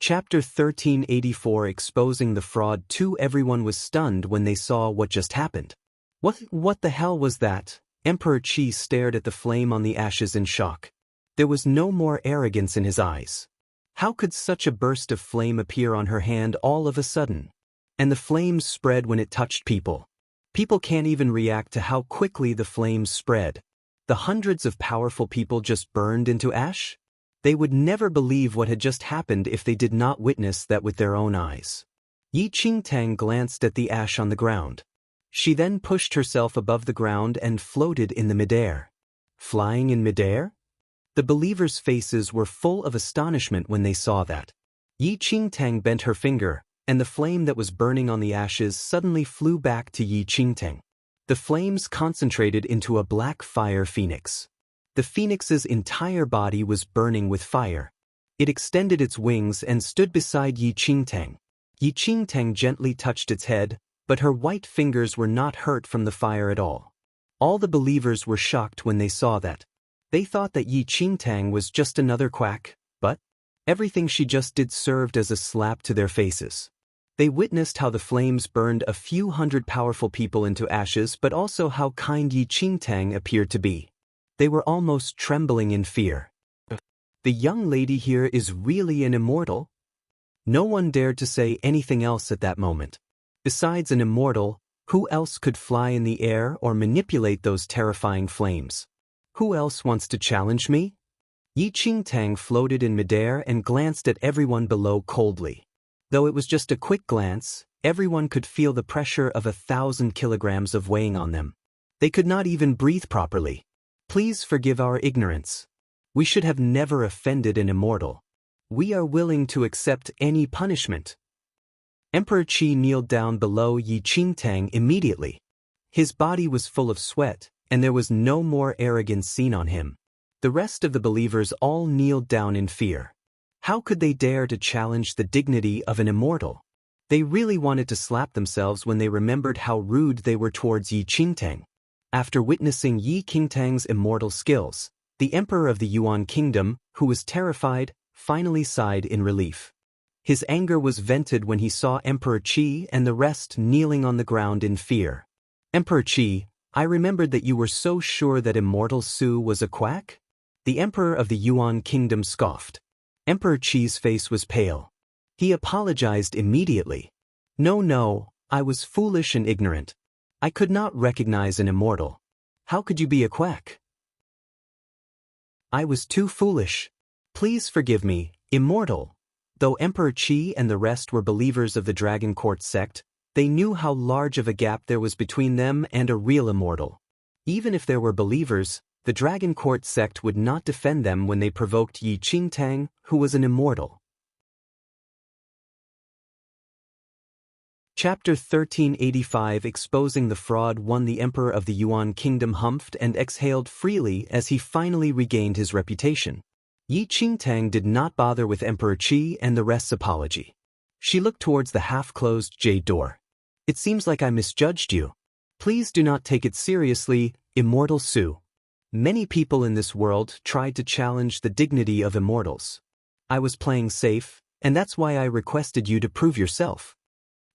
Chapter 1384 Exposing the Fraud 2. Everyone was stunned when they saw what just happened. What the hell was that? Emperor Qi stared at the flame on the ashes in shock. There was no more arrogance in his eyes. How could such a burst of flame appear on her hand all of a sudden? And the flames spread when it touched people. People can't even react to how quickly the flames spread. The hundreds of powerful people just burned into ash? They would never believe what had just happened if they did not witness that with their own eyes. Yi Qingtang glanced at the ash on the ground. She then pushed herself above the ground and floated in the midair. Flying in midair? The believers' faces were full of astonishment when they saw that. Yi Qingtang bent her finger, and the flame that was burning on the ashes suddenly flew back to Yi Qingtang. The flames concentrated into a black fire phoenix. The phoenix's entire body was burning with fire. It extended its wings and stood beside Yi Qingtang. Yi Qingtang gently touched its head, but her white fingers were not hurt from the fire at all. All the believers were shocked when they saw that. They thought that Yi Qingtang was just another quack, but everything she just did served as a slap to their faces. They witnessed how the flames burned a few hundred powerful people into ashes, but also how kind Yi Qingtang appeared to be. They were almost trembling in fear. The young lady here is really an immortal? No one dared to say anything else at that moment. Besides an immortal, who else could fly in the air or manipulate those terrifying flames? Who else wants to challenge me? Yi Qingtang floated in midair and glanced at everyone below coldly. Though it was just a quick glance, everyone could feel the pressure of 1,000 kilograms of weighing on them. They could not even breathe properly. Please forgive our ignorance. We should have never offended an immortal. We are willing to accept any punishment. Emperor Qi kneeled down below Yi Qingtang immediately. His body was full of sweat, and there was no more arrogance seen on him. The rest of the believers all kneeled down in fear. How could they dare to challenge the dignity of an immortal? They really wanted to slap themselves when they remembered how rude they were towards Yi Qingtang. After witnessing Yi Qingtang's immortal skills, the emperor of the Yuan kingdom, who was terrified, finally sighed in relief. His anger was vented when he saw Emperor Qi and the rest kneeling on the ground in fear. Emperor Qi, I remembered that you were so sure that Immortal Su was a quack? The emperor of the Yuan kingdom scoffed. Emperor Qi's face was pale. He apologized immediately. No, I was foolish and ignorant. I could not recognize an immortal. How could you be a quack? I was too foolish. Please forgive me, immortal. Though Emperor Qi and the rest were believers of the Dragon Court sect, they knew how large of a gap there was between them and a real immortal. Even if there were believers, the Dragon Court sect would not defend them when they provoked Yi Qingtang, who was an immortal. Chapter 1385 Exposing the Fraud 1. The emperor of the Yuan kingdom humphed and exhaled freely as he finally regained his reputation. Yi Qingtang did not bother with Emperor Qi and the rest's apology. She looked towards the half-closed jade door. It seems like I misjudged you. Please do not take it seriously, Immortal Su. Many people in this world tried to challenge the dignity of immortals. I was playing safe, and that's why I requested you to prove yourself.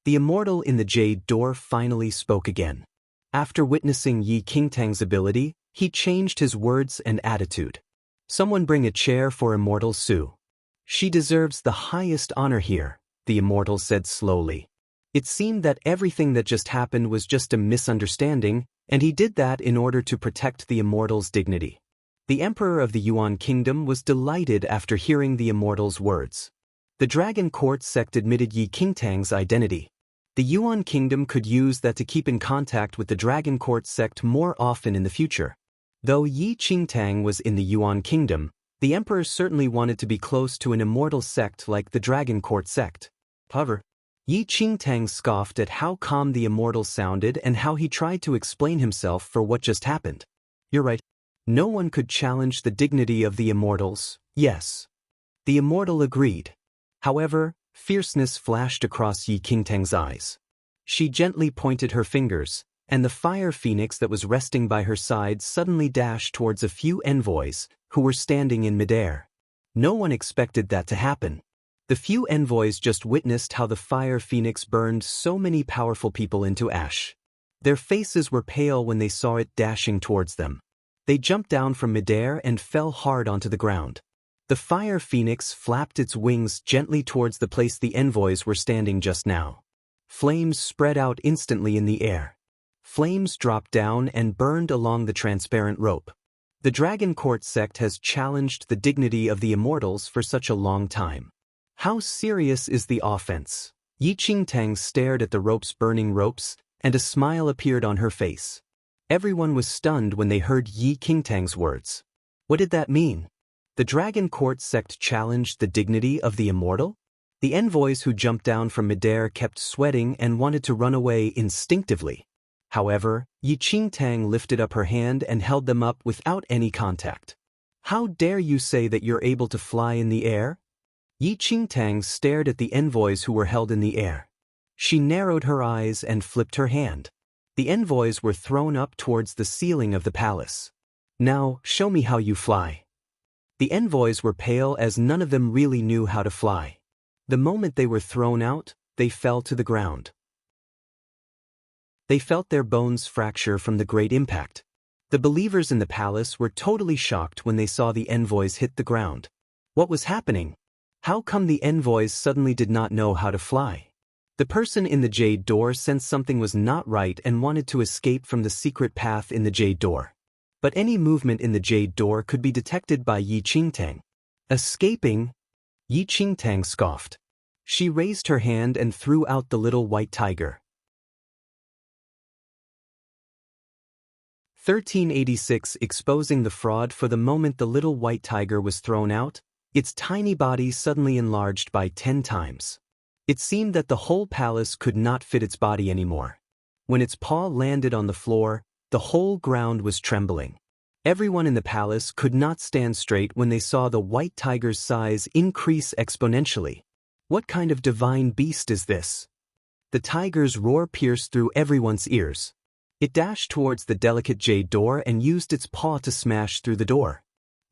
The immortal in the jade door finally spoke again. After witnessing Yi Qingtang's ability, he changed his words and attitude. Someone bring a chair for Immortal Su. She deserves the highest honor here, the immortal said slowly. It seemed that everything that just happened was just a misunderstanding, and he did that in order to protect the immortal's dignity. The emperor of the Yuan kingdom was delighted after hearing the immortal's words. The Dragon Court sect admitted Yi Qingtang's identity. The Yuan kingdom could use that to keep in contact with the Dragon Court sect more often in the future. Though Yi Qingtang was in the Yuan kingdom, the emperor certainly wanted to be close to an immortal sect like the Dragon Court sect. However, Yi Qingtang scoffed at how calm the immortal sounded and how he tried to explain himself for what just happened. You're right. No one could challenge the dignity of the immortals, yes. The immortal agreed. However, fierceness flashed across Yi Qingtang's eyes. She gently pointed her fingers, and the fire phoenix that was resting by her side suddenly dashed towards a few envoys who were standing in midair. No one expected that to happen. The few envoys just witnessed how the fire phoenix burned so many powerful people into ash. Their faces were pale when they saw it dashing towards them. They jumped down from midair and fell hard onto the ground. The fire phoenix flapped its wings gently towards the place the envoys were standing just now. Flames spread out instantly in the air. Flames dropped down and burned along the transparent rope. The Dragon Court sect has challenged the dignity of the immortals for such a long time. How serious is the offense? Yi Qingtang stared at the burning ropes, and a smile appeared on her face. Everyone was stunned when they heard Yi Qingtang's words. What did that mean? The Dragon Court sect challenged the dignity of the immortal? The envoys who jumped down from midair kept sweating and wanted to run away instinctively. However, Yi Qingtang lifted up her hand and held them up without any contact. How dare you say that you're able to fly in the air? Yi Qingtang stared at the envoys who were held in the air. She narrowed her eyes and flipped her hand. The envoys were thrown up towards the ceiling of the palace. Now, show me how you fly. The envoys were pale as none of them really knew how to fly. The moment they were thrown out, they fell to the ground. They felt their bones fracture from the great impact. The believers in the palace were totally shocked when they saw the envoys hit the ground. What was happening? How come the envoys suddenly did not know how to fly? The person in the jade door sensed something was not right and wanted to escape from the secret path in the jade door. But any movement in the jade door could be detected by Yi Qingtang. Escaping? Yi Qingtang scoffed. She raised her hand and threw out the little white tiger. 1386 Exposing the fraud. For the moment the little white tiger was thrown out, its tiny body suddenly enlarged by 10 times. It seemed that the whole palace could not fit its body anymore. When its paw landed on the floor, the whole ground was trembling. Everyone in the palace could not stand straight when they saw the white tiger's size increase exponentially. What kind of divine beast is this? The tiger's roar pierced through everyone's ears. It dashed towards the delicate jade door and used its paw to smash through the door.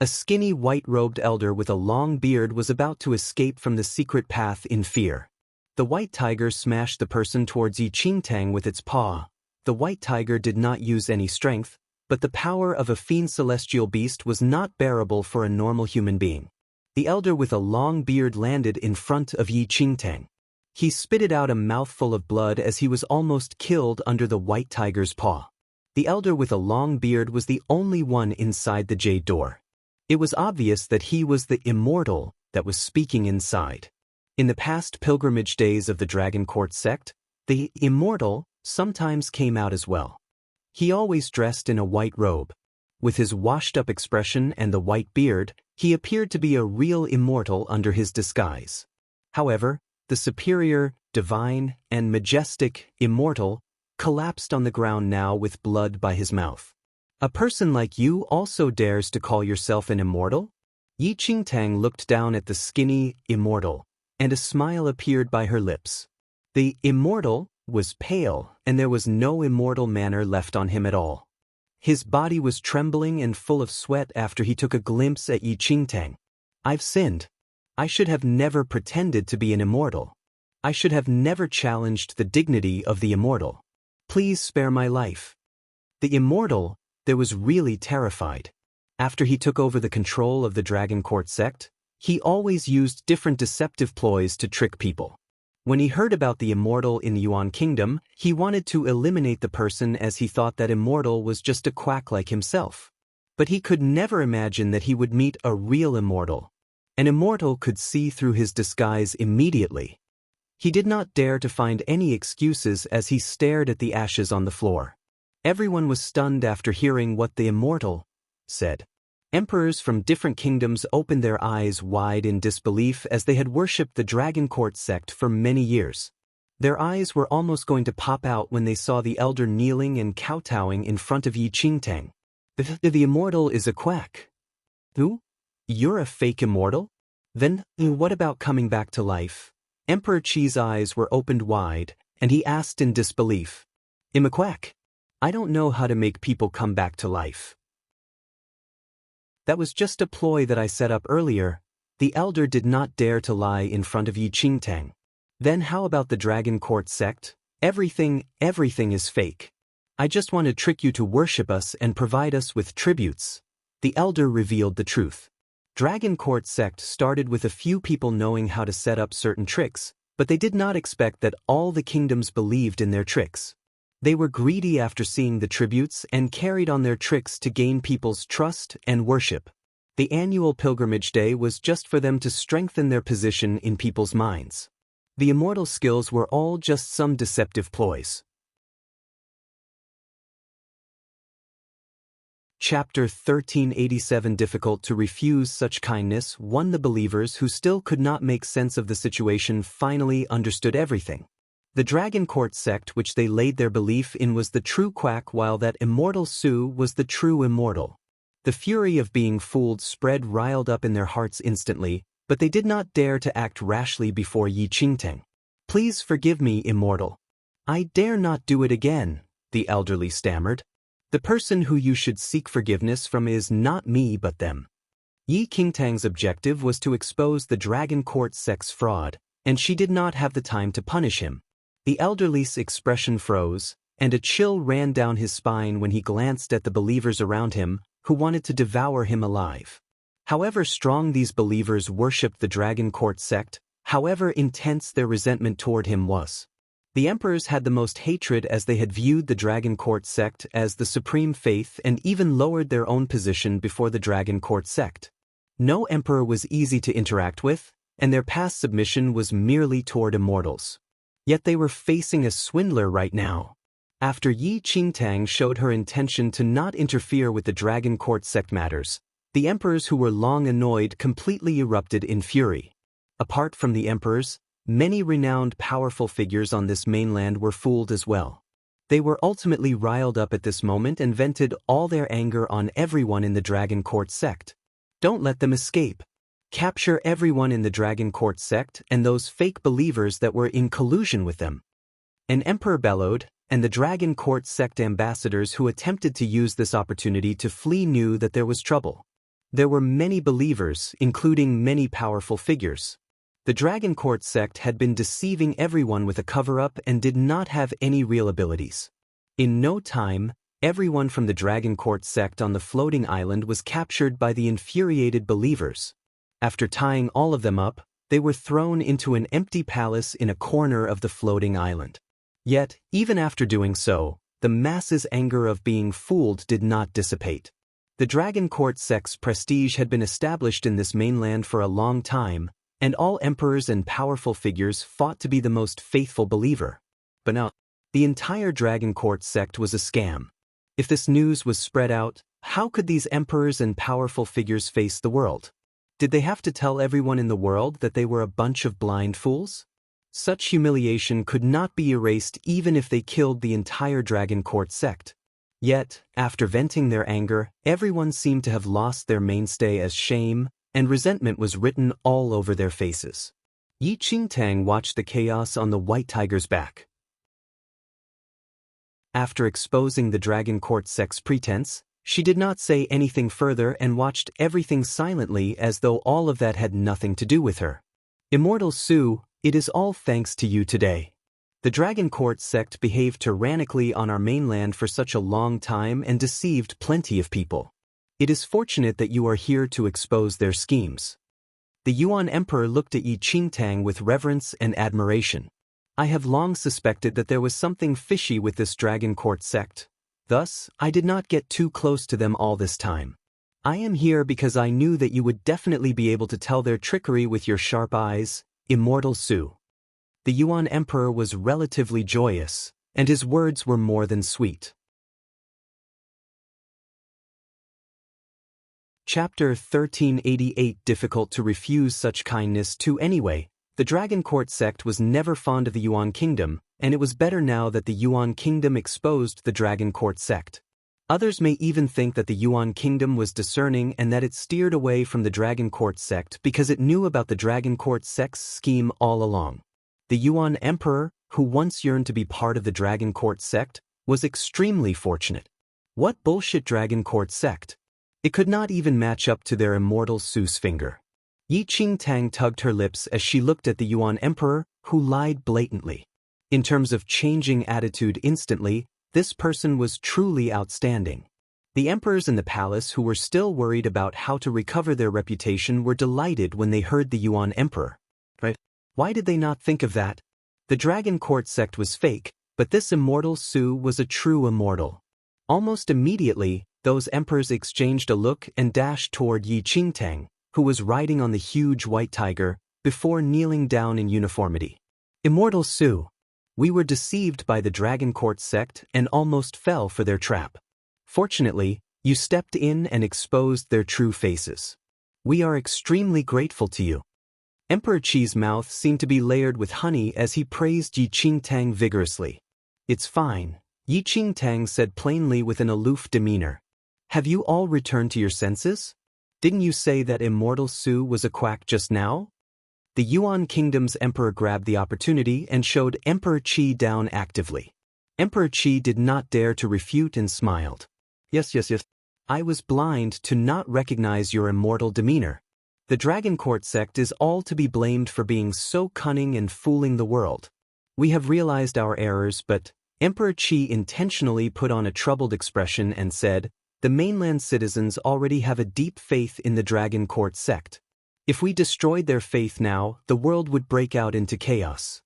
A skinny white-robed elder with a long beard was about to escape from the secret path in fear. The white tiger smashed the person towards Yi Qingtang with its paw. The white tiger did not use any strength, but the power of a fiend celestial beast was not bearable for a normal human being. The elder with a long beard landed in front of Yi Qingtang. He spitted out a mouthful of blood as he was almost killed under the white tiger's paw. The elder with a long beard was the only one inside the jade door. It was obvious that he was the immortal that was speaking inside. In the past pilgrimage days of the Dragon Court sect, the immortal sometimes came out as well. He always dressed in a white robe. With his washed-up expression and the white beard, he appeared to be a real immortal under his disguise. However, the superior, divine, and majestic immortal collapsed on the ground now with blood by his mouth. A person like you also dares to call yourself an immortal? Yi Qingtang looked down at the skinny immortal, and a smile appeared by her lips. The immortal was pale, and there was no immortal manner left on him at all. His body was trembling and full of sweat after he took a glimpse at Yi Qingtang. I've sinned. I should have never pretended to be an immortal. I should have never challenged the dignity of the immortal. Please spare my life. The immortal, there was really terrified. After he took over the control of the Dragon Court sect, he always used different deceptive ploys to trick people. When he heard about the immortal in the Yuan Kingdom, he wanted to eliminate the person as he thought that immortal was just a quack like himself. But he could never imagine that he would meet a real immortal. An immortal could see through his disguise immediately. He did not dare to find any excuses as he stared at the ashes on the floor. Everyone was stunned after hearing what the immortal said. Emperors from different kingdoms opened their eyes wide in disbelief as they had worshipped the Dragon Court sect for many years. Their eyes were almost going to pop out when they saw the elder kneeling and kowtowing in front of Yi Qingtang. The immortal is a quack. Who? You're a fake immortal? Then, what about coming back to life? Emperor Qi's eyes were opened wide, and he asked in disbelief. I'm a quack. I don't know how to make people come back to life. That was just a ploy that I set up earlier. The elder did not dare to lie in front of Yi Qingtang. Then how about the Dragon Court sect? Everything is fake. I just want to trick you to worship us and provide us with tributes. The elder revealed the truth. Dragon Court sect started with a few people knowing how to set up certain tricks, but they did not expect that all the kingdoms believed in their tricks. They were greedy after seeing the tributes and carried on their tricks to gain people's trust and worship. The annual pilgrimage day was just for them to strengthen their position in people's minds. The immortal skills were all just some deceptive ploys. Chapter 1387 Difficult to refuse such kindness. 1. The believers who still could not make sense of the situation finally understood everything. The Dragon Court sect which they laid their belief in was the true quack, while that immortal Su was the true immortal. The fury of being fooled spread riled up in their hearts instantly, but they did not dare to act rashly before Yi Qingtang. Please forgive me, immortal. I dare not do it again, the elderly stammered. The person who you should seek forgiveness from is not me but them. Yi Qingtang's objective was to expose the Dragon Court sect's fraud, and she did not have the time to punish him. The elderly's expression froze, and a chill ran down his spine when he glanced at the believers around him, who wanted to devour him alive. However strong these believers worshipped the Dragon Court sect, however intense their resentment toward him was. The emperors had the most hatred as they had viewed the Dragon Court sect as the supreme faith and even lowered their own position before the Dragon Court sect. No emperor was easy to interact with, and their past submission was merely toward immortals. Yet they were facing a swindler right now. After Yi Qingtang showed her intention to not interfere with the Dragon Court sect matters, the emperors who were long annoyed completely erupted in fury. Apart from the emperors, many renowned powerful figures on this mainland were fooled as well. They were ultimately riled up at this moment and vented all their anger on everyone in the Dragon Court sect. Don't let them escape. Capture everyone in the Dragon Court sect and those fake believers that were in collusion with them. An emperor bellowed, and the Dragon Court sect ambassadors who attempted to use this opportunity to flee knew that there was trouble. There were many believers, including many powerful figures. The Dragon Court sect had been deceiving everyone with a cover-up and did not have any real abilities. In no time, everyone from the Dragon Court sect on the floating island was captured by the infuriated believers. After tying all of them up, they were thrown into an empty palace in a corner of the floating island. Yet, even after doing so, the masses' anger of being fooled did not dissipate. The Dragon Court sect's prestige had been established in this mainland for a long time, and all emperors and powerful figures fought to be the most faithful believer. But now, the entire Dragon Court sect was a scam. If this news was spread out, how could these emperors and powerful figures face the world? Did they have to tell everyone in the world that they were a bunch of blind fools? Such humiliation could not be erased even if they killed the entire Dragon Court sect. Yet, after venting their anger, everyone seemed to have lost their mainstay as shame, and resentment was written all over their faces. Yi Qingtang watched the chaos on the White Tiger's back. After exposing the Dragon Court sect's pretense, she did not say anything further and watched everything silently as though all of that had nothing to do with her. Immortal Su, it is all thanks to you today. The Dragon Court sect behaved tyrannically on our mainland for such a long time and deceived plenty of people. It is fortunate that you are here to expose their schemes. The Yuan Emperor looked at Yi Qingtang with reverence and admiration. I have long suspected that there was something fishy with this Dragon Court sect. Thus, I did not get too close to them all this time. I am here because I knew that you would definitely be able to tell their trickery with your sharp eyes, Immortal Su. The Yuan Emperor was relatively joyous, and his words were more than sweet. Chapter 1388 Difficult to refuse such kindness to anyway. The Dragon Court sect was never fond of the Yuan Kingdom, and it was better now that the Yuan Kingdom exposed the Dragon Court sect. Others may even think that the Yuan Kingdom was discerning and that it steered away from the Dragon Court sect because it knew about the Dragon Court sect's scheme all along. The Yuan Emperor, who once yearned to be part of the Dragon Court sect, was extremely fortunate. What bullshit Dragon Court sect? It could not even match up to their immortal Su's finger. Yi Qingtang tugged her lips as she looked at the Yuan Emperor, who lied blatantly. In terms of changing attitude instantly, this person was truly outstanding. The emperors in the palace who were still worried about how to recover their reputation were delighted when they heard the Yuan Emperor. Right? Why did they not think of that? The Dragon Court sect was fake, but this immortal Su was a true immortal. Almost immediately, those emperors exchanged a look and dashed toward Yi Qingtang, who was riding on the huge white tiger, before kneeling down in uniformity. Immortal Su. We were deceived by the Dragon Court sect and almost fell for their trap. Fortunately, you stepped in and exposed their true faces. We are extremely grateful to you. Emperor Qi's mouth seemed to be layered with honey as he praised Yi Qingtang vigorously. It's fine, Yi Qingtang said plainly with an aloof demeanor. Have you all returned to your senses? Didn't you say that Immortal Su was a quack just now? The Yuan Kingdom's emperor grabbed the opportunity and showed Emperor Qi down actively. Emperor Qi did not dare to refute and smiled. Yes. I was blind to not recognize your immortal demeanor. The Dragon Court sect is all to be blamed for being so cunning and fooling the world. We have realized our errors, but Emperor Qi intentionally put on a troubled expression and said, the mainland citizens already have a deep faith in the Dragon Court sect. If we destroyed their faith now, the world would break out into chaos.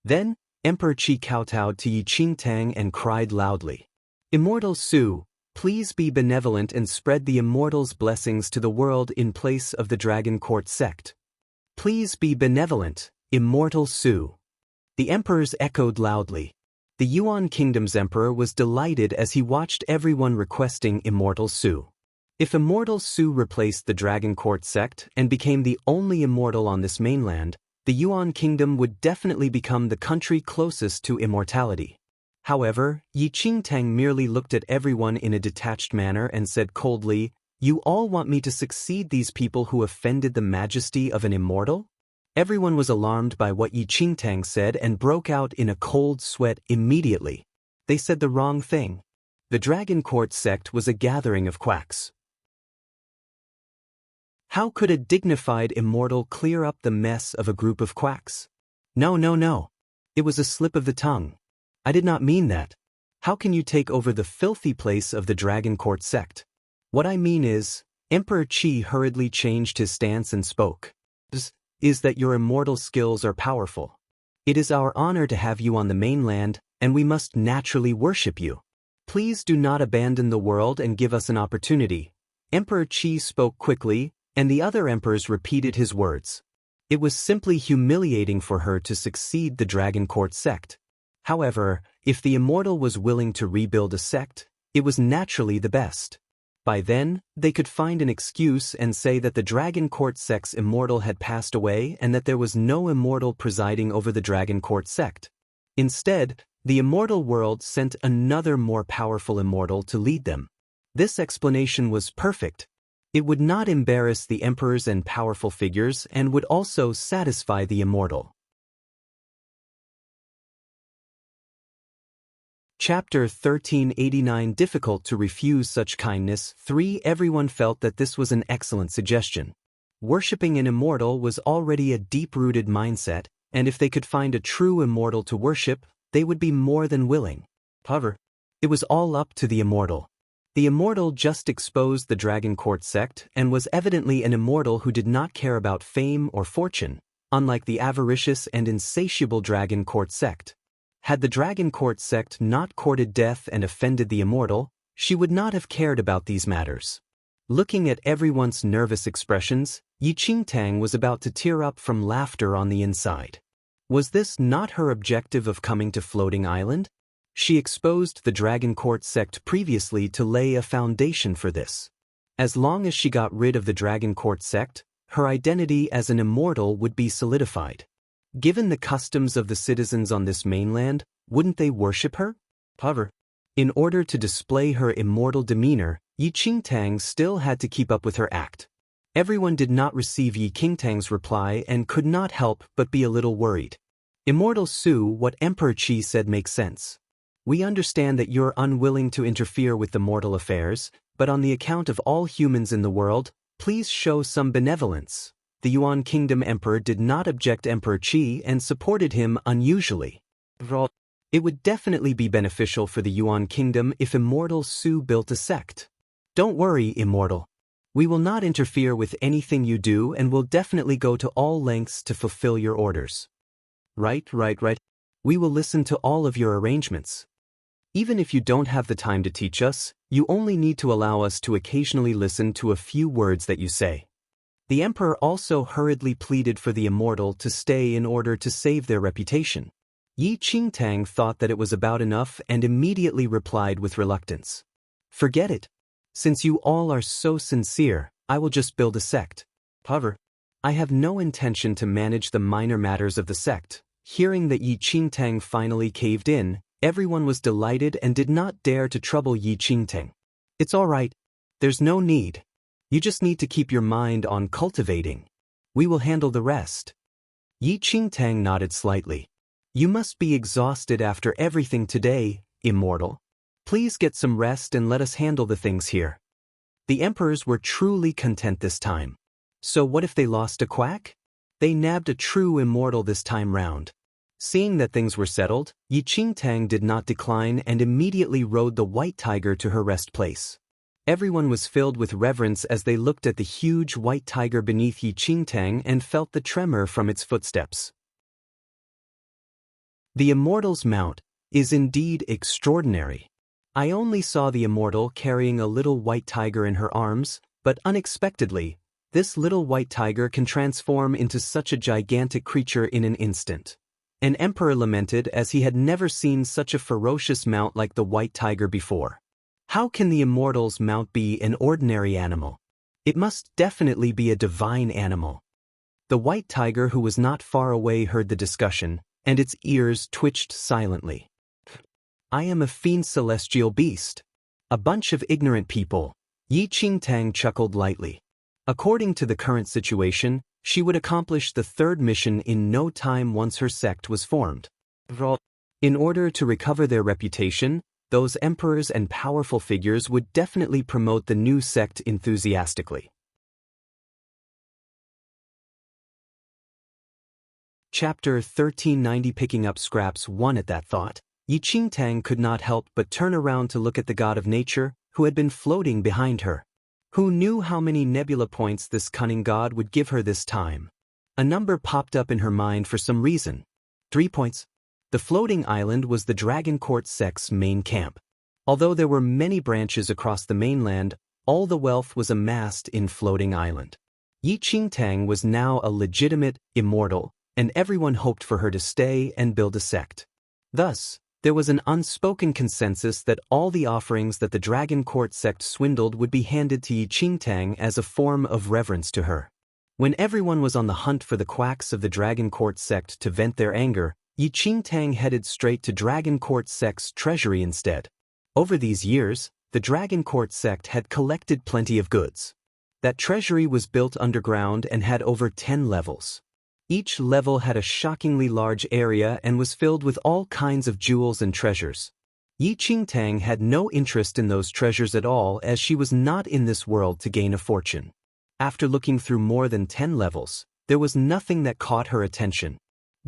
Then, Emperor Qi kowtowed to Yi Qingtang and cried loudly. Immortal Su, please be benevolent and spread the immortal's blessings to the world in place of the Dragon Court sect. Please be benevolent, Immortal Su. The emperors echoed loudly. The Yuan Kingdom's emperor was delighted as he watched everyone requesting Immortal Su. If Immortal Su replaced the Dragon Court sect and became the only immortal on this mainland, the Yuan Kingdom would definitely become the country closest to immortality. However, Yi Qingtang merely looked at everyone in a detached manner and said coldly, you all want me to succeed these people who offended the majesty of an immortal? Everyone was alarmed by what Yi Qingtang said and broke out in a cold sweat immediately. They said the wrong thing. The Dragon Court sect was a gathering of quacks. How could a dignified immortal clear up the mess of a group of quacks? No. It was a slip of the tongue. I did not mean that. How can you take over the filthy place of the Dragon Court sect? What I mean is, Emperor Qi hurriedly changed his stance and spoke. Is that your immortal skills are powerful. It is our honor to have you on the mainland, and we must naturally worship you. Please do not abandon the world and give us an opportunity. Emperor Qi spoke quickly, and the other emperors repeated his words. It was simply humiliating for her to succeed the Dragon Court sect. However, if the immortal was willing to rebuild a sect, it was naturally the best. By then, they could find an excuse and say that the Dragon Court sect's immortal had passed away and that there was no immortal presiding over the Dragon Court sect. Instead, the immortal world sent another more powerful immortal to lead them. This explanation was perfect. It would not embarrass the emperors and powerful figures and would also satisfy the immortal. Chapter 1389 Difficult to refuse such kindness. 3. Everyone felt that this was an excellent suggestion. Worshipping an immortal was already a deep-rooted mindset, and if they could find a true immortal to worship, they would be more than willing. However, it was all up to the immortal. The immortal just exposed the Dragon Court sect and was evidently an immortal who did not care about fame or fortune, unlike the avaricious and insatiable Dragon Court sect. Had the Dragon Court sect not courted death and offended the immortal, she would not have cared about these matters. Looking at everyone's nervous expressions, Yi Qingtang was about to tear up from laughter on the inside. Was this not her objective of coming to Floating Island? She exposed the Dragon Court sect previously to lay a foundation for this. As long as she got rid of the Dragon Court sect, her identity as an immortal would be solidified. Given the customs of the citizens on this mainland, wouldn't they worship her? However, in order to display her immortal demeanor, Yi Qingtang still had to keep up with her act. Everyone did not receive Yi Qingtang's reply and could not help but be a little worried. Immortal Su, what Emperor Qi said makes sense. We understand that you're unwilling to interfere with the mortal affairs, but on the account of all humans in the world, please show some benevolence. the Yuan Kingdom Emperor did not object Emperor Qi and supported him unusually. It would definitely be beneficial for the Yuan Kingdom if Immortal Su built a sect. Don't worry, Immortal. We will not interfere with anything you do and will definitely go to all lengths to fulfill your orders. Right. We will listen to all of your arrangements. Even if you don't have the time to teach us, you only need to allow us to occasionally listen to a few words that you say. The Emperor also hurriedly pleaded for the Immortal to stay in order to save their reputation. Yi Qingtang thought that it was about enough and immediately replied with reluctance. Forget it. Since you all are so sincere, I will just build a sect. However, I have no intention to manage the minor matters of the sect. Hearing that Yi Qingtang finally caved in, everyone was delighted and did not dare to trouble Yi Qingtang. It's all right. There's no need. You just need to keep your mind on cultivating. We will handle the rest. Yi Qingtang nodded slightly. You must be exhausted after everything today, Immortal. Please get some rest and let us handle the things here. The emperors were truly content this time. So what if they lost a quack? They nabbed a true immortal this time round. Seeing that things were settled, Yi Qingtang did not decline and immediately rode the white tiger to her rest place. Everyone was filled with reverence as they looked at the huge white tiger beneath Yi Qingtang and felt the tremor from its footsteps. The immortal's mount is indeed extraordinary. I only saw the immortal carrying a little white tiger in her arms, but unexpectedly, this little white tiger can transform into such a gigantic creature in an instant. An emperor lamented as he had never seen such a ferocious mount like the white tiger before. How can the immortal's mount be an ordinary animal? It must definitely be a divine animal. The white tiger who was not far away heard the discussion, and its ears twitched silently. I am a fiend celestial beast. A bunch of ignorant people. Yi Qingtang chuckled lightly. According to the current situation, she would accomplish the third mission in no time once her sect was formed. In order to recover their reputation, those emperors and powerful figures would definitely promote the new sect enthusiastically. Chapter 1390. Picking up scraps. 1. At that thought, Yi Qingtang could not help but turn around to look at the god of nature, who had been floating behind her. Who knew how many nebula points this cunning god would give her this time? A number popped up in her mind for some reason. 3 points. The floating island was the Dragon Court sect's main camp. Although there were many branches across the mainland, all the wealth was amassed in Floating Island. Yi Qingtang was now a legitimate immortal, and everyone hoped for her to stay and build a sect. Thus, there was an unspoken consensus that all the offerings that the Dragon Court sect swindled would be handed to Yi Qingtang as a form of reverence to her. When everyone was on the hunt for the quacks of the Dragon Court sect to vent their anger, Yi Qingtang headed straight to Dragon Court sect's treasury instead. Over these years, the Dragon Court sect had collected plenty of goods. That treasury was built underground and had over 10 levels. Each level had a shockingly large area and was filled with all kinds of jewels and treasures. Yi Qingtang had no interest in those treasures at all, as she was not in this world to gain a fortune. After looking through more than 10 levels, there was nothing that caught her attention.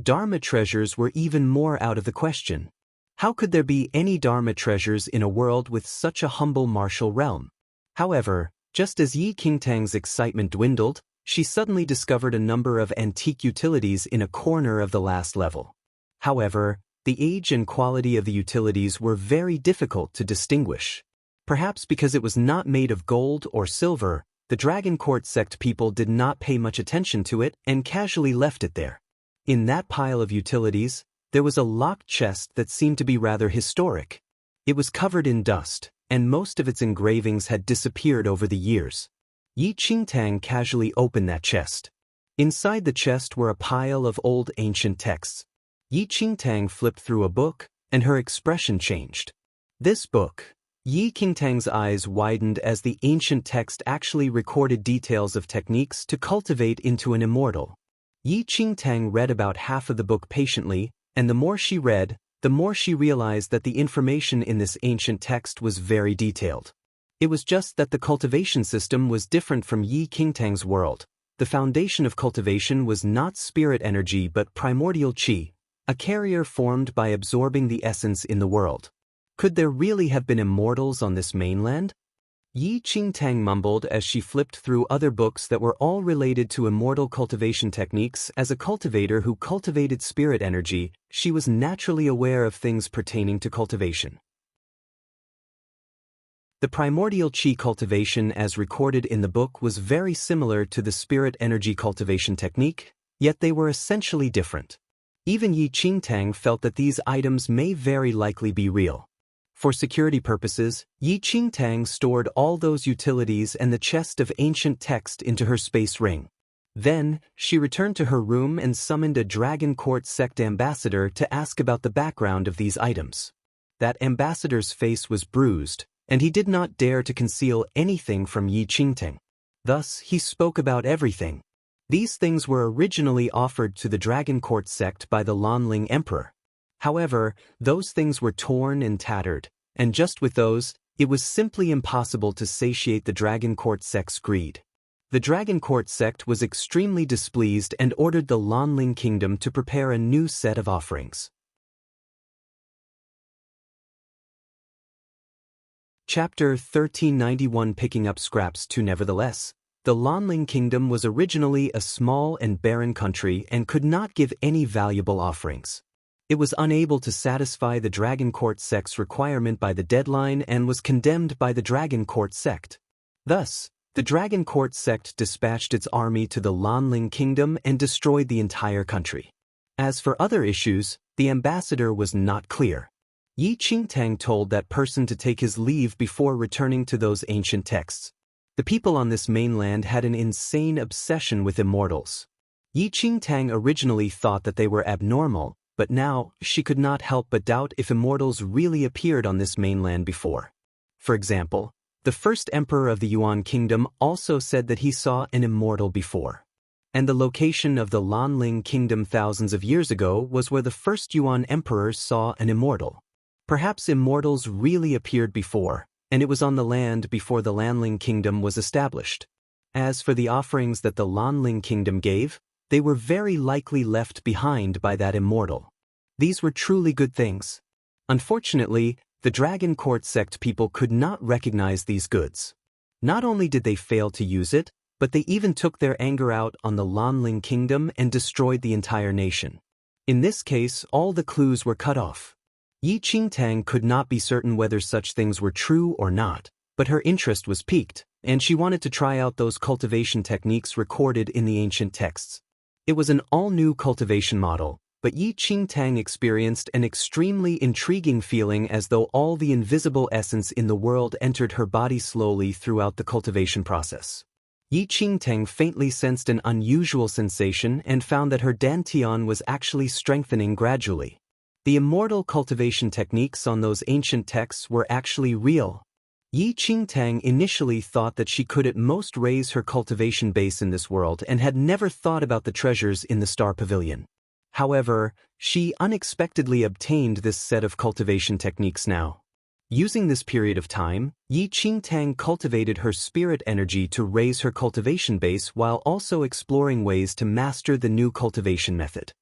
Dharma treasures were even more out of the question. How could there be any Dharma treasures in a world with such a humble martial realm? However, just as Yi Qingtang's excitement dwindled, she suddenly discovered a number of antique utilities in a corner of the last level. However, the age and quality of the utilities were very difficult to distinguish. Perhaps because it was not made of gold or silver, the Dragon Court sect people did not pay much attention to it and casually left it there. In that pile of utilities, there was a locked chest that seemed to be rather historic. It was covered in dust, and most of its engravings had disappeared over the years. Yi Qingtang casually opened that chest. Inside the chest were a pile of old ancient texts. Yi Qingtang flipped through a book, and her expression changed. This book. Yi Qingtang's eyes widened as the ancient text actually recorded details of techniques to cultivate into an immortal. Yi Qingtang read about half of the book patiently, and the more she read, the more she realized that the information in this ancient text was very detailed. It was just that the cultivation system was different from Yi Qingtang's world. The foundation of cultivation was not spirit energy but primordial qi, a carrier formed by absorbing the essence in the world. Could there really have been immortals on this mainland? Yi Qingtang mumbled as she flipped through other books that were all related to immortal cultivation techniques. As a cultivator who cultivated spirit energy, she was naturally aware of things pertaining to cultivation. The primordial qi cultivation as recorded in the book was very similar to the spirit energy cultivation technique, yet they were essentially different. Even Yi Qingtang felt that these items may very likely be real. For security purposes, Yi Qingtang stored all those utilities and the chest of ancient text into her space ring. Then, she returned to her room and summoned a Dragon Court sect ambassador to ask about the background of these items. That ambassador's face was bruised, and he did not dare to conceal anything from Yi Qingtang. Thus, he spoke about everything. These things were originally offered to the Dragon Court sect by the Lanling Emperor. However, those things were torn and tattered, and just with those, it was simply impossible to satiate the Dragon Court sect's greed. The Dragon Court sect was extremely displeased and ordered the Lanling Kingdom to prepare a new set of offerings. Chapter 1391 Picking up scraps too. Nevertheless, the Lanling Kingdom was originally a small and barren country and could not give any valuable offerings. It was unable to satisfy the Dragon Court sect's requirement by the deadline and was condemned by the Dragon Court sect. Thus, the Dragon Court sect dispatched its army to the Lanling Kingdom and destroyed the entire country. As for other issues, the ambassador was not clear. Yi Qingtang told that person to take his leave before returning to those ancient texts. The people on this mainland had an insane obsession with immortals. Yi Qingtang originally thought that they were abnormal, but now she could not help but doubt if immortals really appeared on this mainland before. For example, the first emperor of the Yuan Kingdom also said that he saw an immortal before. And the location of the Lanling Kingdom thousands of years ago was where the first Yuan emperors saw an immortal. Perhaps immortals really appeared before, and it was on the land before the Lanling Kingdom was established. As for the offerings that the Lanling Kingdom gave, they were very likely left behind by that immortal. These were truly good things. Unfortunately, the Dragon Court sect people could not recognize these goods. Not only did they fail to use it, but they even took their anger out on the Lanling Kingdom and destroyed the entire nation. In this case, all the clues were cut off. Yi Qingtang could not be certain whether such things were true or not, but her interest was piqued, and she wanted to try out those cultivation techniques recorded in the ancient texts. It was an all-new cultivation model, but Yi Qingtang experienced an extremely intriguing feeling as though all the invisible essence in the world entered her body slowly throughout the cultivation process. Yi Qingtang faintly sensed an unusual sensation and found that her dantian was actually strengthening gradually. The immortal cultivation techniques on those ancient texts were actually real. Yi Qingtang initially thought that she could at most raise her cultivation base in this world and had never thought about the treasures in the Star Pavilion. However, she unexpectedly obtained this set of cultivation techniques now. Using this period of time, Yi Qingtang cultivated her spirit energy to raise her cultivation base while also exploring ways to master the new cultivation method.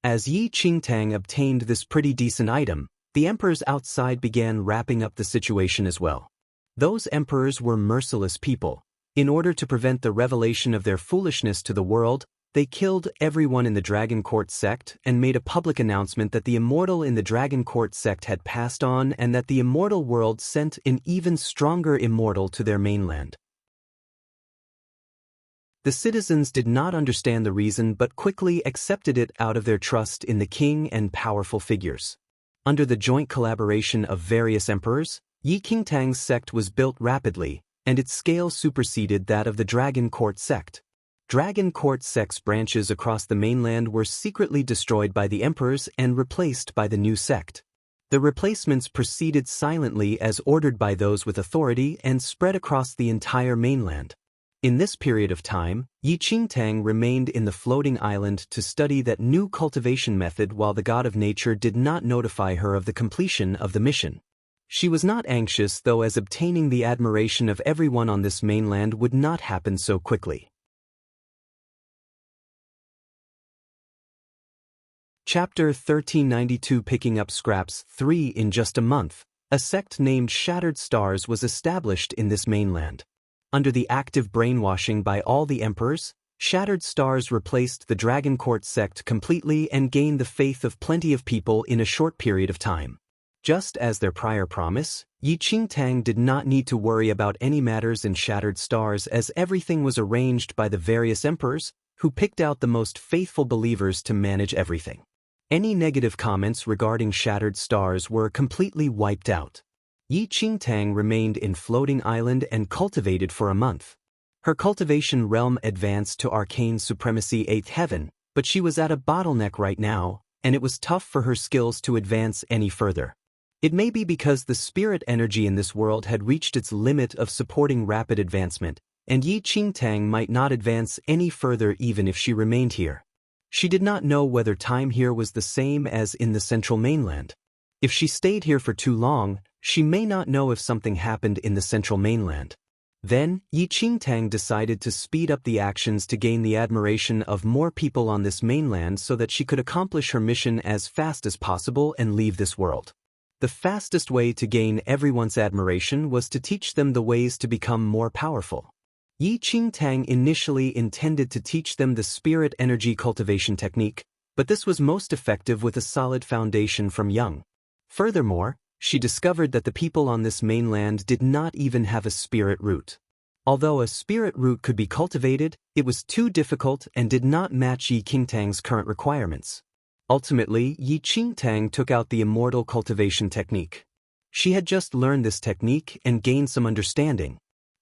As Yi Qingtang obtained this pretty decent item, the emperors outside began wrapping up the situation as well. Those emperors were merciless people. In order to prevent the revelation of their foolishness to the world, they killed everyone in the Dragon Court sect and made a public announcement that the immortal in the Dragon Court sect had passed on and that the immortal world sent an even stronger immortal to their mainland. The citizens did not understand the reason but quickly accepted it out of their trust in the king and powerful figures. Under the joint collaboration of various emperors, Yi Qingtang's sect was built rapidly, and its scale superseded that of the Dragon Court sect. Dragon Court sect's branches across the mainland were secretly destroyed by the emperors and replaced by the new sect. The replacements proceeded silently as ordered by those with authority and spread across the entire mainland. In this period of time, Yi Qingtang remained in the floating island to study that new cultivation method while the god of nature did not notify her of the completion of the mission. She was not anxious though, as obtaining the admiration of everyone on this mainland would not happen so quickly. Chapter 1392 Picking Up Scraps 3 In just a month, a sect named Shattered Stars was established in this mainland. Under the active brainwashing by all the emperors, Shattered Stars replaced the Dragon Court sect completely and gained the faith of plenty of people in a short period of time. Just as their prior promise, Yi Qingtang did not need to worry about any matters in Shattered Stars as everything was arranged by the various emperors, who picked out the most faithful believers to manage everything. Any negative comments regarding Shattered Stars were completely wiped out. Yi Qingtang remained in Floating Island and cultivated for a month. Her cultivation realm advanced to Arcane Supremacy 8th Heaven, but she was at a bottleneck right now, and it was tough for her skills to advance any further. It may be because the spirit energy in this world had reached its limit of supporting rapid advancement, and Yi Qingtang might not advance any further even if she remained here. She did not know whether time here was the same as in the central mainland. If she stayed here for too long, she may not know if something happened in the central mainland. Then, Yi Qingtang decided to speed up the actions to gain the admiration of more people on this mainland so that she could accomplish her mission as fast as possible and leave this world. The fastest way to gain everyone's admiration was to teach them the ways to become more powerful. Yi Qingtang initially intended to teach them the spirit energy cultivation technique, but this was most effective with a solid foundation from young. Furthermore, she discovered that the people on this mainland did not even have a spirit root. Although a spirit root could be cultivated, it was too difficult and did not match Yi Qingtang's current requirements. Ultimately, Yi Qingtang took out the immortal cultivation technique. She had just learned this technique and gained some understanding.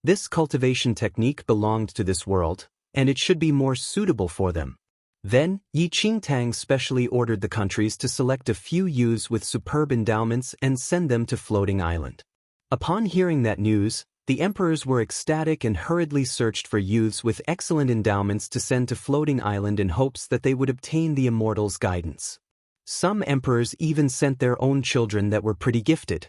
This cultivation technique belonged to this world, and it should be more suitable for them. Then, Yi Qingtang specially ordered the countries to select a few youths with superb endowments and send them to Floating Island. Upon hearing that news, the emperors were ecstatic and hurriedly searched for youths with excellent endowments to send to Floating Island in hopes that they would obtain the immortals' guidance. Some emperors even sent their own children that were pretty gifted.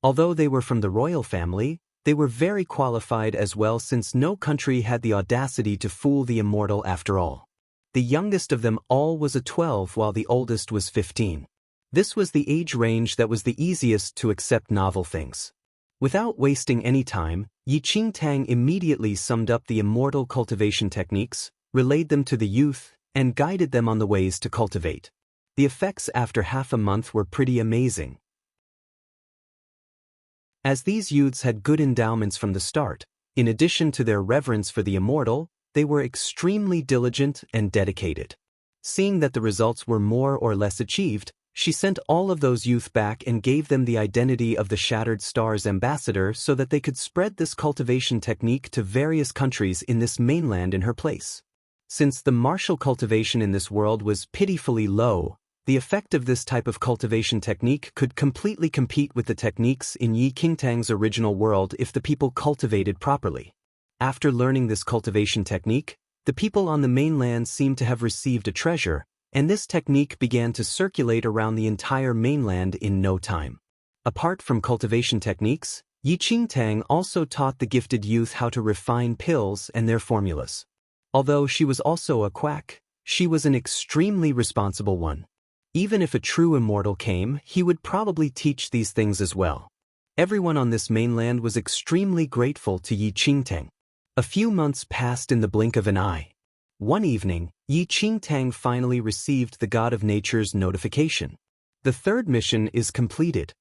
Although they were from the royal family, they were very qualified as well since no country had the audacity to fool the immortal after all. The youngest of them all was a 12 while the oldest was 15. This was the age range that was the easiest to accept novel things. Without wasting any time, Yi Qingtang immediately summed up the immortal cultivation techniques, relayed them to the youth, and guided them on the ways to cultivate. The effects after half a month were pretty amazing. As these youths had good endowments from the start, in addition to their reverence for the immortal, they were extremely diligent and dedicated. Seeing that the results were more or less achieved, she sent all of those youth back and gave them the identity of the Shattered Stars ambassador so that they could spread this cultivation technique to various countries in this mainland in her place. Since the martial cultivation in this world was pitifully low, the effect of this type of cultivation technique could completely compete with the techniques in Yi Qingtang's original world if the people cultivated properly. After learning this cultivation technique, the people on the mainland seemed to have received a treasure, and this technique began to circulate around the entire mainland in no time. Apart from cultivation techniques, Yi Qingtang also taught the gifted youth how to refine pills and their formulas. Although she was also a quack, she was an extremely responsible one. Even if a true immortal came, he would probably teach these things as well. Everyone on this mainland was extremely grateful to Yi Qingtang. A few months passed in the blink of an eye. One evening, Yi Qingtang finally received the God of Nature's notification. The third mission is completed.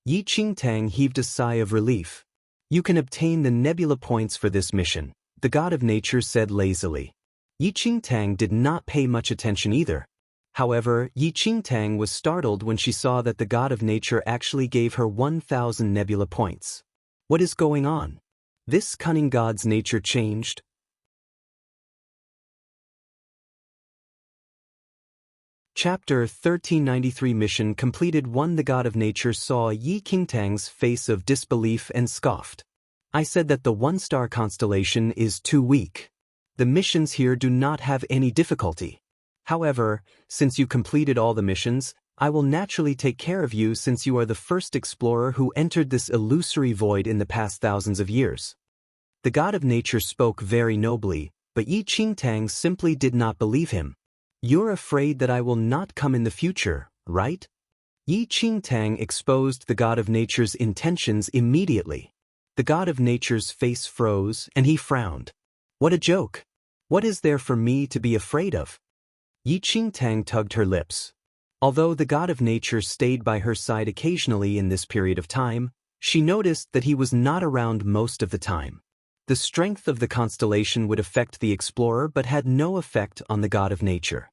Yi Qingtang heaved a sigh of relief. You can obtain the nebula points for this mission, the God of Nature said lazily. Yi Qingtang did not pay much attention either. However, Yi Qingtang was startled when she saw that the God of Nature actually gave her 1,000 nebula points. What is going on? This cunning god's nature changed. Chapter 1393 Mission completed 1. The God of Nature saw Yi Qingtang's face of disbelief and scoffed. I said that the one-star constellation is too weak. The missions here do not have any difficulty. However, since you completed all the missions, I will naturally take care of you since you are the first explorer who entered this illusory void in the past thousands of years. The God of Nature spoke very nobly, but Yi Qingtang simply did not believe him. You're afraid that I will not come in the future, right? Yi Qingtang exposed the god of nature's intentions immediately. The god of nature's face froze, and he frowned. What a joke! What is there for me to be afraid of? Yi Qingtang tugged her lips. Although the god of nature stayed by her side occasionally in this period of time, she noticed that he was not around most of the time. The strength of the constellation would affect the explorer but had no effect on the god of nature.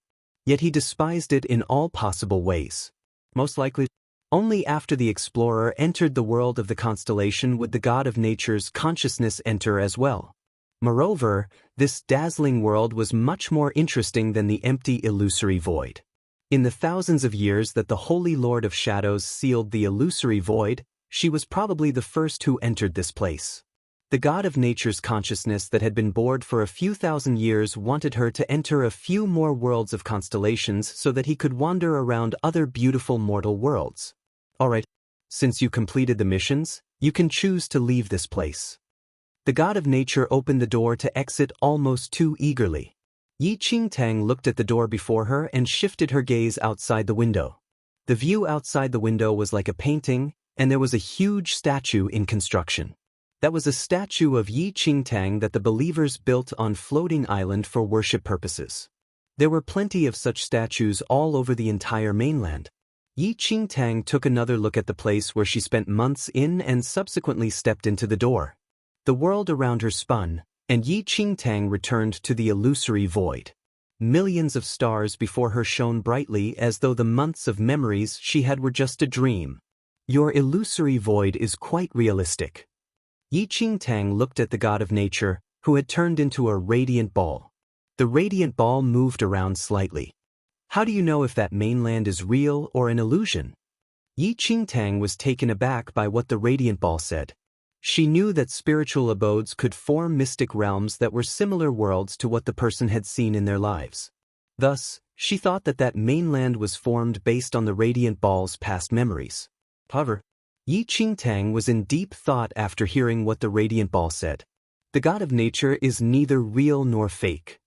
Yet he despised it in all possible ways. Most likely, only after the explorer entered the world of the constellation would the god of nature's consciousness enter as well. Moreover, this dazzling world was much more interesting than the empty illusory void. In the thousands of years that the Holy Lord of Shadows sealed the illusory void, she was probably the first who entered this place. The god of nature's consciousness that had been bored for a few thousand years wanted her to enter a few more worlds of constellations so that he could wander around other beautiful mortal worlds. Alright, since you completed the missions, you can choose to leave this place. The god of nature opened the door to exit almost too eagerly. Yi Qingtang looked at the door before her and shifted her gaze outside the window. The view outside the window was like a painting, and there was a huge statue in construction. That was a statue of Yi Qingtang that the believers built on floating island for worship purposes. There were plenty of such statues all over the entire mainland. Yi Qingtang took another look at the place where she spent months in and subsequently stepped into the door. The world around her spun, and Yi Qingtang returned to the illusory void. Millions of stars before her shone brightly as though the months of memories she had were just a dream. Your illusory void is quite realistic. Yi Qingtang looked at the god of nature, who had turned into a radiant ball. The radiant ball moved around slightly. How do you know if that mainland is real or an illusion? Yi Qingtang was taken aback by what the radiant ball said. She knew that spiritual abodes could form mystic realms that were similar worlds to what the person had seen in their lives. Thus, she thought that that mainland was formed based on the radiant ball's past memories. However, Yi Qingtang was in deep thought after hearing what the radiant ball said. The god of nature is neither real nor fake.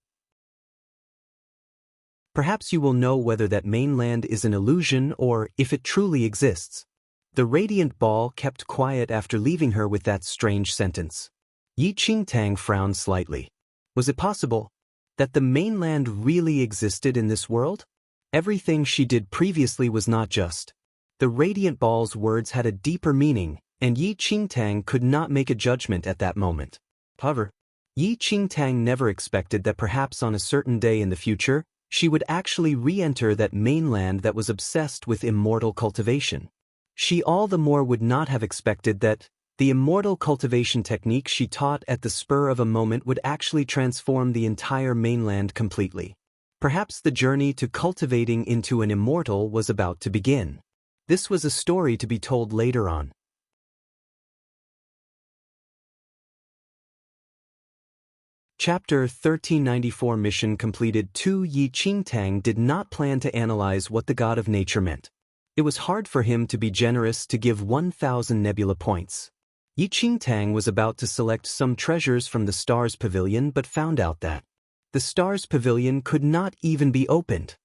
Perhaps you will know whether that mainland is an illusion or if it truly exists. The radiant ball kept quiet after leaving her with that strange sentence. Yi Qingtang frowned slightly. Was it possible that the mainland really existed in this world? Everything she did previously was not just. The radiant ball's words had a deeper meaning, and Yi Qingtang could not make a judgment at that moment. However, Yi Qingtang never expected that perhaps on a certain day in the future, she would actually re-enter that mainland that was obsessed with immortal cultivation. She all the more would not have expected that the immortal cultivation technique she taught at the spur of a moment would actually transform the entire mainland completely. Perhaps the journey to cultivating into an immortal was about to begin. This was a story to be told later on. Chapter 1394 Mission completed 2. Yi Qingtang did not plan to analyze what the god of nature meant. It was hard for him to be generous to give 1,000 nebula points. Yi Qingtang was about to select some treasures from the Stars Pavilion but found out that the Stars Pavilion could not even be opened.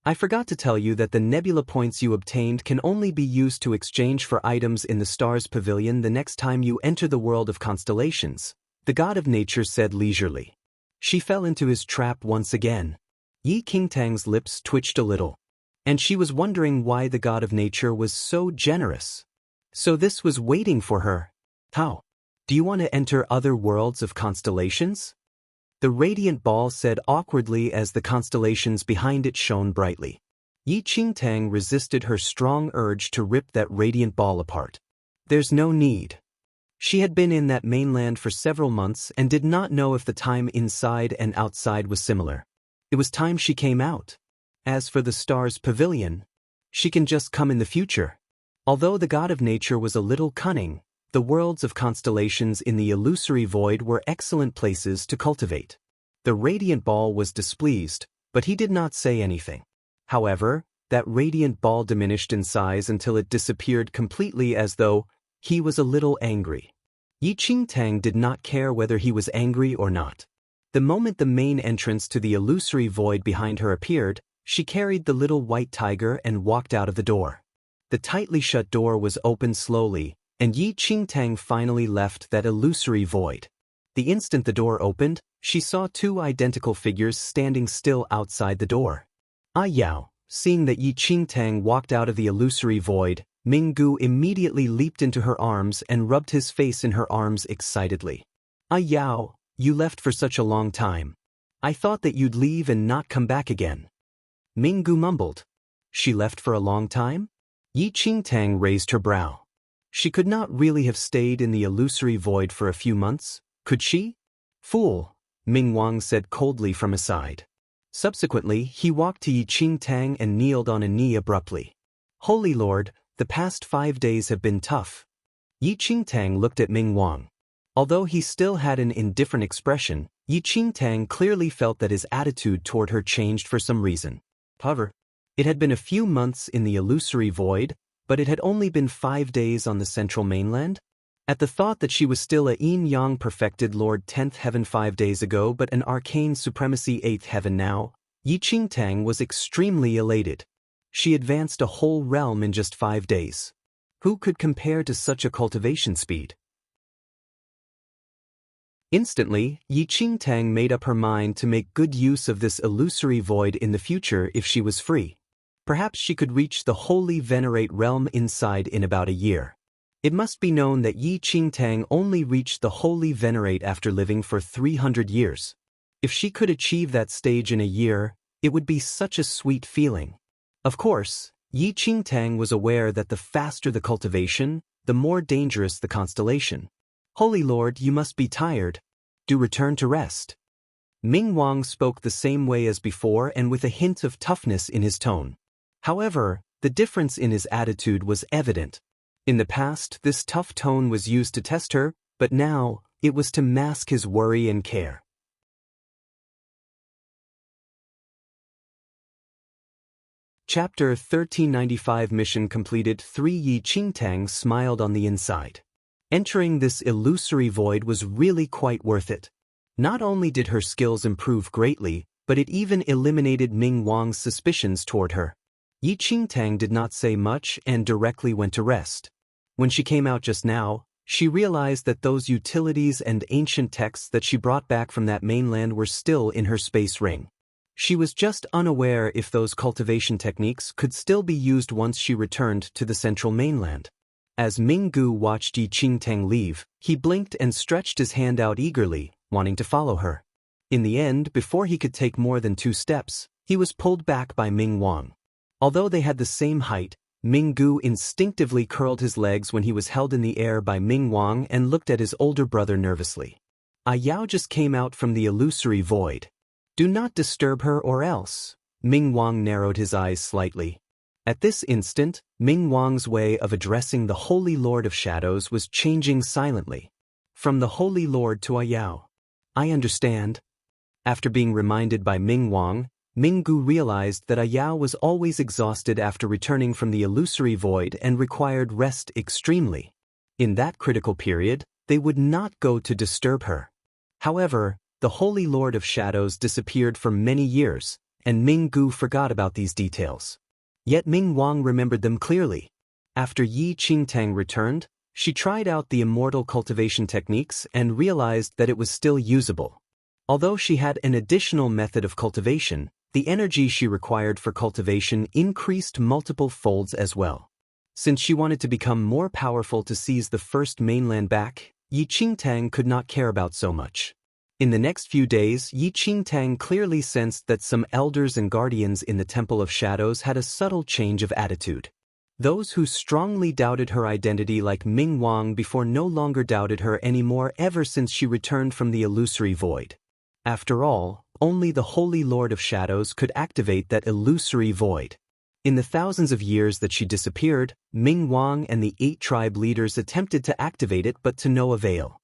I forgot to tell you that the nebula points you obtained can only be used to exchange for items in the Stars Pavilion the next time you enter the world of constellations, the god of nature said leisurely. She fell into his trap once again. Yi Qingtang's lips twitched a little, and she was wondering why the god of nature was so generous. So this was waiting for her. How? Do you want to enter other worlds of constellations? The radiant ball said awkwardly as the constellations behind it shone brightly. Yi Qingtang resisted her strong urge to rip that radiant ball apart. There's no need. She had been in that mainland for several months and did not know if the time inside and outside was similar. It was time she came out. As for the Stars Pavilion, she can just come in the future. Although the god of nature was a little cunning, the worlds of constellations in the illusory void were excellent places to cultivate. The radiant ball was displeased, but he did not say anything. However, that radiant ball diminished in size until it disappeared completely as though he was a little angry. Yi Qingtang did not care whether he was angry or not. The moment the main entrance to the illusory void behind her appeared, She carried the little white tiger and walked out of the door. The tightly shut door was opened slowly, and Yi Qingtang finally left that illusory void. The instant the door opened, she saw two identical figures standing still outside the door. Yao, seeing that Yi Qingtang walked out of the illusory void, Minggu immediately leaped into her arms and rubbed his face in her arms excitedly. Yao, you left for such a long time. I thought that you'd leave and not come back again. Minggu mumbled. She left for a long time? Yi Qingtang raised her brow. She could not really have stayed in the illusory void for a few months, could she? Fool, Ming Wang said coldly from his side. Subsequently, he walked to Yi Qingtang and kneeled on a knee abruptly. Holy Lord, the past 5 days have been tough. Yi Qingtang looked at Ming Wang. Although he still had an indifferent expression, Yi Qingtang clearly felt that his attitude toward her changed for some reason. However, it had been a few months in the illusory void, but it had only been 5 days on the central mainland. At the thought that she was still a yin-yang perfected Lord 10th Heaven 5 days ago but an arcane supremacy 8th Heaven now, Yi Qingtang was extremely elated. She advanced a whole realm in just 5 days. Who could compare to such a cultivation speed? Instantly, Yi Qingtang made up her mind to make good use of this illusory void in the future if she was free. Perhaps she could reach the Holy Venerate realm inside in about a year. It must be known that Yi Qingtang only reached the Holy Venerate after living for 300 years. If she could achieve that stage in a year, it would be such a sweet feeling. Of course, Yi Qingtang was aware that the faster the cultivation, the more dangerous the constellation. Holy Lord, you must be tired. Do return to rest. Ming Wang spoke the same way as before and with a hint of toughness in his tone. However, the difference in his attitude was evident. In the past, this tough tone was used to test her, but now, it was to mask his worry and care. Chapter 1395 Mission completed. 3 Yi Qingtang smiled on the inside. Entering this illusory void was really quite worth it. Not only did her skills improve greatly, but it even eliminated Ming Wang's suspicions toward her. Yi Qingtang did not say much and directly went to rest. When she came out just now, she realized that those utilities and ancient texts that she brought back from that mainland were still in her space ring. She was just unaware if those cultivation techniques could still be used once she returned to the central mainland. As Minggu watched Yi Qingtang leave, he blinked and stretched his hand out eagerly, wanting to follow her. In the end, before he could take more than 2 steps, he was pulled back by Ming Wang. Although they had the same height, Minggu instinctively curled his legs when he was held in the air by Ming Wang and looked at his older brother nervously. Yao just came out from the illusory void. Do not disturb her or else. Ming Wang narrowed his eyes slightly. At this instant, Ming Wang's way of addressing the Holy Lord of Shadows was changing silently. From the Holy Lord to Yao. I understand. After being reminded by Ming Wang, Minggu realized that Yao was always exhausted after returning from the illusory void and required rest extremely. In that critical period, they would not go to disturb her. However, the Holy Lord of Shadows disappeared for many years, and Minggu forgot about these details. Yet Ming Wang remembered them clearly. After Yi Qingtang returned, she tried out the immortal cultivation techniques and realized that it was still usable. Although she had an additional method of cultivation, the energy she required for cultivation increased multiple folds as well. Since she wanted to become more powerful to seize the first mainland back, Yi Qingtang could not care about so much. In the next few days, Yi Qingtang clearly sensed that some elders and guardians in the Temple of Shadows had a subtle change of attitude. Those who strongly doubted her identity like Ming Wang before no longer doubted her anymore ever since she returned from the illusory void. After all, only the Holy Lord of Shadows could activate that illusory void. In the thousands of years that she disappeared, Ming Wang and the 8 tribe leaders attempted to activate it but to no avail.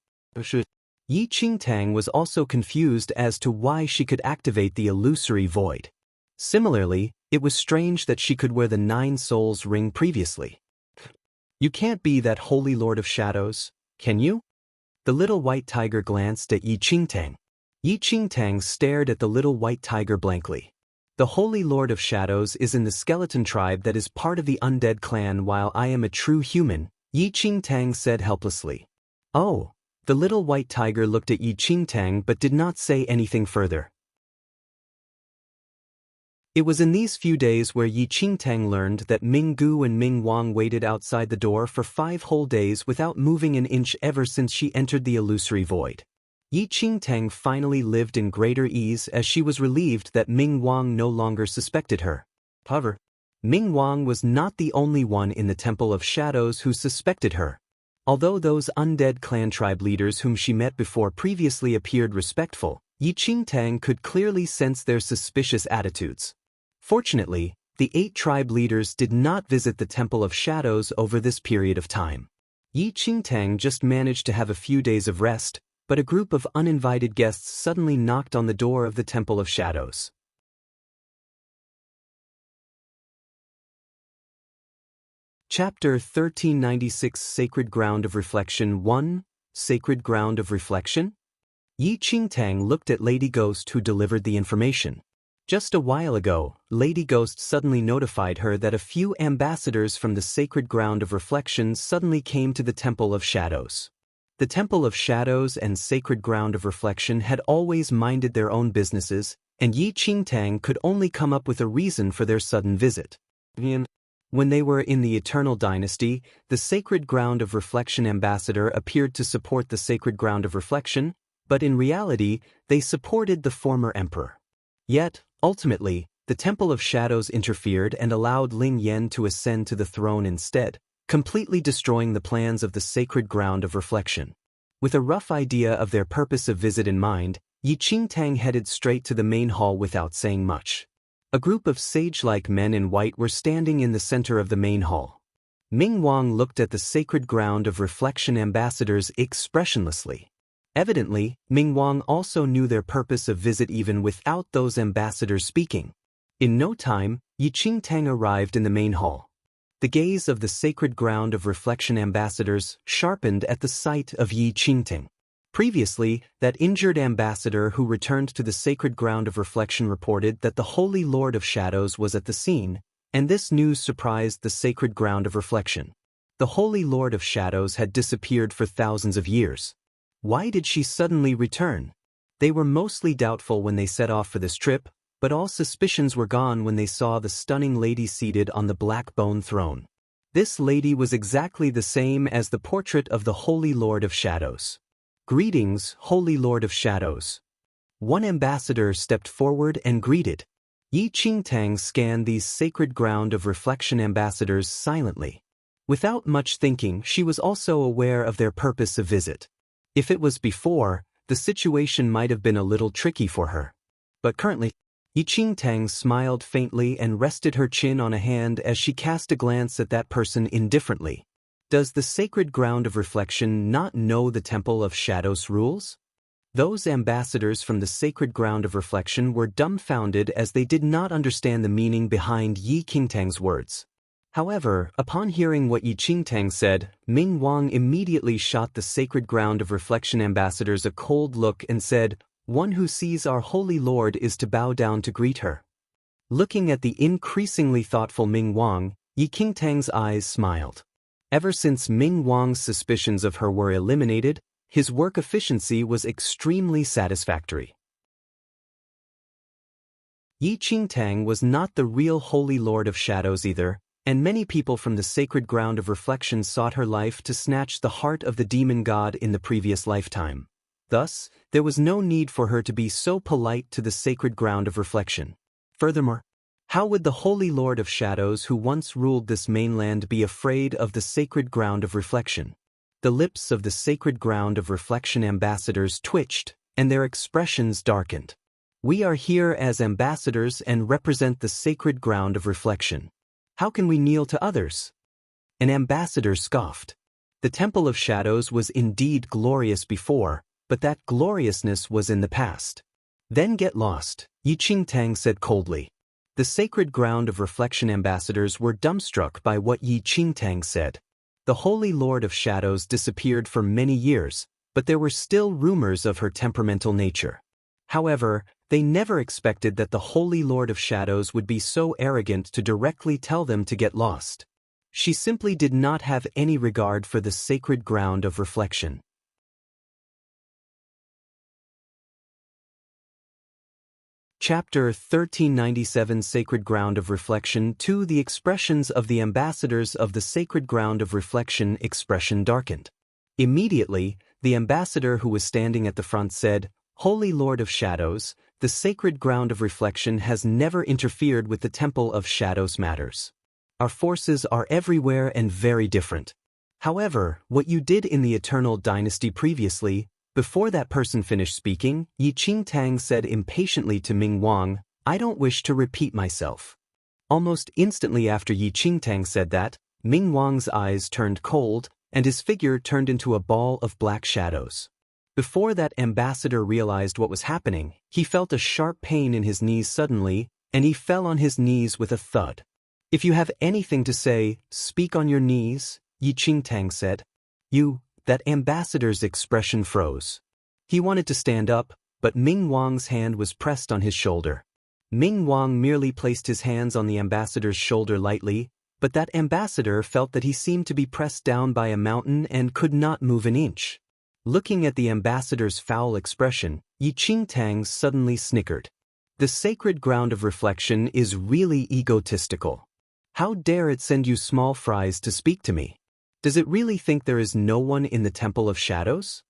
Yi Qingtang was also confused as to why she could activate the illusory void. Similarly, it was strange that she could wear the 9 Souls ring previously. You can't be that Holy Lord of Shadows, can you? The little white tiger glanced at Yi Qingtang. Yi Qingtang stared at the little white tiger blankly. The Holy Lord of Shadows is in the skeleton tribe that is part of the undead clan while I am a true human, Yi Qingtang said helplessly. Oh. The little white tiger looked at Yi Qingtang but did not say anything further. It was in these few days where Yi Qingtang learned that Ming Gu and Ming Wang waited outside the door for 5 whole days without moving an inch ever since she entered the illusory void. Yi Qingtang finally lived in greater ease as she was relieved that Ming Wang no longer suspected her. However, Ming Wang was not the only one in the Temple of Shadows who suspected her. Although those undead clan tribe leaders whom she met before previously appeared respectful, Yi Qingtang could clearly sense their suspicious attitudes. Fortunately, the 8 tribe leaders did not visit the Temple of Shadows over this period of time. Yi Qingtang just managed to have a few days of rest, but a group of uninvited guests suddenly knocked on the door of the Temple of Shadows. Chapter 1396 Sacred Ground of Reflection 1. Sacred Ground of Reflection? Yi Qingtang looked at Lady Ghost who delivered the information. Just a while ago, Lady Ghost suddenly notified her that a few ambassadors from the Sacred Ground of Reflection suddenly came to the Temple of Shadows. The Temple of Shadows and Sacred Ground of Reflection had always minded their own businesses, and Yi Qingtang could only come up with a reason for their sudden visit. When they were in the Eternal Dynasty, the Sacred Ground of Reflection ambassador appeared to support the Sacred Ground of Reflection, but in reality, they supported the former emperor. Yet, ultimately, the Temple of Shadows interfered and allowed Ling Yan to ascend to the throne instead, completely destroying the plans of the Sacred Ground of Reflection. With a rough idea of their purpose of visit in mind, Yi Qingtang headed straight to the main hall without saying much. A group of sage-like men in white were standing in the center of the main hall. Ming Wang looked at the Sacred Ground of Reflection ambassadors expressionlessly. Evidently, Ming Wang also knew their purpose of visit even without those ambassadors speaking. In no time, Yi Qingtang arrived in the main hall. The gaze of the Sacred Ground of Reflection ambassadors sharpened at the sight of Yi Qingtang. Previously, that injured ambassador who returned to the Sacred Ground of Reflection reported that the Holy Lord of Shadows was at the scene, and this news surprised the Sacred Ground of Reflection. The Holy Lord of Shadows had disappeared for thousands of years. Why did she suddenly return? They were mostly doubtful when they set off for this trip, but all suspicions were gone when they saw the stunning lady seated on the black bone throne. This lady was exactly the same as the portrait of the Holy Lord of Shadows. Greetings, Holy Lord of Shadows. One ambassador stepped forward and greeted. Yi Qingtang scanned these Sacred Ground of Reflection ambassadors silently. Without much thinking, she was also aware of their purpose of visit. If it was before, the situation might have been a little tricky for her. But currently, Yi Qingtang smiled faintly and rested her chin on a hand as she cast a glance at that person indifferently. Does the Sacred Ground of Reflection not know the Temple of Shadows rules? Those ambassadors from the Sacred Ground of Reflection were dumbfounded as they did not understand the meaning behind Yi Qingtang's words. However, upon hearing what Yi Qingtang said, Ming Wang immediately shot the Sacred Ground of Reflection ambassadors a cold look and said, "One who sees our Holy Lord is to bow down to greet her." Looking at the increasingly thoughtful Ming Wang, Yi Qingtang's eyes smiled. Ever since Ming Wang's suspicions of her were eliminated, his work efficiency was extremely satisfactory. Yi Qingtang was not the real Holy Lord of Shadows either, and many people from the Sacred Ground of Reflection sought her life to snatch the heart of the demon god in the previous lifetime. Thus, there was no need for her to be so polite to the Sacred Ground of Reflection. Furthermore, how would the Holy Lord of Shadows who once ruled this mainland be afraid of the Sacred Ground of Reflection? The lips of the Sacred Ground of Reflection ambassadors twitched, and their expressions darkened. We are here as ambassadors and represent the Sacred Ground of Reflection. How can we kneel to others? An ambassador scoffed. The Temple of Shadows was indeed glorious before, but that gloriousness was in the past. Then get lost, Yi Qingtang said coldly. The Sacred Ground of Reflection ambassadors were dumbstruck by what Yi Qingtang said. The Holy Lord of Shadows disappeared for many years, but there were still rumors of her temperamental nature. However, They never expected that the Holy Lord of Shadows would be so arrogant to directly tell them to get lost. She simply did not have any regard for the sacred ground of reflection. Chapter 1397 Sacred Ground of Reflection 2 The expressions of the ambassadors of the Sacred Ground of Reflection expression darkened. Immediately, the ambassador who was standing at the front said, "Holy Lord of Shadows, the Sacred Ground of Reflection has never interfered with the Temple of Shadows matters. Our forces are everywhere and very different. However, what you did in the Eternal Dynasty previously." Before that person finished speaking, Yi Qingtang said impatiently to Ming Wang, "I don't wish to repeat myself." Almost instantly after Yi Qingtang said that, Ming Wang's eyes turned cold, and his figure turned into a ball of black shadows. Before that ambassador realized what was happening, he felt a sharp pain in his knees suddenly, and he fell on his knees with a thud. "If you have anything to say, speak on your knees," Yi Qingtang said. That ambassador's expression froze. He wanted to stand up, but Ming Wang's hand was pressed on his shoulder. Ming Wang merely placed his hands on the ambassador's shoulder lightly, but that ambassador felt that he seemed to be pressed down by a mountain and could not move an inch. Looking at the ambassador's foul expression, Yi Qingtang suddenly snickered. The sacred ground of reflection is really egotistical. How dare it send you small fries to speak to me? Does it really think there is no one in the Temple of Shadows?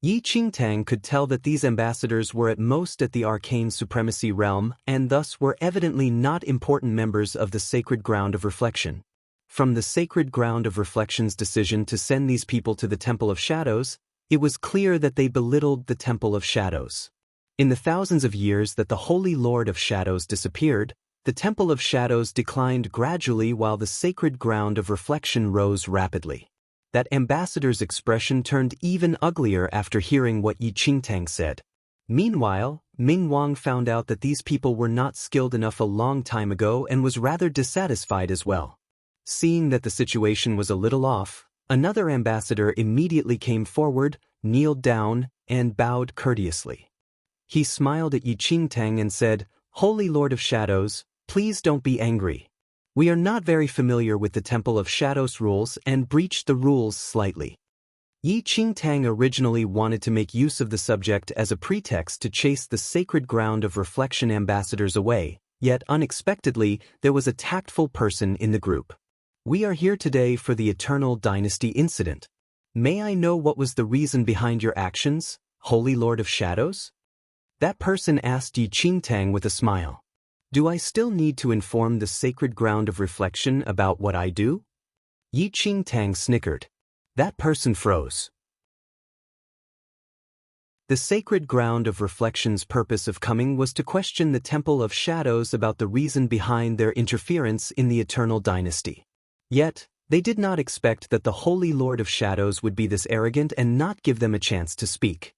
Yi Qingtang could tell that these ambassadors were at most at the arcane supremacy realm and thus were evidently not important members of the sacred ground of reflection. From the sacred ground of reflection's decision to send these people to the Temple of Shadows, it was clear that they belittled the Temple of Shadows. In the thousands of years that the Holy Lord of Shadows disappeared, the Temple of Shadows declined gradually while the sacred ground of reflection rose rapidly. That ambassador's expression turned even uglier after hearing what Yi Qingtang said. Meanwhile, Ming Wang found out that these people were not skilled enough a long time ago and was rather dissatisfied as well. Seeing that the situation was a little off, another ambassador immediately came forward, kneeled down, and bowed courteously. He smiled at Yi Qingtang and said, "Holy Lord of Shadows, please don't be angry. We are not very familiar with the Temple of Shadows rules and breached the rules slightly." Yi Qingtang originally wanted to make use of the subject as a pretext to chase the sacred ground of reflection ambassadors away, yet unexpectedly there was a tactful person in the group. "We are here today for the Eternal Dynasty incident. May I know what was the reason behind your actions, Holy Lord of Shadows?" That person asked Yi Qingtang with a smile. "Do I still need to inform the sacred ground of reflection about what I do?" Yi Qingtang snickered. That person froze. The sacred ground of reflection's purpose of coming was to question the Temple of Shadows about the reason behind their interference in the Eternal Dynasty. Yet, they did not expect that the Holy Lord of Shadows would be this arrogant and not give them a chance to speak.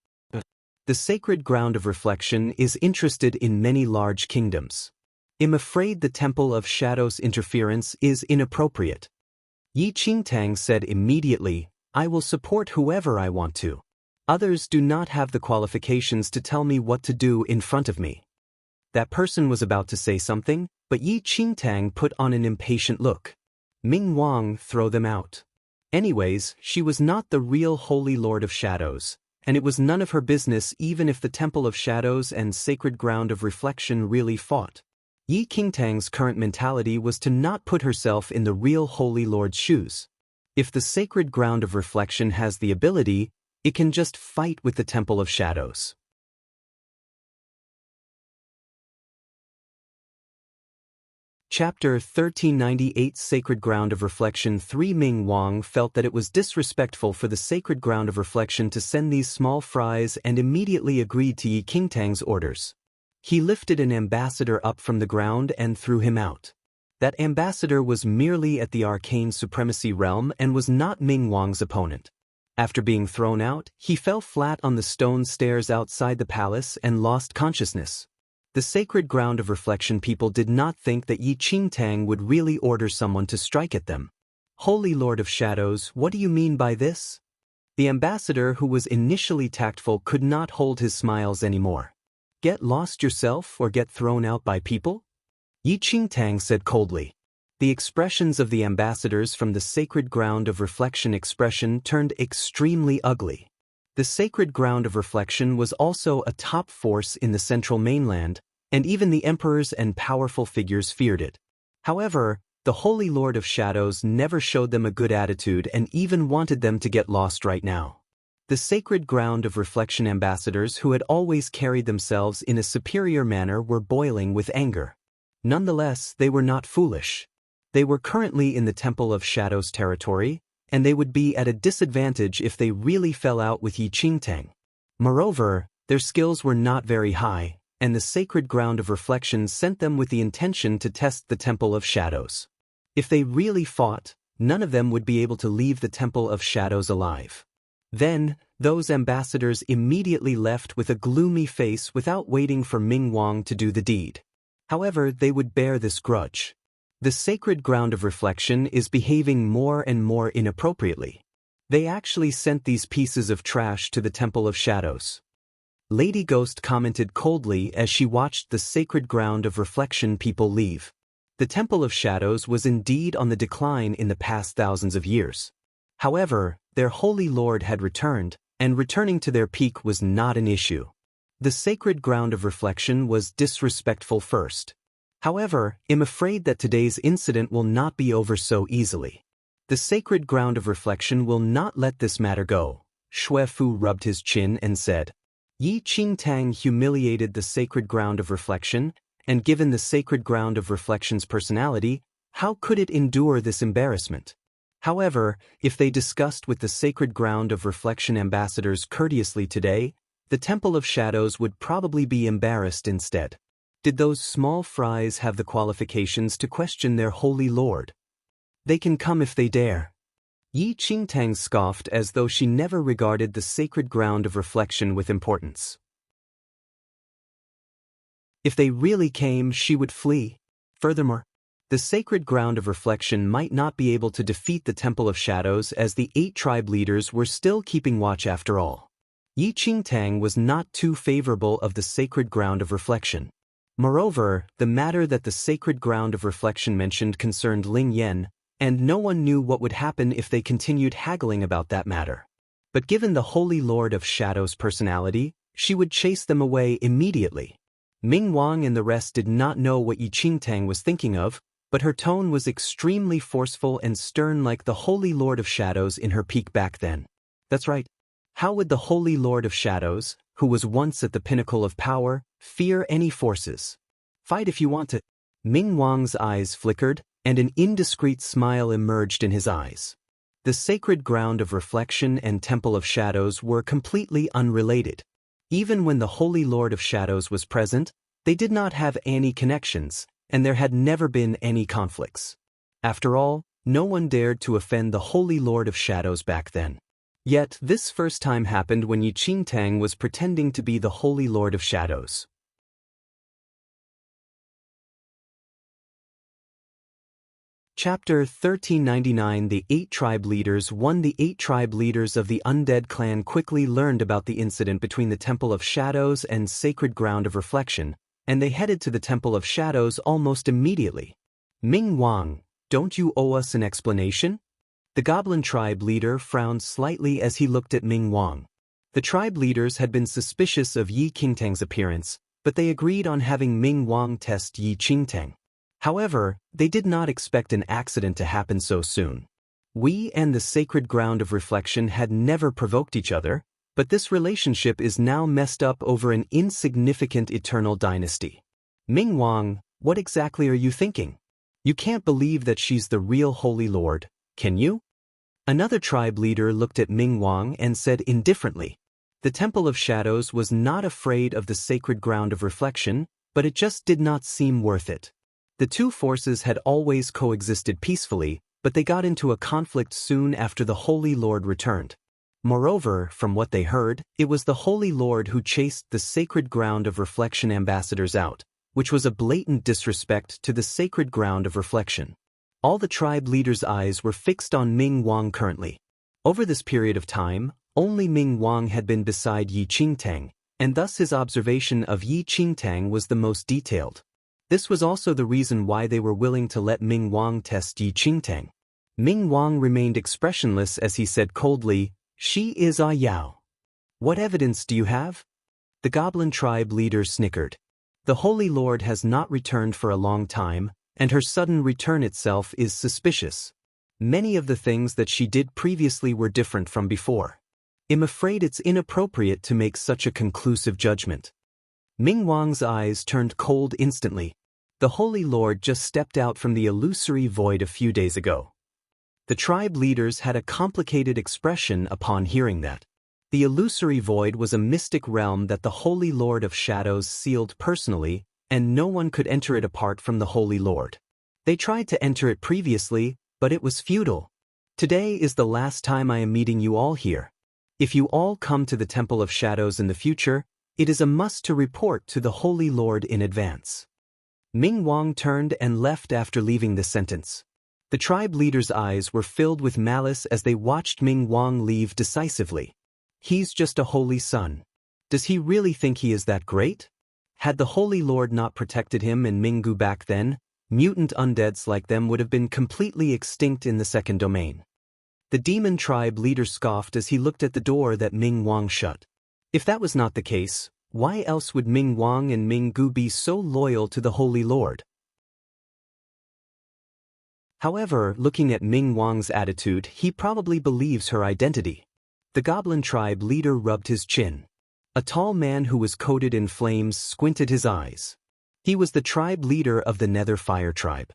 The sacred ground of reflection is interested in many large kingdoms. I'm afraid the Temple of Shadows' interference is inappropriate. Yi Qingtang said immediately, "I will support whoever I want to. Others do not have the qualifications to tell me what to do in front of me." That person was about to say something, but Yi Qingtang put on an impatient look. "Ming Wang, throw them out." Anyways, she was not the real Holy Lord of Shadows, and it was none of her business even if the Temple of Shadows and Sacred Ground of Reflection really fought. Yi Qingtang's current mentality was to not put herself in the real Holy Lord's shoes. If the Sacred Ground of Reflection has the ability, it can just fight with the Temple of Shadows. Chapter 1398 Sacred Ground of Reflection 3 Ming Wang felt that it was disrespectful for the Sacred Ground of Reflection to send these small fries and immediately agreed to Yi Qingtang's orders. He lifted an ambassador up from the ground and threw him out. That ambassador was merely at the arcane supremacy realm and was not Ming Wang's opponent. After being thrown out, he fell flat on the stone stairs outside the palace and lost consciousness. The Sacred Ground of Reflection people did not think that Yi Qingtang would really order someone to strike at them. "Holy Lord of Shadows, what do you mean by this?" The ambassador, who was initially tactful, could not hold his smiles anymore. Get lost yourself or get thrown out by people? Yi Qingtang said coldly. The expressions of the ambassadors from the sacred ground of reflection expression turned extremely ugly. The sacred ground of reflection was also a top force in the central mainland, and even the emperors and powerful figures feared it. However, the Holy Lord of Shadows never showed them a good attitude and even wanted them to get lost right now. The sacred ground of reflection ambassadors who had always carried themselves in a superior manner were boiling with anger. Nonetheless, they were not foolish. They were currently in the Temple of Shadows territory, and they would be at a disadvantage if they really fell out with Yi Qingtang. Moreover, their skills were not very high, and the sacred ground of reflection sent them with the intention to test the Temple of Shadows. If they really fought, none of them would be able to leave the Temple of Shadows alive. Then, those ambassadors immediately left with a gloomy face without waiting for Ming Wang to do the deed. However, they would bear this grudge. The sacred ground of reflection is behaving more and more inappropriately. They actually sent these pieces of trash to the Temple of Shadows. Lady Ghost commented coldly as she watched the sacred ground of reflection people leave. The Temple of Shadows was indeed on the decline in the past thousands of years. However, their holy lord had returned, and returning to their peak was not an issue. The sacred ground of reflection was disrespectful first. However, I'm afraid that today's incident will not be over so easily. The sacred ground of reflection will not let this matter go. Xue Fu rubbed his chin and said. Yi Qingtang humiliated the sacred ground of reflection, and given the sacred ground of reflection's personality, how could it endure this embarrassment? However, if they discussed with the sacred ground of reflection ambassadors courteously today, the Temple of Shadows would probably be embarrassed instead. Did those small fries have the qualifications to question their holy lord? They can come if they dare. Yi Qingtang scoffed as though she never regarded the sacred ground of reflection with importance. If they really came, she would flee. Furthermore, the sacred ground of reflection might not be able to defeat the Temple of Shadows as the 8 tribe leaders were still keeping watch after all. Yi Qingtang was not too favorable of the sacred ground of reflection. Moreover, the matter that the sacred ground of reflection mentioned concerned Ling Yan, and no one knew what would happen if they continued haggling about that matter. But given the Holy Lord of Shadows' personality, she would chase them away immediately. Ming Wang and the rest did not know what Yi Qingtang was thinking of, but her tone was extremely forceful and stern like the Holy Lord of Shadows in her peak back then. That's right. How would the Holy Lord of Shadows, who was once at the pinnacle of power, fear any forces? Fight if you want to. Ming Wang's eyes flickered, and an indiscreet smile emerged in his eyes. The sacred ground of reflection and Temple of Shadows were completely unrelated. Even when the Holy Lord of Shadows was present, they did not have any connections, and there had never been any conflicts. After all, no one dared to offend the Holy Lord of Shadows back then. Yet, this first time happened when Yi Qingtang was pretending to be the Holy Lord of Shadows. Chapter 1399 The 8 Tribe Leaders. The 8 tribe leaders of the Undead Clan quickly learned about the incident between the Temple of Shadows and Sacred Ground of Reflection, and they headed to the Temple of Shadows almost immediately. Ming Wang, don't you owe us an explanation? The Goblin tribe leader frowned slightly as he looked at Ming Wang. The tribe leaders had been suspicious of Yi Qingtang's appearance, but they agreed on having Ming Wang test Yi Qingtang. However, they did not expect an accident to happen so soon. We and the Sacred Ground of Reflection had never provoked each other, but this relationship is now messed up over an insignificant eternal dynasty. Ming Wang, what exactly are you thinking? You can't believe that she's the real Holy Lord, can you? Another tribe leader looked at Ming Wang and said indifferently. The Temple of Shadows was not afraid of the Sacred Ground of Reflection, but it just did not seem worth it. The two forces had always coexisted peacefully, but they got into a conflict soon after the Holy Lord returned. Moreover, from what they heard, it was the Holy Lord who chased the Sacred Ground of Reflection ambassadors out, which was a blatant disrespect to the Sacred Ground of Reflection. All the tribe leaders' eyes were fixed on Ming Wang currently. Over this period of time, only Ming Wang had been beside Yi Qingtang, and thus his observation of Yi Qingtang was the most detailed. This was also the reason why they were willing to let Ming Wang test Yi Qingtang. Ming Wang remained expressionless as he said coldly, "She is a Yao. What evidence do you have?" The goblin tribe leader snickered. "The Holy Lord has not returned for a long time, and her sudden return itself is suspicious. Many of the things that she did previously were different from before. I'm afraid it's inappropriate to make such a conclusive judgment." Ming Wang's eyes turned cold instantly. The Holy Lord just stepped out from the illusory void a few days ago. The tribe leaders had a complicated expression upon hearing that. The illusory void was a mystic realm that the Holy Lord of Shadows sealed personally, and no one could enter it apart from the Holy Lord. They tried to enter it previously, but it was futile. Today is the last time I am meeting you all here. If you all come to the Temple of Shadows in the future, it is a must to report to the Holy Lord in advance. Ming Wang turned and left after leaving the sentence. The tribe leaders' eyes were filled with malice as they watched Ming Wang leave decisively. He's just a holy son. Does he really think he is that great? Had the Holy Lord not protected him and Minggu back then, mutant undeads like them would have been completely extinct in the second domain. The demon tribe leader scoffed as he looked at the door that Ming Wang shut. If that was not the case, why else would Ming Wang and Minggu be so loyal to the Holy Lord? However, looking at Ming Wang's attitude, he probably believes her identity. The goblin tribe leader rubbed his chin. A tall man who was coated in flames squinted his eyes. He was the tribe leader of the Nether Fire tribe.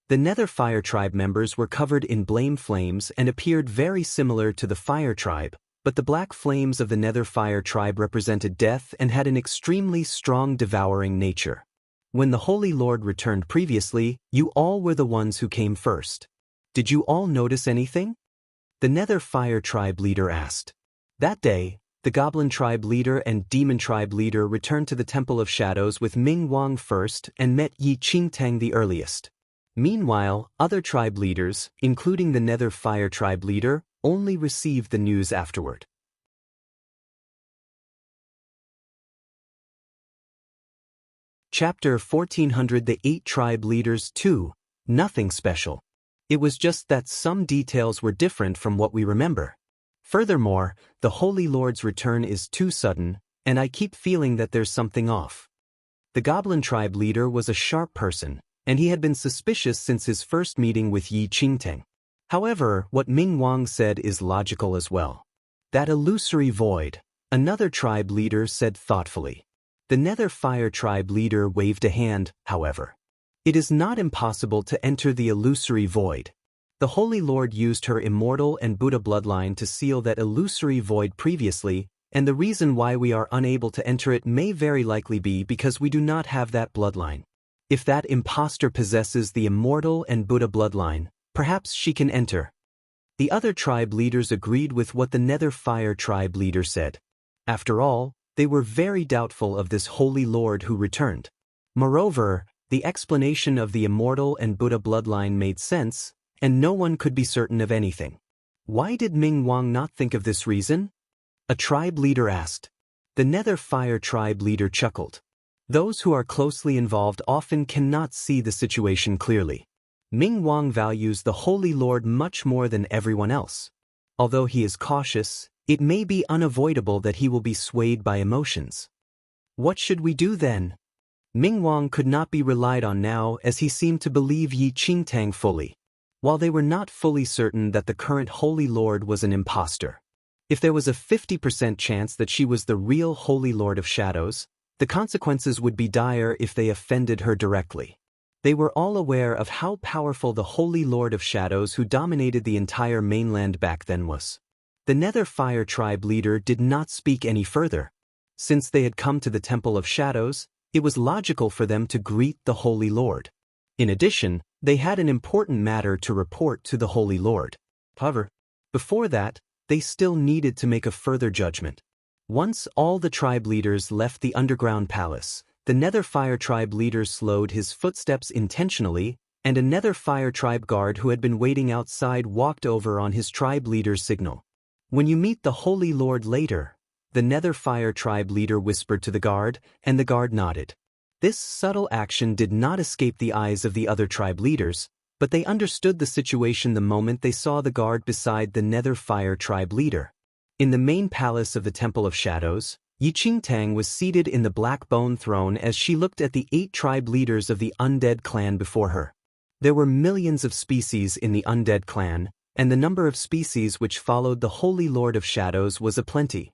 The Nether Fire tribe members were covered in blame flames and appeared very similar to the Fire tribe, but the black flames of the Nether Fire tribe represented death and had an extremely strong devouring nature. When the Holy Lord returned previously, you all were the ones who came first. Did you all notice anything? The Nether Fire tribe leader asked. That day, the Goblin tribe leader and Demon tribe leader returned to the Temple of Shadows with Ming Wang first and met Yi Qingtang the earliest. Meanwhile, other tribe leaders, including the Nether Fire tribe leader, only received the news afterward. Chapter 1400. The 8 tribe leaders 2. Nothing special. It was just that some details were different from what we remember. Furthermore, the Holy Lord's return is too sudden, and I keep feeling that there's something off. The Goblin tribe leader was a sharp person, and he had been suspicious since his first meeting with Yi Qingtang. However, what Ming Wang said is logical as well. That illusory void, another tribe leader said thoughtfully. The Nether Fire tribe leader waved a hand, however. It is not impossible to enter the illusory void. The Holy Lord used her immortal and Buddha bloodline to seal that illusory void previously, and the reason why we are unable to enter it may very likely be because we do not have that bloodline. If that impostor possesses the immortal and Buddha bloodline, perhaps she can enter. The other tribe leaders agreed with what the Nether Fire tribe leader said. After all, they were very doubtful of this Holy Lord who returned. Moreover, the explanation of the immortal and Buddha bloodline made sense, and no one could be certain of anything. Why did Ming Wang not think of this reason? A tribe leader asked. The Nether Fire tribe leader chuckled. Those who are closely involved often cannot see the situation clearly. Ming Wang values the Holy Lord much more than everyone else. Although he is cautious, it may be unavoidable that he will be swayed by emotions. What should we do then? Ming Wang could not be relied on now as he seemed to believe Yi Qingtang fully, while they were not fully certain that the current Holy Lord was an impostor. If there was a 50% chance that she was the real Holy Lord of Shadows, the consequences would be dire if they offended her directly. They were all aware of how powerful the Holy Lord of Shadows who dominated the entire mainland back then was. The Nether Fire tribe leader did not speak any further. Since they had come to the Temple of Shadows, it was logical for them to greet the Holy Lord. In addition, they had an important matter to report to the Holy Lord. However, before that, they still needed to make a further judgment. Once all the tribe leaders left the underground palace, the Nether Fire tribe leader slowed his footsteps intentionally, and a Nether Fire tribe guard who had been waiting outside walked over on his tribe leader's signal. When you meet the Holy Lord later, the Nether Fire Tribe leader whispered to the guard, and the guard nodded. This subtle action did not escape the eyes of the other tribe leaders, but they understood the situation the moment they saw the guard beside the Nether Fire Tribe leader. In the main palace of the Temple of Shadows, Yi Qingtang was seated in the black bone throne as she looked at the 8 tribe leaders of the undead clan before her. There were millions of species in the undead clan, and the number of species which followed the Holy Lord of Shadows was aplenty.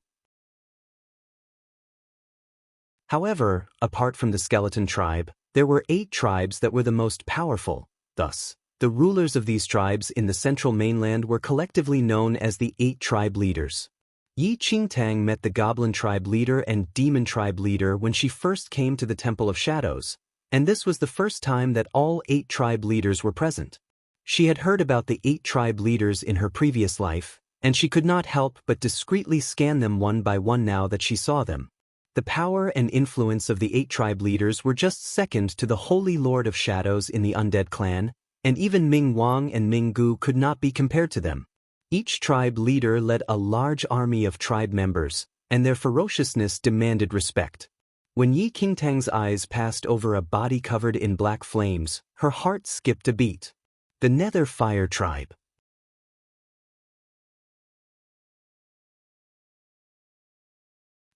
However, apart from the skeleton tribe, there were 8 tribes that were the most powerful. Thus, the rulers of these tribes in the central mainland were collectively known as the 8 tribe leaders. Yi Qingtang met the Goblin tribe leader and Demon tribe leader when she first came to the Temple of Shadows, and this was the first time that all 8 tribe leaders were present. She had heard about the 8 tribe leaders in her previous life, and she could not help but discreetly scan them one by one now that she saw them. The power and influence of the 8 tribe leaders were just second to the Holy Lord of Shadows in the Undead clan, and even Ming Wang and Ming Gu could not be compared to them. Each tribe leader led a large army of tribe members, and their ferociousness demanded respect. When Yi Qingtang's eyes passed over a body covered in black flames, her heart skipped a beat. The Nether Fire Tribe.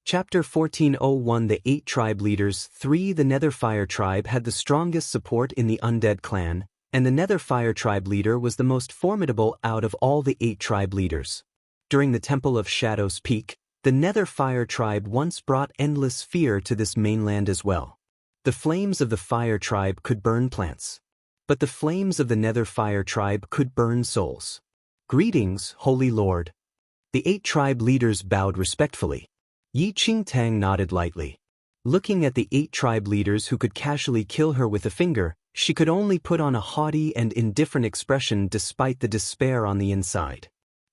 Chapter 1401 The 8 Tribe Leaders 3 The Nether Fire Tribe had the strongest support in the Undead clan, and the Nether Fire Tribe leader was the most formidable out of all the 8 tribe leaders. During the Temple of Shadows Peak, the Nether Fire Tribe once brought endless fear to this mainland as well. The flames of the Fire Tribe could burn plants, but the flames of the Nether Fire Tribe could burn souls. Greetings, Holy Lord. The 8 tribe leaders bowed respectfully. Yi Qingtang nodded lightly. Looking at the 8 tribe leaders who could casually kill her with a finger, she could only put on a haughty and indifferent expression despite the despair on the inside.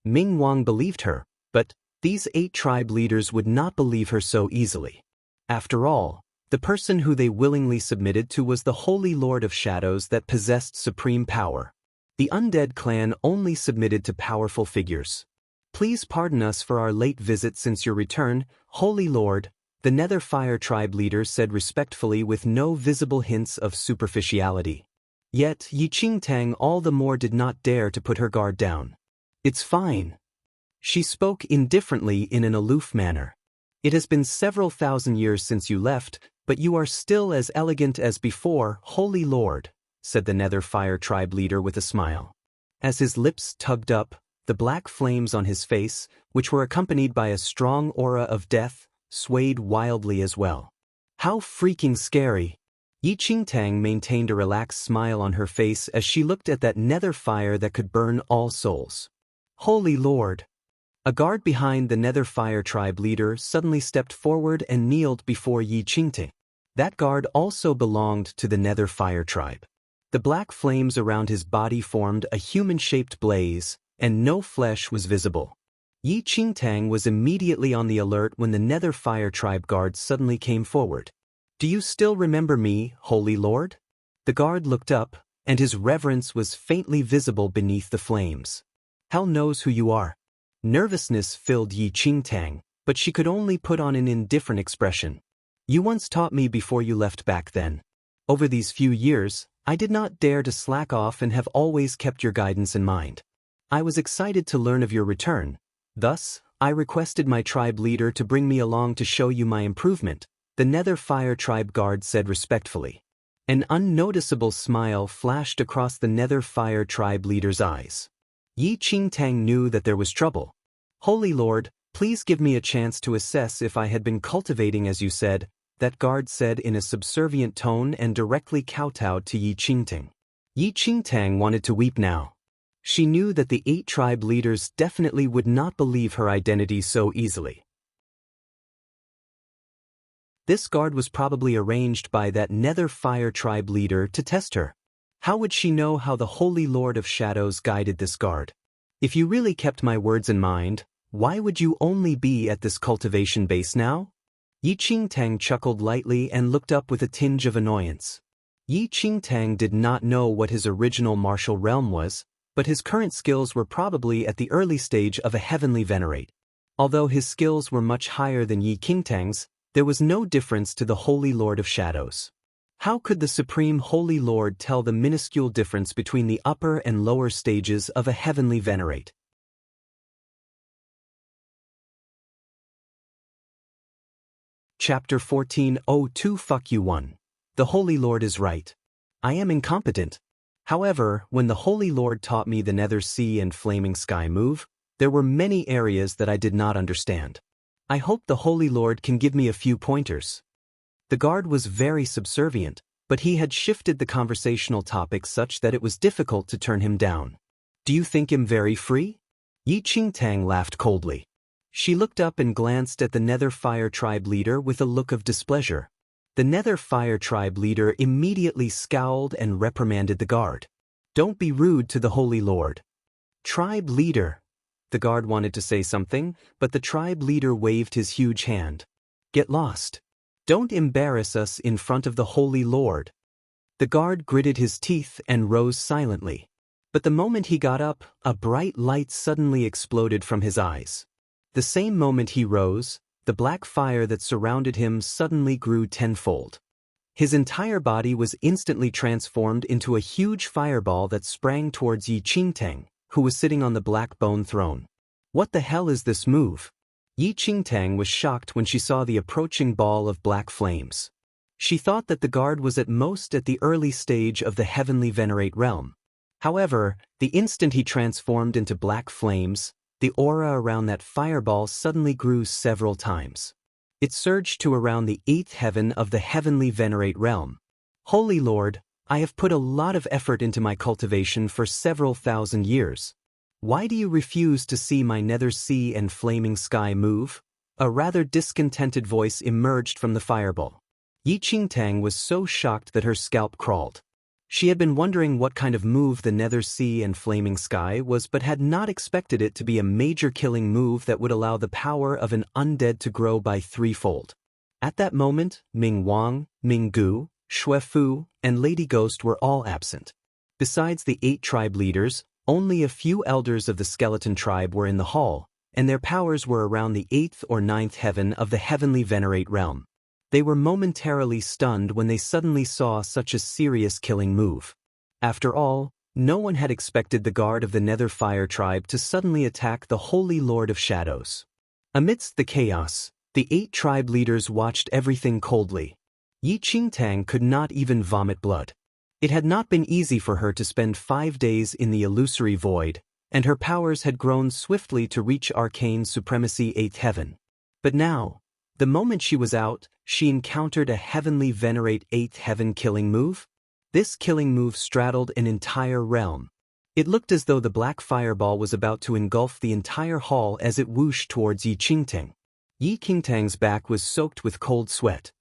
Ming Wang believed her, but these 8 tribe leaders would not believe her so easily. After all, the person who they willingly submitted to was the Holy Lord of Shadows that possessed supreme power. The Undead clan only submitted to powerful figures. Please pardon us for our late visit since your return, Holy Lord, the Nether Fire Tribe leader said respectfully with no visible hints of superficiality. Yet Yi Qingtang all the more did not dare to put her guard down. It's fine. She spoke indifferently in an aloof manner. It has been several thousand years since you left, but you are still as elegant as before, Holy Lord, said the Nether Fire Tribe leader with a smile. As his lips tugged up, the black flames on his face, which were accompanied by a strong aura of death, swayed wildly as well. How freaking scary! Yi Qingtang maintained a relaxed smile on her face as she looked at that nether fire that could burn all souls. Holy Lord! A guard behind the Nether Fire Tribe leader suddenly stepped forward and kneeled before Yi Qingtang. That guard also belonged to the Nether Fire Tribe. The black flames around his body formed a human-shaped blaze, and no flesh was visible. Yi Qingtang was immediately on the alert when the Nether Fire Tribe guard suddenly came forward. Do you still remember me, Holy Lord? The guard looked up, and his reverence was faintly visible beneath the flames. Hell knows who you are. Nervousness filled Yi Qingtang, but she could only put on an indifferent expression. You once taught me before you left back then. Over these few years, I did not dare to slack off and have always kept your guidance in mind. I was excited to learn of your return. Thus, I requested my tribe leader to bring me along to show you my improvement, the Nether Fire Tribe guard said respectfully. An unnoticeable smile flashed across the Nether Fire Tribe leader's eyes. Yi Qingtang knew that there was trouble. Holy Lord, please give me a chance to assess if I had been cultivating as you said, that guard said in a subservient tone and directly kowtowed to Yi Qingtang. Yi Qingtang wanted to weep now. She knew that the 8 tribe leaders definitely would not believe her identity so easily. This guard was probably arranged by that Nether Fire Tribe leader to test her. How would she know how the Holy Lord of Shadows guided this guard? If you really kept my words in mind, why would you only be at this cultivation base now? Yi Qingtang chuckled lightly and looked up with a tinge of annoyance. Yi Qingtang did not know what his original martial realm was, but his current skills were probably at the early stage of a heavenly venerate. Although his skills were much higher than Yi Qingtang's, there was no difference to the Holy Lord of Shadows. How could the Supreme Holy Lord tell the minuscule difference between the upper and lower stages of a heavenly venerate? Chapter 14:02 Fuck you 1. The Holy Lord is right. I am incompetent. However, when the Holy Lord taught me the Nether Sea and Flaming Sky move, there were many areas that I did not understand. I hope the Holy Lord can give me a few pointers. The guard was very subservient, but he had shifted the conversational topic such that it was difficult to turn him down. Do you think him very free? Yi Qingtang laughed coldly. She looked up and glanced at the Nether Fire Tribe leader with a look of displeasure. The Nether Fire Tribe leader immediately scowled and reprimanded the guard. Don't be rude to the Holy Lord. Tribe leader. The guard wanted to say something, but the tribe leader waved his huge hand. Get lost. Don't embarrass us in front of the Holy Lord. The guard gritted his teeth and rose silently. But the moment he got up, a bright light suddenly exploded from his eyes. The same moment he rose, the black fire that surrounded him suddenly grew tenfold. His entire body was instantly transformed into a huge fireball that sprang towards Yi Qingtang, who was sitting on the black bone throne. What the hell is this move? Yi Qingtang was shocked when she saw the approaching ball of black flames. She thought that the guard was at most at the early stage of the heavenly venerate realm. However, the instant he transformed into black flames, the aura around that fireball suddenly grew several times. It surged to around the 8th heaven of the heavenly venerate realm. Holy Lord, I have put a lot of effort into my cultivation for several thousand years. Why do you refuse to see my Nether Sea and Flaming Sky move? A rather discontented voice emerged from the fireball. Yi Qingtang was so shocked that her scalp crawled. She had been wondering what kind of move the Nether Sea and Flaming Sky was, but had not expected it to be a major killing move that would allow the power of an undead to grow by threefold. At that moment, Ming Wang, Ming Gu, Xue Fu, and Lady Ghost were all absent. Besides the 8 tribe leaders, only a few elders of the skeleton tribe were in the hall, and their powers were around the 8th or 9th heaven of the heavenly venerate realm. They were momentarily stunned when they suddenly saw such a serious killing move. After all, no one had expected the guard of the Nether Fire Tribe to suddenly attack the Holy Lord of Shadows. Amidst the chaos, the 8 tribe leaders watched everything coldly. Yi Qingtang could not even vomit blood. It had not been easy for her to spend 5 days in the illusory void, and her powers had grown swiftly to reach arcane supremacy 8th heaven. But now, the moment she was out, she encountered a heavenly venerate 8th heaven killing move. This killing move straddled an entire realm. It looked as though the black fireball was about to engulf the entire hall as it whooshed towards Yi Qingtang. Yi Qingtang's back was soaked with cold sweat.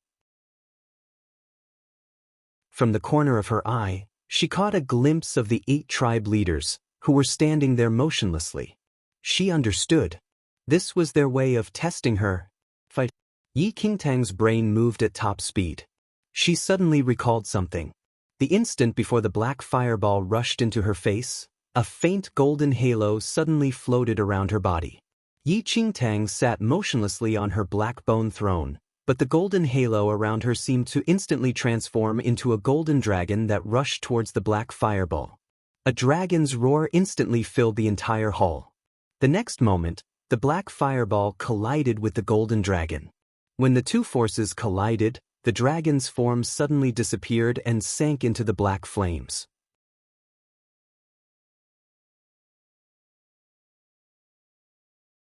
From the corner of her eye, she caught a glimpse of the 8 tribe leaders, who were standing there motionlessly. She understood. This was their way of testing her. Fight. Yi Qingtang's brain moved at top speed. She suddenly recalled something. The instant before the black fireball rushed into her face, a faint golden halo suddenly floated around her body. Yi Qingtang sat motionlessly on her black bone throne, but the golden halo around her seemed to instantly transform into a golden dragon that rushed towards the black fireball. A dragon's roar instantly filled the entire hall. The next moment, the black fireball collided with the golden dragon. When the two forces collided, the dragon's form suddenly disappeared and sank into the black flames.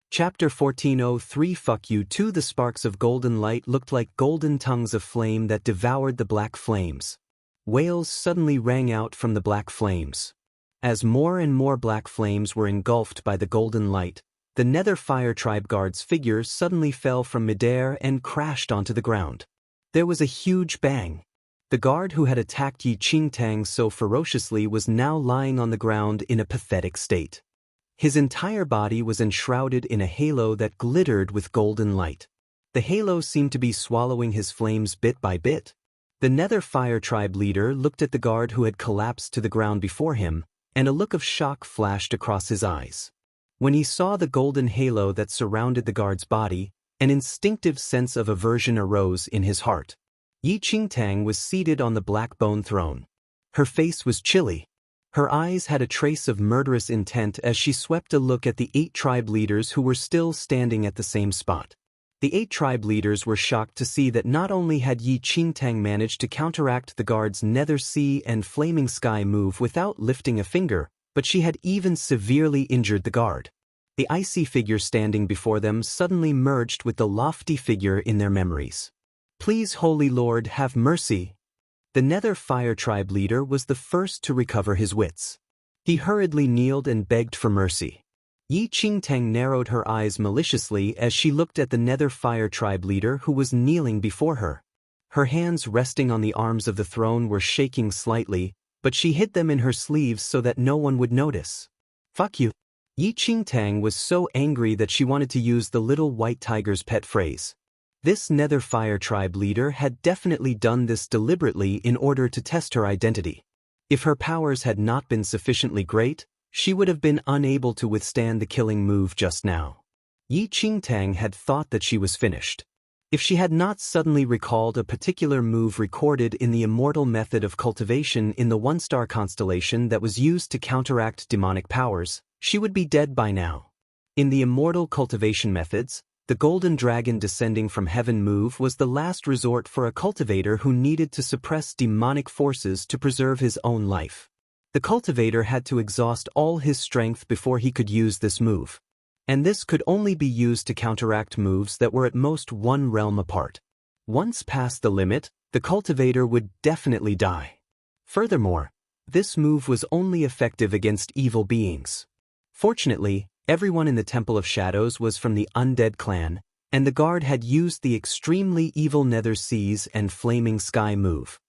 Chapter 14:03 Fuck You 2. The sparks of golden light looked like golden tongues of flame that devoured the black flames. Wails suddenly rang out from the black flames. As more and more black flames were engulfed by the golden light, the Nether Fire Tribe guard's figure suddenly fell from midair and crashed onto the ground. There was a huge bang. The guard who had attacked Yi Qingtang so ferociously was now lying on the ground in a pathetic state. His entire body was enshrouded in a halo that glittered with golden light. The halo seemed to be swallowing his flames bit by bit. The Nether Fire Tribe leader looked at the guard who had collapsed to the ground before him, and a look of shock flashed across his eyes. When he saw the golden halo that surrounded the guard's body, an instinctive sense of aversion arose in his heart. Yi Qingtang was seated on the black bone throne. Her face was chilly. Her eyes had a trace of murderous intent as she swept a look at the 8 tribe leaders who were still standing at the same spot. The 8 tribe leaders were shocked to see that not only had Yi Qingtang managed to counteract the guard's nether sea and flaming sky move without lifting a finger, but she had even severely injured the guard. The icy figure standing before them suddenly merged with the lofty figure in their memories. "Please, Holy Lord, have mercy." The Nether Fire Tribe leader was the first to recover his wits. He hurriedly kneeled and begged for mercy. Yi Qingtang narrowed her eyes maliciously as she looked at the Nether Fire Tribe leader who was kneeling before her. Her hands resting on the arms of the throne were shaking slightly, but she hid them in her sleeves so that no one would notice. "Fuck you." Yi Qingtang was so angry that she wanted to use the little white tiger's pet phrase. This Nether Fire Tribe leader had definitely done this deliberately in order to test her identity. If her powers had not been sufficiently great, she would have been unable to withstand the killing move just now. Yi Qingtang had thought that she was finished. If she had not suddenly recalled a particular move recorded in the immortal method of cultivation in the one-star constellation that was used to counteract demonic powers, she would be dead by now. In the immortal cultivation methods, the golden dragon descending from heaven move was the last resort for a cultivator who needed to suppress demonic forces to preserve his own life. The cultivator had to exhaust all his strength before he could use this move. And this could only be used to counteract moves that were at most 1 realm apart. Once past the limit, the cultivator would definitely die. Furthermore, this move was only effective against evil beings. Fortunately, everyone in the Temple of Shadows was from the Undead clan, and the guard had used the extremely evil Nether Seas and Flaming Sky move.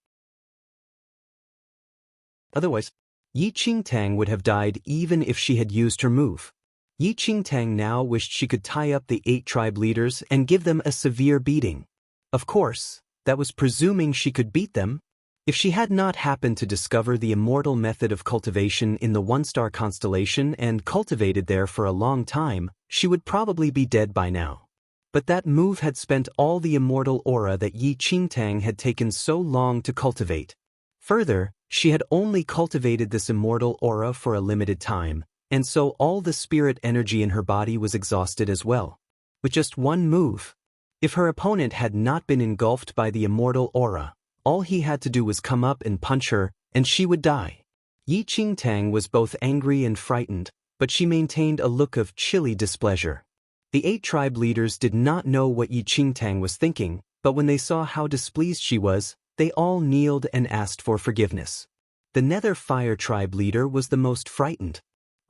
Otherwise, Yi Qingtang would have died even if she had used her move. Yi Qingtang now wished she could tie up the 8 tribe leaders and give them a severe beating. Of course, that was presuming she could beat them. If she had not happened to discover the immortal method of cultivation in the one-star constellation and cultivated there for a long time, she would probably be dead by now. But that move had spent all the immortal aura that Yi Qingtang had taken so long to cultivate. Further, she had only cultivated this immortal aura for a limited time, and so all the spirit energy in her body was exhausted as well. With just one move, if her opponent had not been engulfed by the immortal aura, all he had to do was come up and punch her, and she would die. Yi Qingtang was both angry and frightened, but she maintained a look of chilly displeasure. The 8 tribe leaders did not know what Yi Qingtang was thinking, but when they saw how displeased she was, they all kneeled and asked for forgiveness. The Nether Fire Tribe leader was the most frightened.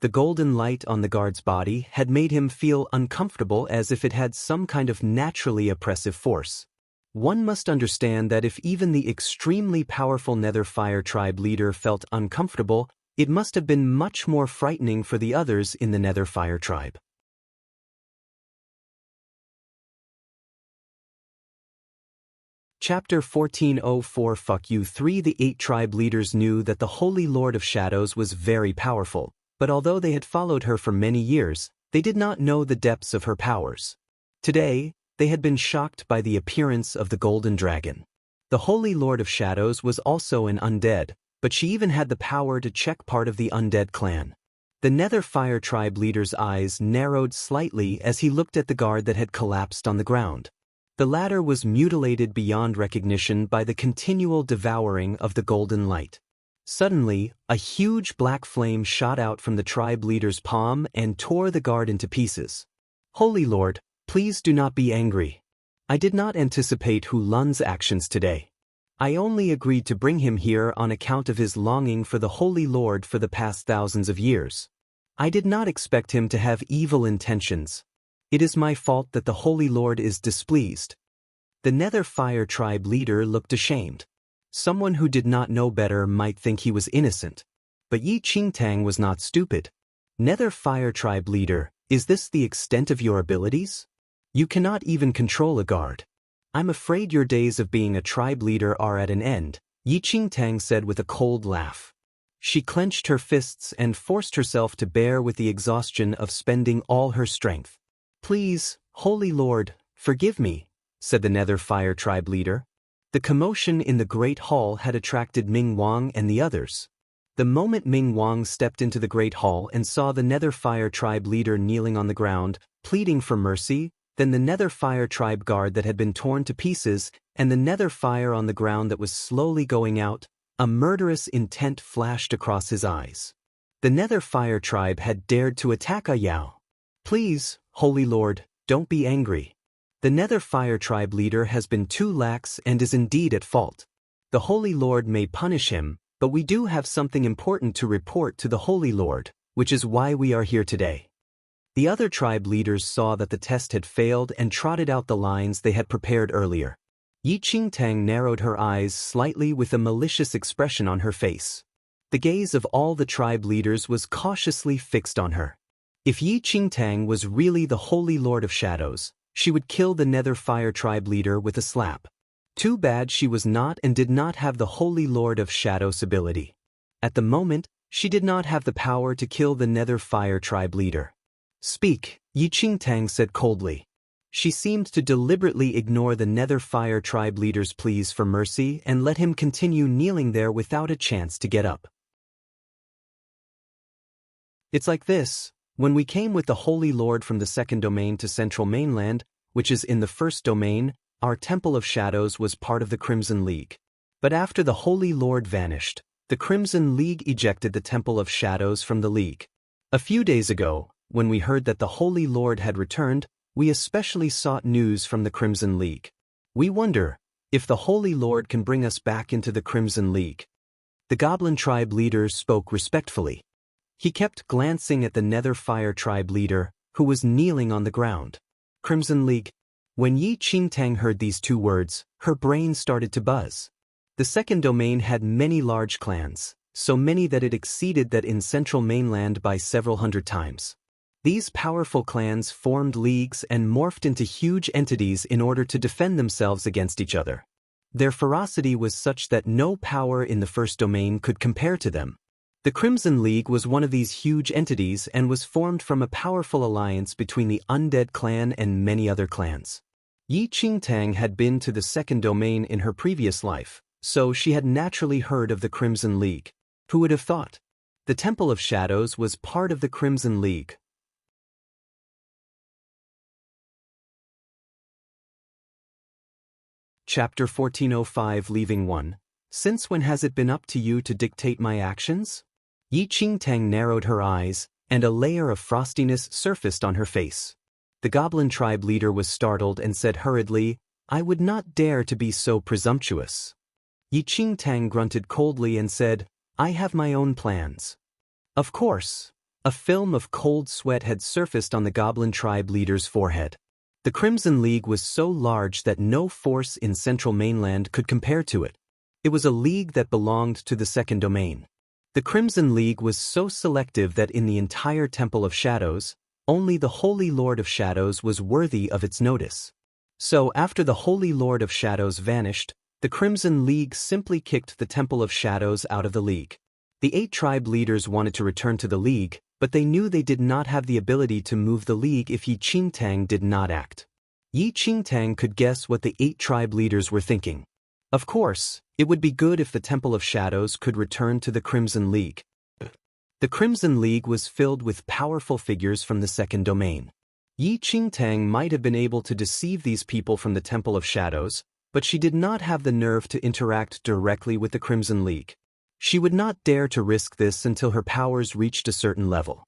The golden light on the guard's body had made him feel uncomfortable as if it had some kind of naturally oppressive force. One must understand that if even the extremely powerful Nether Fire Tribe leader felt uncomfortable, it must have been much more frightening for the others in the Nether Fire Tribe. Chapter 1404 Fuck You 3 The 8 tribe leaders knew that the Holy Lord of Shadows was very powerful, but although they had followed her for many years, they did not know the depths of her powers. Today, they had been shocked by the appearance of the Golden Dragon. The Holy Lord of Shadows was also an undead, but she even had the power to check part of the undead clan. The Nether Fire Tribe leader's eyes narrowed slightly as he looked at the guard that had collapsed on the ground. The latter was mutilated beyond recognition by the continual devouring of the golden light. Suddenly, a huge black flame shot out from the tribe leader's palm and tore the guard into pieces. "Holy Lord, please do not be angry. I did not anticipate Hu Lun's actions today. I only agreed to bring him here on account of his longing for the Holy Lord for the past thousands of years. I did not expect him to have evil intentions. It is my fault that the Holy Lord is displeased." The Nether Fire Tribe leader looked ashamed. Someone who did not know better might think he was innocent. But Yi Qingtang was not stupid. "Nether Fire Tribe leader, is this the extent of your abilities? You cannot even control a guard. I'm afraid your days of being a tribe leader are at an end," Yi Qingtang said with a cold laugh. She clenched her fists and forced herself to bear with the exhaustion of spending all her strength. "Please, Holy Lord, forgive me," said the Nether Fire Tribe leader. The commotion in the Great Hall had attracted Ming Wang and the others. The moment Ming Wang stepped into the Great Hall and saw the Nether Fire Tribe leader kneeling on the ground, pleading for mercy, then the Nether Fire Tribe guard that had been torn to pieces, and the Nether Fire on the ground that was slowly going out, a murderous intent flashed across his eyes. The Nether Fire Tribe had dared to attack Yao. "Please, Holy Lord, don't be angry. The Nether Fire Tribe leader has been too lax and is indeed at fault. The Holy Lord may punish him, but we do have something important to report to the Holy Lord, which is why we are here today." The other tribe leaders saw that the test had failed and trotted out the lines they had prepared earlier. Yi Qingtang narrowed her eyes slightly with a malicious expression on her face. The gaze of all the tribe leaders was cautiously fixed on her. If Yi Qingtang was really the Holy Lord of Shadows, she would kill the Nether Fire Tribe leader with a slap. Too bad she was not and did not have the Holy Lord of Shadows ability. At the moment, she did not have the power to kill the Nether Fire Tribe leader. "Speak," Yi Qingtang said coldly. She seemed to deliberately ignore the Nether Fire Tribe leader's pleas for mercy and let him continue kneeling there without a chance to get up. "It's like this. When we came with the Holy Lord from the second domain to Central Mainland, which is in the first domain, our Temple of Shadows was part of the Crimson League. But after the Holy Lord vanished, the Crimson League ejected the Temple of Shadows from the League. A few days ago, when we heard that the Holy Lord had returned, we especially sought news from the Crimson League. We wonder if the Holy Lord can bring us back into the Crimson League." The Goblin Tribe leader spoke respectfully. He kept glancing at the Nether Fire Tribe leader, who was kneeling on the ground. "Crimson League." When Yi Qingtang heard these two words, her brain started to buzz. The second domain had many large clans, so many that it exceeded that in Central Mainland by several hundred times. These powerful clans formed leagues and morphed into huge entities in order to defend themselves against each other. Their ferocity was such that no power in the first domain could compare to them. The Crimson League was one of these huge entities and was formed from a powerful alliance between the Undead clan and many other clans. Yi Qingtang had been to the second domain in her previous life, so she had naturally heard of the Crimson League. Who would have thought? The Temple of Shadows was part of the Crimson League. Chapter 1405 Leaving 1. Since when has it been up to you to dictate my actions? Yi Qingtang narrowed her eyes, and a layer of frostiness surfaced on her face. The Goblin Tribe leader was startled and said hurriedly, "I would not dare to be so presumptuous." Yi Qingtang grunted coldly and said, "I have my own plans." Of course. A film of cold sweat had surfaced on the Goblin Tribe leader's forehead. The Crimson League was so large that no force in Central Mainland could compare to it. It was a league that belonged to the second domain. The Crimson League was so selective that in the entire Temple of Shadows, only the Holy Lord of Shadows was worthy of its notice. So after the Holy Lord of Shadows vanished, the Crimson League simply kicked the Temple of Shadows out of the league. The 8 tribe leaders wanted to return to the league, but they knew they did not have the ability to move the league if Yi Qingtang did not act. Yi Qingtang could guess what the 8 tribe leaders were thinking. Of course, it would be good if the Temple of Shadows could return to the Crimson League. The Crimson League was filled with powerful figures from the second domain. Yi Qingtang might have been able to deceive these people from the Temple of Shadows, but she did not have the nerve to interact directly with the Crimson League. She would not dare to risk this until her powers reached a certain level.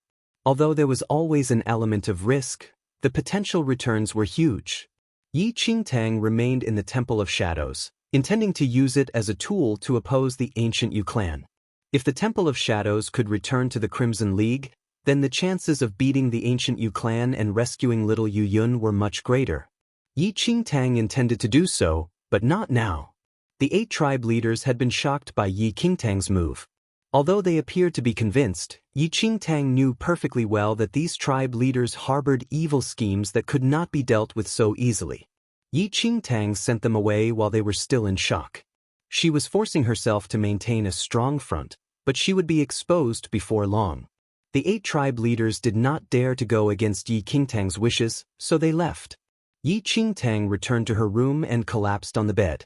Although there was always an element of risk, the potential returns were huge. Yi Qingtang remained in the Temple of Shadows, intending to use it as a tool to oppose the ancient Yu clan. If the Temple of Shadows could return to the Crimson League, then the chances of beating the ancient Yu clan and rescuing little Yu Yun were much greater. Yi Qingtang intended to do so, but not now. The 8 tribe leaders had been shocked by Yi Qingtang's move. Although they appeared to be convinced, Yi Qingtang knew perfectly well that these tribe leaders harbored evil schemes that could not be dealt with so easily. Yi Qingtang sent them away while they were still in shock. She was forcing herself to maintain a strong front, but she would be exposed before long. The 8 tribe leaders did not dare to go against Yi Qingtang's wishes, so they left. Yi Qingtang returned to her room and collapsed on the bed.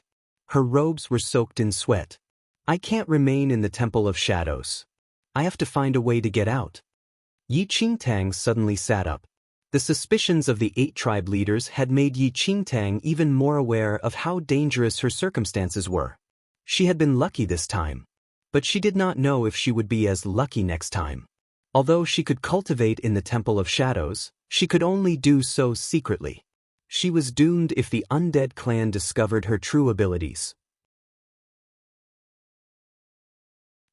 Her robes were soaked in sweat. I can't remain in the Temple of Shadows. I have to find a way to get out. Yi Qingtang suddenly sat up. The suspicions of the 8 tribe leaders had made Yi Qingtang even more aware of how dangerous her circumstances were. She had been lucky this time, but she did not know if she would be as lucky next time. Although she could cultivate in the Temple of Shadows, she could only do so secretly. She was doomed if the undead clan discovered her true abilities.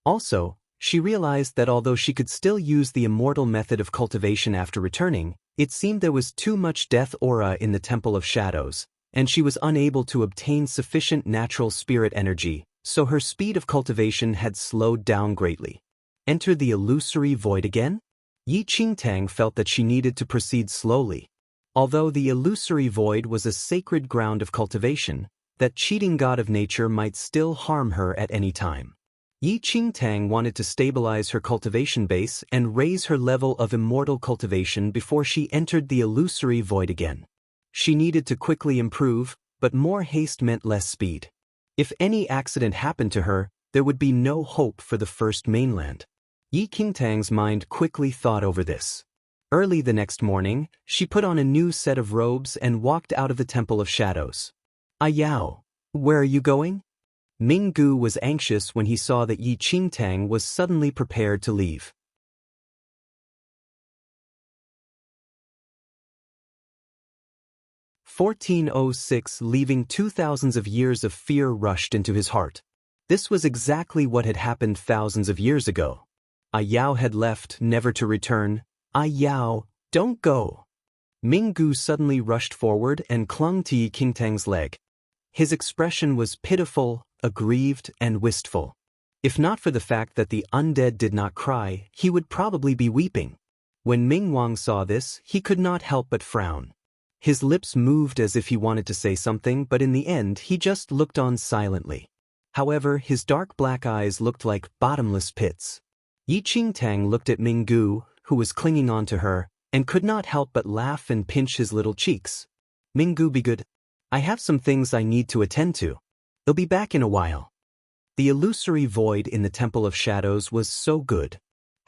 Also, she realized that although she could still use the immortal method of cultivation after returning, it seemed there was too much death aura in the Temple of Shadows, and she was unable to obtain sufficient natural spirit energy, so her speed of cultivation had slowed down greatly. Enter the illusory void again? Yi Qingtang felt that she needed to proceed slowly. Although the illusory void was a sacred ground of cultivation, that cheating god of nature might still harm her at any time. Yi Qingtang wanted to stabilize her cultivation base and raise her level of immortal cultivation before she entered the illusory void again. She needed to quickly improve, but more haste meant less speed. If any accident happened to her, there would be no hope for the first mainland. Yi Qingtang's mind quickly thought over this. Early the next morning, she put on a new set of robes and walked out of the Temple of Shadows. Yao, where are you going? Minggu was anxious when he saw that Yi Qingtang was suddenly prepared to leave. 1406 Leaving 2000s of years of fear rushed into his heart. This was exactly what had happened thousands of years ago. Yao had left, never to return. Yao, don't go. Minggu suddenly rushed forward and clung to Yi Qingtang's leg. His expression was pitiful, aggrieved, and wistful. If not for the fact that the undead did not cry, he would probably be weeping. When Ming Wang saw this, he could not help but frown. His lips moved as if he wanted to say something, but in the end he just looked on silently. However, his dark black eyes looked like bottomless pits. Yi Qingtang looked at Minggu, who was clinging on to her, and could not help but laugh and pinch his little cheeks. Minggu, be good. I have some things I need to attend to. I'll be back in a while. The illusory void in the Temple of Shadows was so good.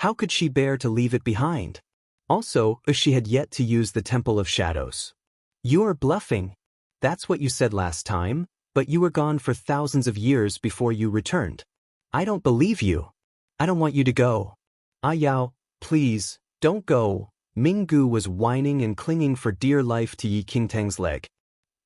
How could she bear to leave it behind? Also, she had yet to use the Temple of Shadows. You're bluffing. That's what you said last time, but you were gone for thousands of years before you returned. I don't believe you. I don't want you to go. Yao, please, don't go. Minggu was whining and clinging for dear life to Yi Qingtang's leg.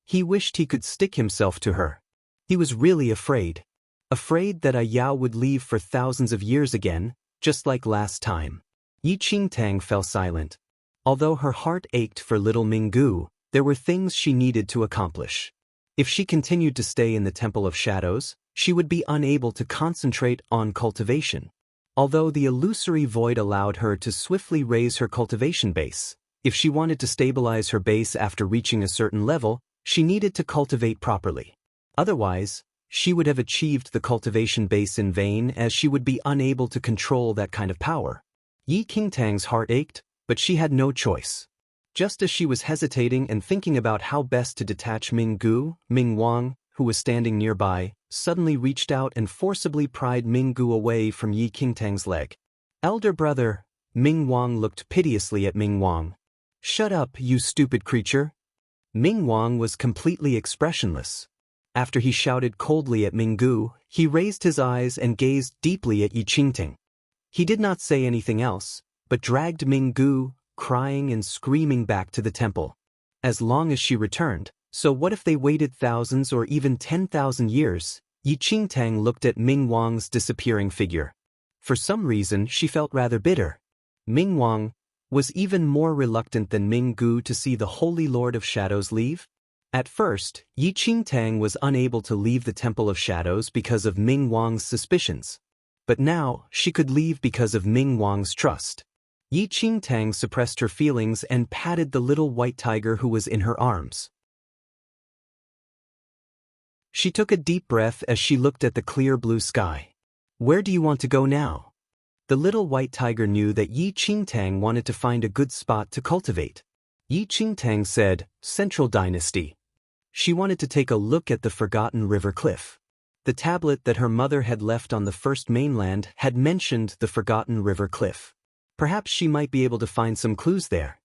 He wished he could stick himself to her. He was really afraid. Afraid that Yao would leave for thousands of years again, just like last time. Yi Qingtang fell silent. Although her heart ached for little Minggu, there were things she needed to accomplish. If she continued to stay in the Temple of Shadows, she would be unable to concentrate on cultivation. Although the illusory void allowed her to swiftly raise her cultivation base, if she wanted to stabilize her base after reaching a certain level, she needed to cultivate properly. Otherwise, she would have achieved the cultivation base in vain, as she would be unable to control that kind of power. Yi Qingtang's heart ached, but she had no choice. Just as she was hesitating and thinking about how best to detach Minggu, Ming Wang, who was standing nearby, suddenly reached out and forcibly pried Minggu away from Yi Qingtang's leg. Elder brother, Ming Wang looked piteously at Ming Wang. Shut up, you stupid creature. Ming Wang was completely expressionless. After he shouted coldly at Minggu, he raised his eyes and gazed deeply at Yi Qingtang. He did not say anything else, but dragged Minggu, crying and screaming, back to the temple. As long as she returned, so what if they waited thousands or even 10,000 years? Yi Qingtang looked at Ming Wang's disappearing figure. For some reason, she felt rather bitter. Ming Wang was even more reluctant than Minggu to see the Holy Lord of Shadows leave. At first, Yi Qingtang was unable to leave the Temple of Shadows because of Ming Wang's suspicions. But now, she could leave because of Ming Wang's trust. Yi Qingtang suppressed her feelings and patted the little white tiger who was in her arms. She took a deep breath as she looked at the clear blue sky. Where do you want to go now? The little white tiger knew that Yi Qingtang wanted to find a good spot to cultivate. Yi Qingtang said, "Central Dynasty." She wanted to take a look at the forgotten river cliff. The tablet that her mother had left on the first mainland had mentioned the forgotten river cliff. Perhaps she might be able to find some clues there.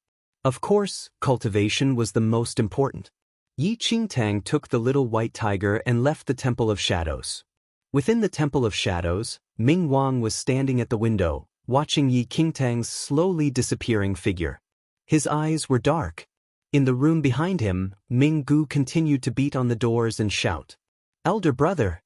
Of course, cultivation was the most important. Yi Qingtang took the little white tiger and left the Temple of Shadows. Within the Temple of Shadows, Ming Wang was standing at the window, watching Yi Qingtang's slowly disappearing figure. His eyes were dark. In the room behind him, Ming Gu continued to beat on the doors and shout, Elder brother,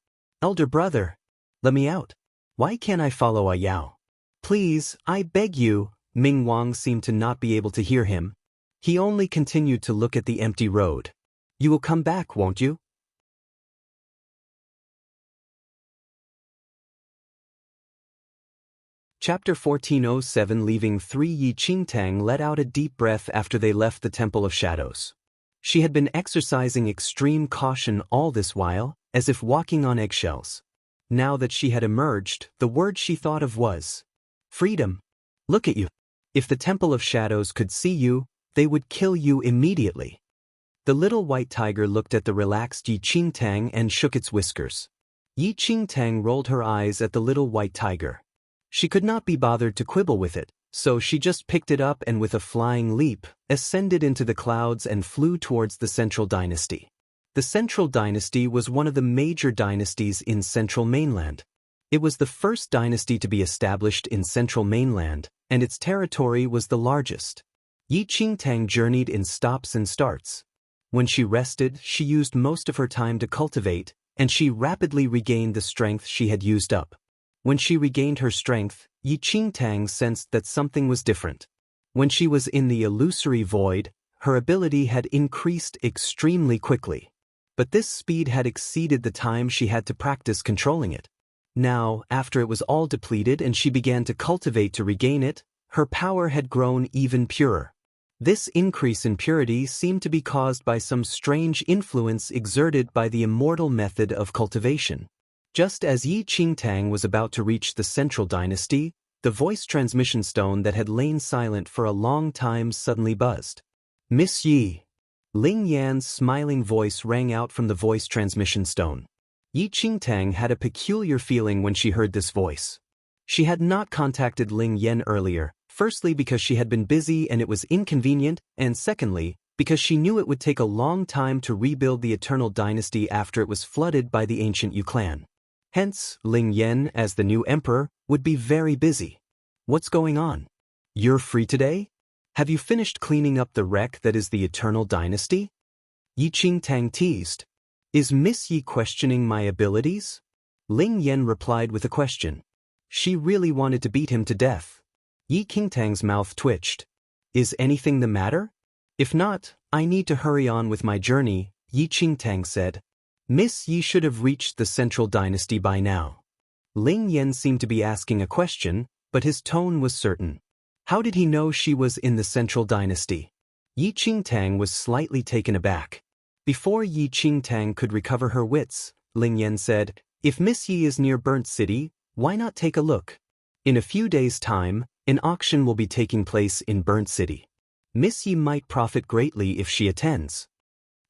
let me out. Why can't I follow a Yao? Please, I beg you." Ming Wang seemed to not be able to hear him. He only continued to look at the empty road. "You will come back, won't you?" Chapter 1407. Leaving 3. Yi Qingtang let out a deep breath after they left the Temple of Shadows. She had been exercising extreme caution all this while, as if walking on eggshells. Now that she had emerged, the word she thought of was freedom. Look at you. If the Temple of Shadows could see you, they would kill you immediately. The little white tiger looked at the relaxed Yi Qingtang and shook its whiskers. Yi Qingtang rolled her eyes at the little white tiger. She could not be bothered to quibble with it, so she just picked it up and with a flying leap, ascended into the clouds and flew towards the Central Dynasty. The Central Dynasty was one of the major dynasties in Central Mainland. It was the first dynasty to be established in Central Mainland, and its territory was the largest. Yi Qingtang journeyed in stops and starts. When she rested, she used most of her time to cultivate, and she rapidly regained the strength she had used up. When she regained her strength, Yi Qingtang sensed that something was different. When she was in the illusory void, her ability had increased extremely quickly. But this speed had exceeded the time she had to practice controlling it. Now, after it was all depleted and she began to cultivate to regain it, her power had grown even purer. This increase in purity seemed to be caused by some strange influence exerted by the immortal method of cultivation. Just as Yi Qingtang was about to reach the Central Dynasty, the voice transmission stone that had lain silent for a long time suddenly buzzed. "Miss Yi." Ling Yan's smiling voice rang out from the voice transmission stone. Yi Qingtang had a peculiar feeling when she heard this voice. She had not contacted Ling Yan earlier, firstly because she had been busy and it was inconvenient, and secondly, because she knew it would take a long time to rebuild the Eternal Dynasty after it was flooded by the ancient Yu clan. Hence, Ling Yan, as the new emperor, would be very busy. "What's going on? You're free today? Have you finished cleaning up the wreck that is the Eternal Dynasty?" Yi Qingtang teased. "Is Miss Yi questioning my abilities?" Ling Yan replied with a question. She really wanted to beat him to death. Yi Qingtang's mouth twitched. "Is anything the matter? If not, I need to hurry on with my journey," Yi Qingtang said. "Miss Yi should have reached the Central Dynasty by now." Ling Yan seemed to be asking a question, but his tone was certain. How did he know she was in the Central Dynasty? Yi Qingtang was slightly taken aback. Before Yi Qingtang could recover her wits, Ling Yan said, "If Miss Yi is near Burnt City, why not take a look? In a few days' time, an auction will be taking place in Burnt City. Miss Yi might profit greatly if she attends."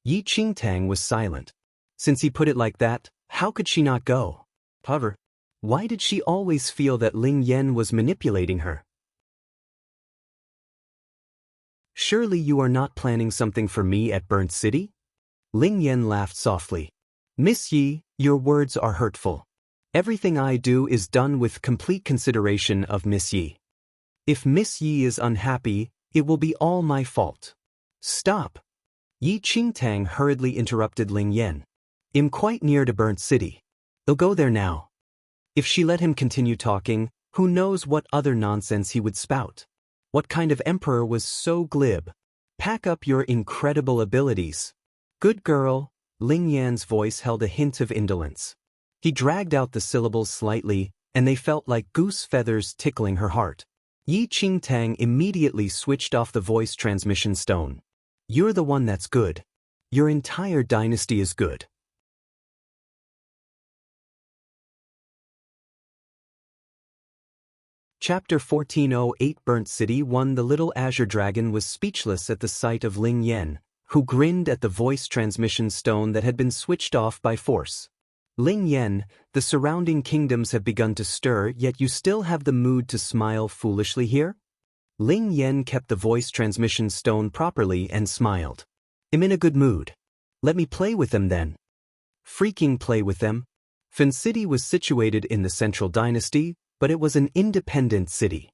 Yi Qingtang was silent. Since he put it like that, how could she not go? However, why did she always feel that Ling Yan was manipulating her? "Surely you are not planning something for me at Burnt City?" Ling Yan laughed softly. "Miss Yi, your words are hurtful. Everything I do is done with complete consideration of Miss Yi. If Miss Yi is unhappy, it will be all my fault." "Stop!" Yi Qingtang hurriedly interrupted Ling Yan. "I'm quite near to Burnt City. I'll go there now." If she let him continue talking, who knows what other nonsense he would spout. What kind of emperor was so glib? "Pack up your incredible abilities." "Good girl." Ling Yan's voice held a hint of indolence. He dragged out the syllables slightly, and they felt like goose feathers tickling her heart. Yi Qingtang immediately switched off the voice transmission stone. "You're the one that's good. Your entire dynasty is good." Chapter 1408 Burnt City 1 The little azure dragon was speechless at the sight of Ling Yen, who grinned at the voice transmission stone that had been switched off by force. Ling Yen, the surrounding kingdoms have begun to stir, yet you still have the mood to smile foolishly here? Ling Yen kept the voice transmission stone properly and smiled. I'm in a good mood. Let me play with them then. Freaking play with them? Fin City was situated in the Central Dynasty, but it was an independent city.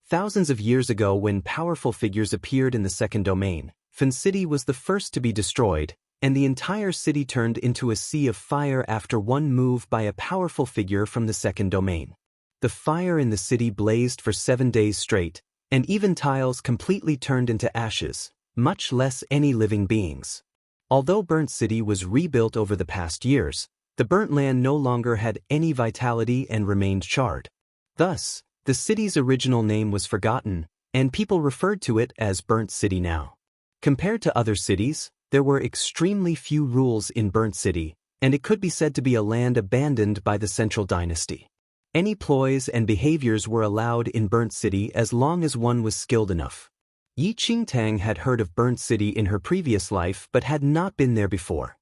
Thousands of years ago, when powerful figures appeared in the second domain, Fin City was the first to be destroyed, and the entire city turned into a sea of fire after one move by a powerful figure from the second domain. The fire in the city blazed for 7 days straight, and even tiles completely turned into ashes, much less any living beings. Although Burnt City was rebuilt over the past years, the burnt land no longer had any vitality and remained charred. Thus, the city's original name was forgotten, and people referred to it as Burnt City now. Compared to other cities, there were extremely few rules in Burnt City, and it could be said to be a land abandoned by the Central Dynasty. Any ploys and behaviors were allowed in Burnt City as long as one was skilled enough. Yi Qingtang had heard of Burnt City in her previous life but had not been there before.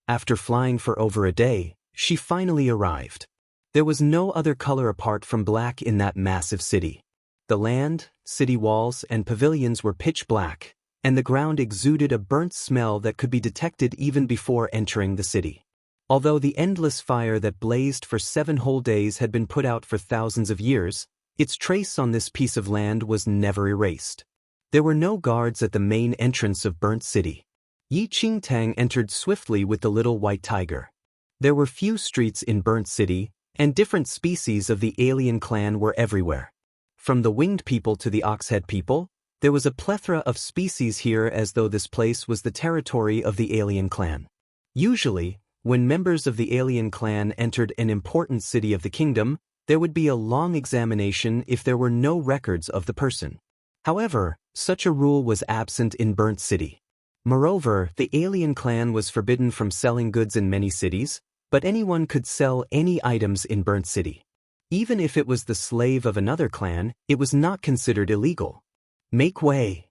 After flying for over a day, she finally arrived. There was no other color apart from black in that massive city. The land, city walls, and pavilions were pitch black, and the ground exuded a burnt smell that could be detected even before entering the city. Although the endless fire that blazed for 7 whole days had been put out for thousands of years, its trace on this piece of land was never erased. There were no guards at the main entrance of Burnt City. Yi Qingtang entered swiftly with the little white tiger. There were few streets in Burnt City, and different species of the alien clan were everywhere. From the winged people to the oxhead people, there was a plethora of species here, as though this place was the territory of the alien clan. Usually, when members of the alien clan entered an important city of the kingdom, there would be a long examination if there were no records of the person. However, such a rule was absent in Burnt City. Moreover, the alien clan was forbidden from selling goods in many cities, but anyone could sell any items in Burnt City. Even if it was the slave of another clan, it was not considered illegal. Make way!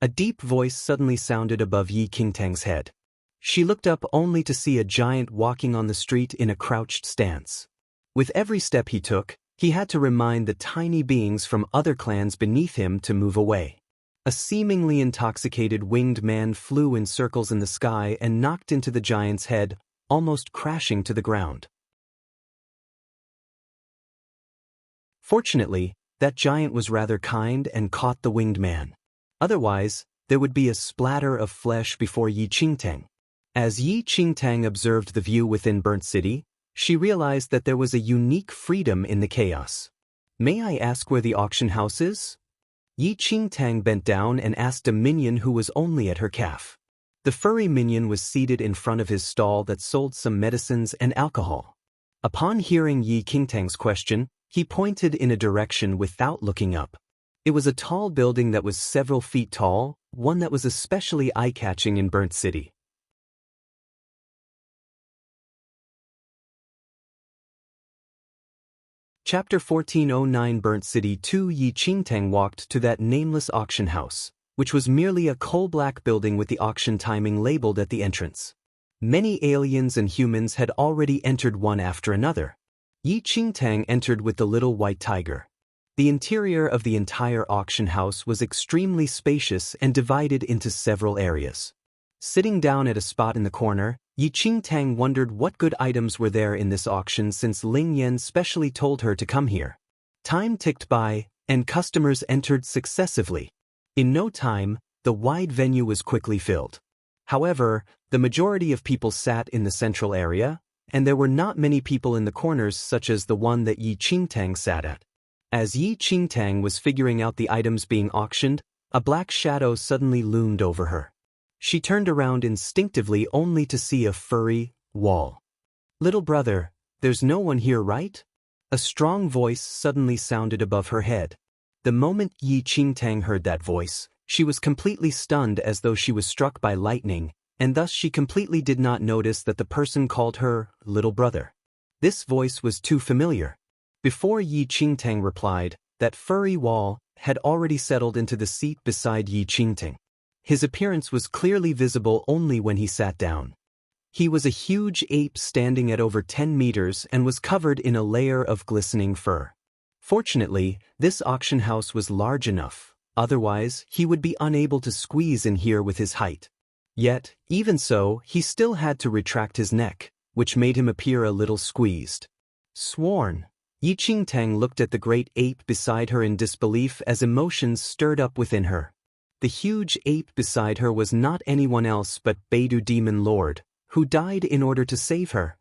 A deep voice suddenly sounded above Yi Qingtang's head. She looked up only to see a giant walking on the street in a crouched stance. With every step he took, he had to remind the tiny beings from other clans beneath him to move away. A seemingly intoxicated winged man flew in circles in the sky and knocked into the giant's head, almost crashing to the ground. Fortunately, that giant was rather kind and caught the winged man. Otherwise, there would be a splatter of flesh before Yi Qingtang. As Yi Qingtang observed the view within Burnt City, she realized that there was a unique freedom in the chaos. May I ask where the auction house is? Yi Qingtang bent down and asked a minion who was only at her calf. The furry minion was seated in front of his stall that sold some medicines and alcohol. Upon hearing Yi Qingtang's question, he pointed in a direction without looking up. It was a tall building that was several feet tall, one that was especially eye-catching in Burnt City. Chapter 1409 Burnt City 2 Yi Qingtang walked to that nameless auction house, which was merely a coal-black building with the auction timing labeled at the entrance. Many aliens and humans had already entered one after another. Yi Qingtang entered with the little white tiger. The interior of the entire auction house was extremely spacious and divided into several areas. Sitting down at a spot in the corner, Yi Qingtang wondered what good items were there in this auction, since Ling Yan specially told her to come here. Time ticked by, and customers entered successively. In no time, the wide venue was quickly filled. However, the majority of people sat in the central area, and there were not many people in the corners such as the one that Yi Qingtang sat at. As Yi Qingtang was figuring out the items being auctioned, a black shadow suddenly loomed over her. She turned around instinctively only to see a furry wall. "Little brother, there's no one here, right?" A strong voice suddenly sounded above her head. The moment Yi Qingtang heard that voice, she was completely stunned, as though she was struck by lightning, and thus she completely did not notice that the person called her little brother. This voice was too familiar. Before Yi Qingtang replied, that furry wall, had already settled into the seat beside Yi Qingting. His appearance was clearly visible only when he sat down. He was a huge ape standing at over 10 meters and was covered in a layer of glistening fur. Fortunately, this auction house was large enough, otherwise he would be unable to squeeze in here with his height. Yet, even so, he still had to retract his neck, which made him appear a little squeezed. Sworn. Yi Qingtang looked at the great ape beside her in disbelief as emotions stirred up within her. The huge ape beside her was not anyone else but Beidou Demon Lord, who died in order to save her.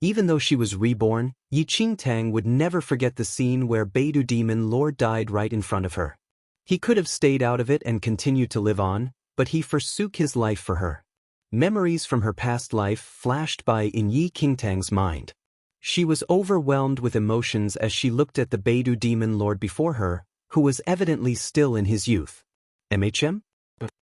Even though she was reborn, Yi Qingtang would never forget the scene where Beidou Demon Lord died right in front of her. He could have stayed out of it and continued to live on, but he forsook his life for her. Memories from her past life flashed by in Yi Qingtang's mind. She was overwhelmed with emotions as she looked at the Beidou Demon Lord before her, who was evidently still in his youth. MHM?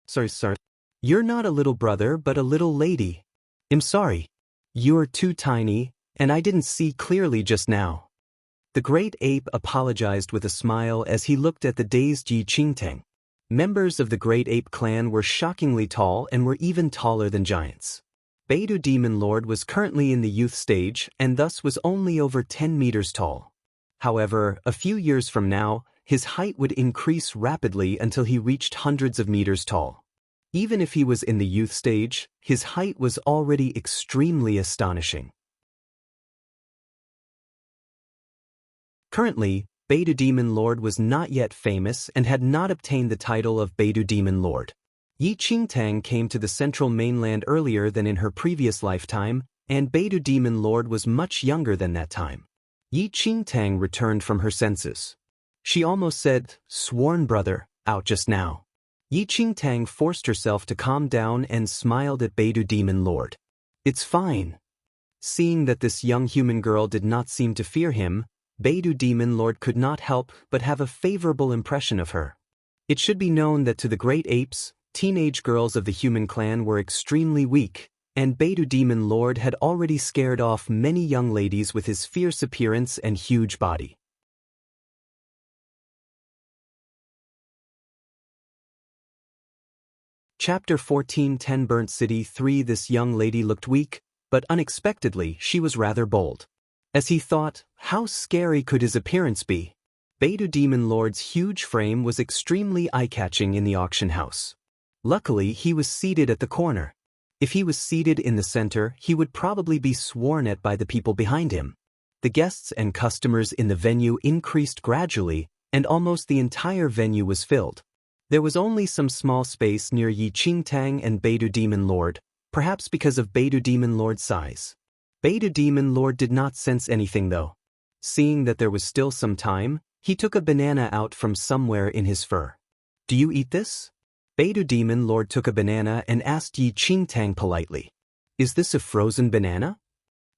Sorry. You're not a little brother but a little lady. I'm sorry. You're too tiny, and I didn't see clearly just now. The great ape apologized with a smile as he looked at the dazed Yi Qingtang. Members of the great ape clan were shockingly tall and were even taller than giants. Beidou Demon Lord was currently in the youth stage and thus was only over 10 meters tall. However, a few years from now, his height would increase rapidly until he reached hundreds of meters tall. Even if he was in the youth stage, his height was already extremely astonishing. Currently, Beidou Demon Lord was not yet famous and had not obtained the title of Beidou Demon Lord. Yi Qingtang came to the central mainland earlier than in her previous lifetime, and Beidou Demon Lord was much younger than that time. Yi Qingtang returned from her senses. She almost said, "Sworn brother," out just now. Yi Qingtang forced herself to calm down and smiled at Beidou Demon Lord. "It's fine." Seeing that this young human girl did not seem to fear him, Beidou Demon Lord could not help but have a favorable impression of her. It should be known that to the great apes, teenage girls of the human clan were extremely weak, and Beidou Demon Lord had already scared off many young ladies with his fierce appearance and huge body. Chapter 14 10 Burnt City 3 This young lady looked weak, but unexpectedly she was rather bold. As he thought, how scary could his appearance be? Beidou Demon Lord's huge frame was extremely eye-catching in the auction house. Luckily, he was seated at the corner. If he was seated in the center, he would probably be sworn at by the people behind him. The guests and customers in the venue increased gradually, and almost the entire venue was filled. There was only some small space near Yi Qingtang and Beidou Demon Lord, perhaps because of Beidou Demon Lord's size. Beidou Demon Lord did not sense anything though. Seeing that there was still some time, he took a banana out from somewhere in his fur. "Do you eat this?" Beidou Demon Lord took a banana and asked Yi Qingtang politely. "Is this a frozen banana?"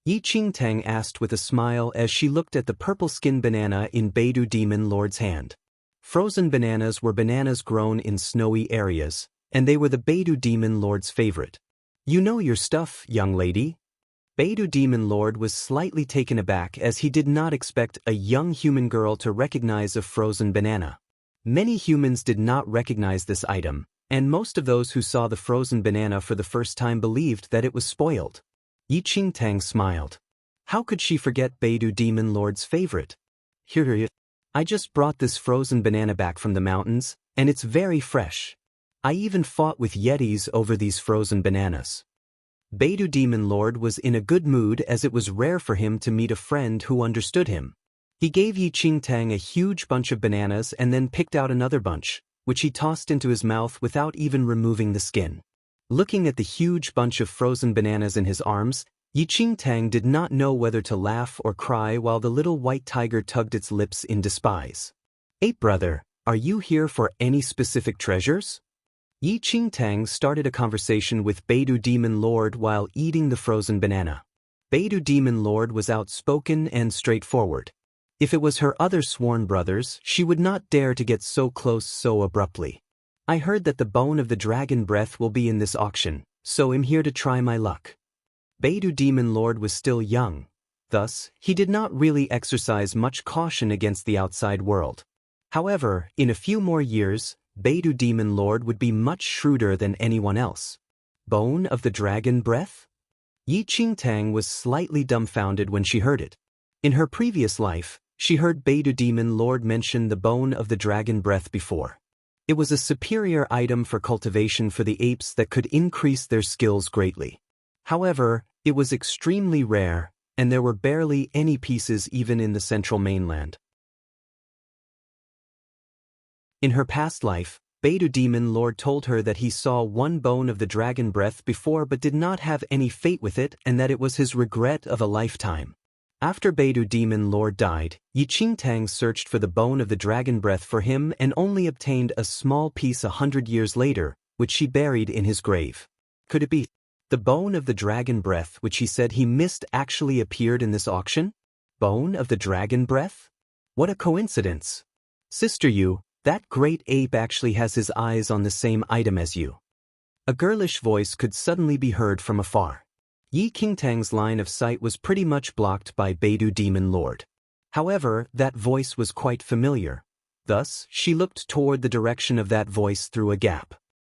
Yi Qingtang asked with a smile as she looked at the purple-skinned banana in Beidou Demon Lord's hand. Frozen bananas were bananas grown in snowy areas, and they were the Beidou Demon Lord's favorite. "You know your stuff, young lady." Beidou Demon Lord was slightly taken aback as he did not expect a young human girl to recognize a frozen banana. Many humans did not recognize this item, and most of those who saw the frozen banana for the first time believed that it was spoiled. Yi Qingtang smiled. How could she forget Beidou Demon Lord's favorite? "Here, I just brought this frozen banana back from the mountains, and it's very fresh. I even fought with yetis over these frozen bananas." Beidou Demon Lord was in a good mood as it was rare for him to meet a friend who understood him. He gave Yi Qingtang a huge bunch of bananas and then picked out another bunch, which he tossed into his mouth without even removing the skin. Looking at the huge bunch of frozen bananas in his arms, Yi Qingtang did not know whether to laugh or cry while the little white tiger tugged its lips in despise. "Ape brother, are you here for any specific treasures?" Yi Qingtang started a conversation with Beidou Demon Lord while eating the frozen banana. Beidou Demon Lord was outspoken and straightforward. If it was her other sworn brothers, she would not dare to get so close so abruptly. "I heard that the bone of the dragon breath will be in this auction, so I'm here to try my luck." Beidou Demon Lord was still young. Thus, he did not really exercise much caution against the outside world. However, in a few more years, Beidou Demon Lord would be much shrewder than anyone else. Bone of the Dragon Breath? Yi Qingtang was slightly dumbfounded when she heard it. In her previous life, she heard Beidou Demon Lord mention the Bone of the Dragon Breath before. It was a superior item for cultivation for the apes that could increase their skills greatly. However, it was extremely rare, and there were barely any pieces even in the central mainland. In her past life, Beidou Demon Lord told her that he saw one bone of the dragon breath before but did not have any fate with it and that it was his regret of a lifetime. After Beidou Demon Lord died, Yi Qingtang searched for the bone of the dragon breath for him and only obtained a small piece 100 years later, which she buried in his grave. Could it be the bone of the dragon breath which he said he missed actually appeared in this auction? Bone of the dragon breath? What a coincidence! Sister Yu, that great ape actually has his eyes on the same item as you. A girlish voice could suddenly be heard from afar. Yi Qingtang's line of sight was pretty much blocked by Beidou Demon Lord. However, that voice was quite familiar. Thus, she looked toward the direction of that voice through a gap.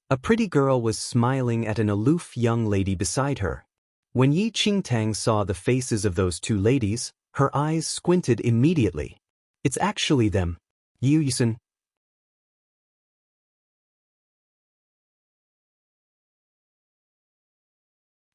A pretty girl was smiling at an aloof young lady beside her. When Yi Qingtang saw the faces of those two ladies, her eyes squinted immediately. It's actually them. Yu-san.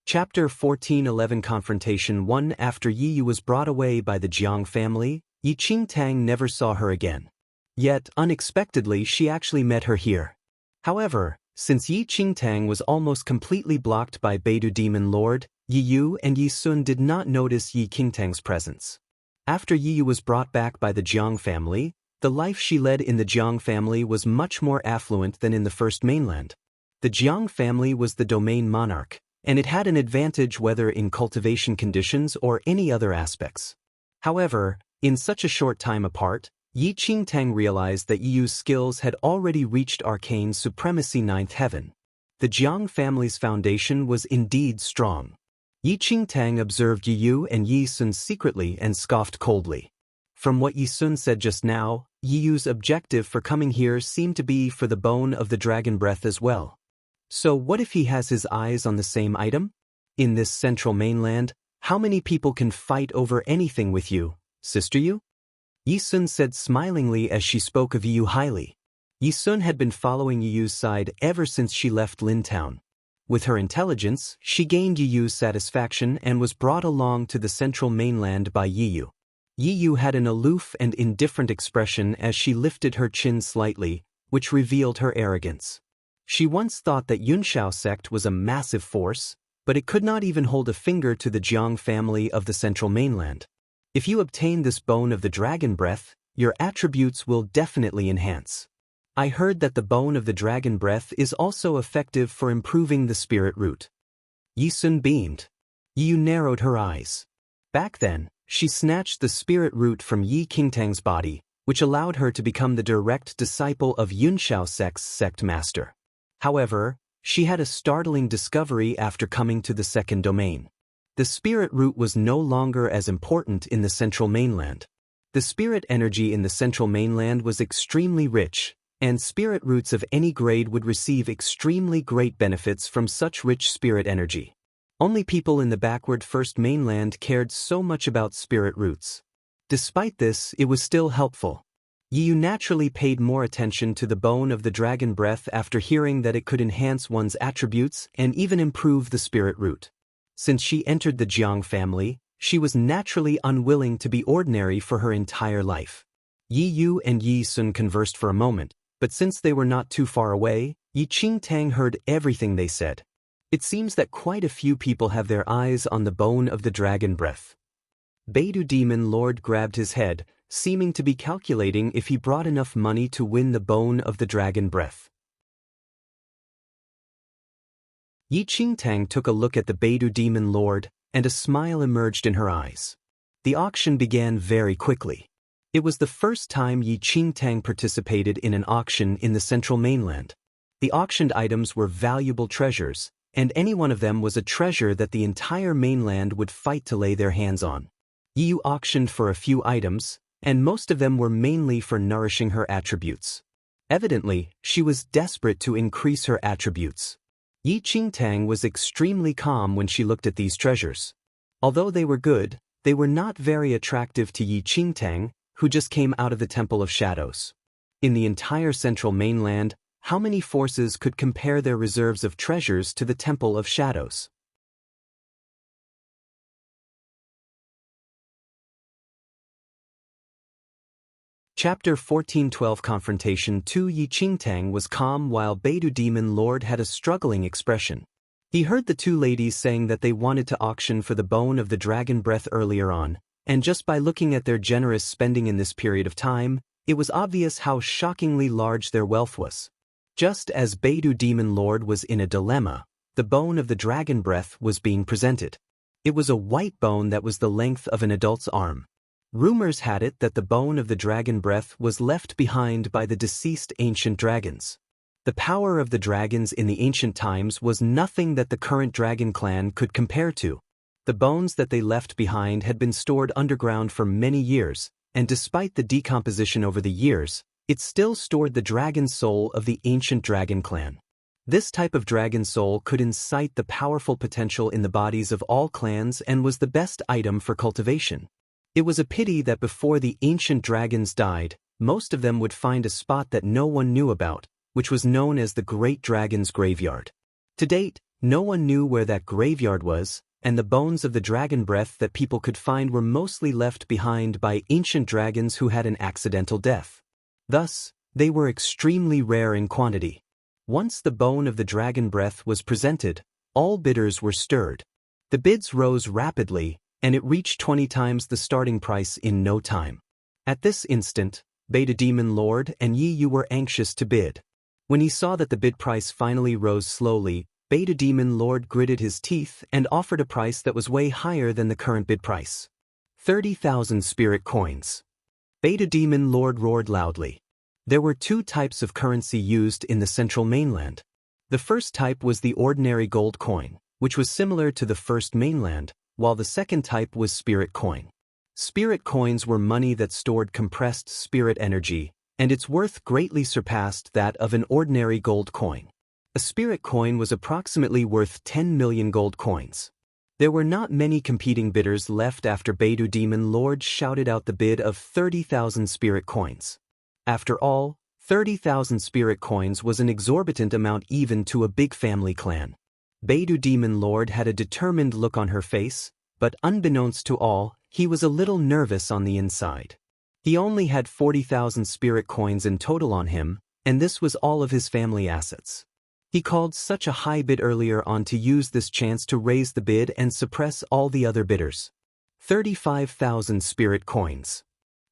Chapter 1411 Confrontation 1 After Yi Yu was brought away by the Jiang family, Yi Qingtang never saw her again. Yet, unexpectedly, she actually met her here. However, since Yi Qingtang was almost completely blocked by Beidou Demon Lord, Yi Yu and Yi Sun did not notice Yi Qingtang's presence. After Yi Yu was brought back by the Jiang family, the life she led in the Jiang family was much more affluent than in the first mainland. The Jiang family was the domain monarch, and it had an advantage whether in cultivation conditions or any other aspects. However, in such a short time apart, Yi Qingtang realized that Yi Yu's skills had already reached arcane supremacy 9th heaven. The Jiang family's foundation was indeed strong. Yi Qingtang observed Yi Yu and Yi Sun secretly and scoffed coldly. From what Yi Sun said just now, Yi Yu's objective for coming here seemed to be for the bone of the dragon breath as well. So what if he has his eyes on the same item? In this central mainland, how many people can fight over anything with you, Sister Yu? Yi Sun said smilingly as she spoke of Yi Yu highly. Yi Sun had been following Yi Yu's side ever since she left Lin Town. With her intelligence, she gained Yi Yu's satisfaction and was brought along to the central mainland by Yi Yu. Yi Yu had an aloof and indifferent expression as she lifted her chin slightly, which revealed her arrogance. She once thought that Yunshao sect was a massive force, but it could not even hold a finger to the Jiang family of the central mainland. If you obtain this bone of the dragon breath, your attributes will definitely enhance. I heard that the bone of the dragon breath is also effective for improving the spirit root. Yi Sun beamed. Yi Yu narrowed her eyes. Back then, she snatched the spirit root from Yi Qingtang's body, which allowed her to become the direct disciple of Yunshao sect's sect master. However, she had a startling discovery after coming to the second domain. The spirit root was no longer as important in the central mainland. The spirit energy in the central mainland was extremely rich, and spirit roots of any grade would receive extremely great benefits from such rich spirit energy. Only people in the backward first mainland cared so much about spirit roots. Despite this, it was still helpful. Yi Yu naturally paid more attention to the bone of the dragon breath after hearing that it could enhance one's attributes and even improve the spirit root. Since she entered the Jiang family, she was naturally unwilling to be ordinary for her entire life. Yi Yu and Yi Sun conversed for a moment, but since they were not too far away, Yi Qingtang heard everything they said. It seems that quite a few people have their eyes on the bone of the dragon breath. Beidou Demon Lord grabbed his head, seeming to be calculating if he brought enough money to win the bone of the dragon breath. Yi Qingtang took a look at the Beidou Demon Lord, and a smile emerged in her eyes. The auction began very quickly. It was the first time Yi Qingtang participated in an auction in the central mainland. The auctioned items were valuable treasures, and any one of them was a treasure that the entire mainland would fight to lay their hands on. Yu auctioned for a few items, and most of them were mainly for nourishing her attributes. Evidently, she was desperate to increase her attributes. Yi Qingtang was extremely calm when she looked at these treasures. Although they were good, they were not very attractive to Yi Qingtang, who just came out of the Temple of Shadows. In the entire central mainland, how many forces could compare their reserves of treasures to the Temple of Shadows? Chapter 14:12 Confrontation 2. Yi Qingtang was calm while Beidou Demon Lord had a struggling expression. He heard the two ladies saying that they wanted to auction for the bone of the dragon breath earlier on, and just by looking at their generous spending in this period of time, it was obvious how shockingly large their wealth was. Just as Beidou Demon Lord was in a dilemma, the bone of the dragon breath was being presented. It was a white bone that was the length of an adult's arm. Rumors had it that the bone of the dragon breath was left behind by the deceased ancient dragons. The power of the dragons in the ancient times was nothing that the current dragon clan could compare to. The bones that they left behind had been stored underground for many years, and despite the decomposition over the years, it still stored the dragon soul of the ancient dragon clan. This type of dragon soul could incite the powerful potential in the bodies of all clans and was the best item for cultivation. It was a pity that before the ancient dragons died, most of them would find a spot that no one knew about, which was known as the Great Dragon's Graveyard. To date, no one knew where that graveyard was, and the bones of the dragon breath that people could find were mostly left behind by ancient dragons who had an accidental death. Thus, they were extremely rare in quantity. Once the bone of the dragon breath was presented, all bidders were stirred. The bids rose rapidly, and it reached 20 times the starting price in no time. At this instant, Beidou Demon Lord and Yi Yu were anxious to bid. When he saw that the bid price finally rose slowly, Beidou Demon Lord gritted his teeth and offered a price that was way higher than the current bid price. 30,000 spirit coins. Beidou Demon Lord roared loudly. There were two types of currency used in the central mainland. The first type was the ordinary gold coin, which was similar to the first mainland, while the second type was spirit coin. Spirit coins were money that stored compressed spirit energy, and its worth greatly surpassed that of an ordinary gold coin. A spirit coin was approximately worth 10 million gold coins. There were not many competing bidders left after Beidou Demon Lord shouted out the bid of 30,000 spirit coins. After all, 30,000 spirit coins was an exorbitant amount even to a big family clan. Beidou Demon Lord had a determined look on her face, but unbeknownst to all, he was a little nervous on the inside. He only had 40,000 spirit coins in total on him, and this was all of his family assets. He called such a high bid earlier on to use this chance to raise the bid and suppress all the other bidders. 35,000 spirit coins.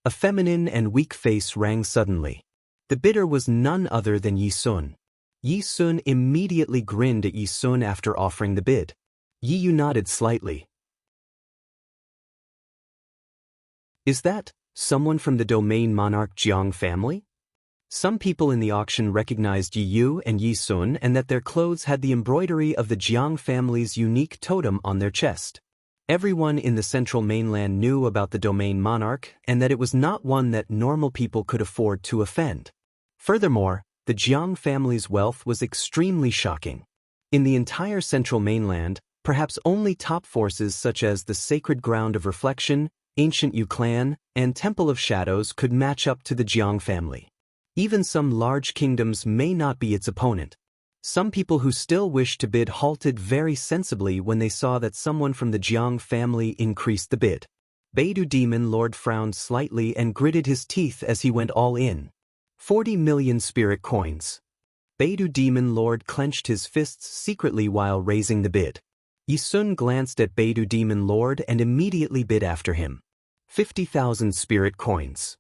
A feminine and weak face rang suddenly. The bidder was none other than Yi Sun. Yi Sun immediately grinned at Yi Sun after offering the bid. Yi Yu nodded slightly. Is that someone from the domain monarch Jiang family? Some people in the auction recognized Yi Yu and Yi Sun and that their clothes had the embroidery of the Jiang family's unique totem on their chest. Everyone in the central mainland knew about the domain monarch and that it was not one that normal people could afford to offend. Furthermore, the Jiang family's wealth was extremely shocking. In the entire central mainland, perhaps only top forces such as the Sacred Ground of Reflection, Ancient Yu Clan, and Temple of Shadows could match up to the Jiang family. Even some large kingdoms may not be its opponent. Some people who still wished to bid halted very sensibly when they saw that someone from the Jiang family increased the bid. Beidou Demon Lord frowned slightly and gritted his teeth as he went all in. 40 million spirit coins. Beidou Demon Lord clenched his fists secretly while raising the bid. Yi Sun glanced at Beidou Demon Lord and immediately bid after him. 50,000 spirit coins.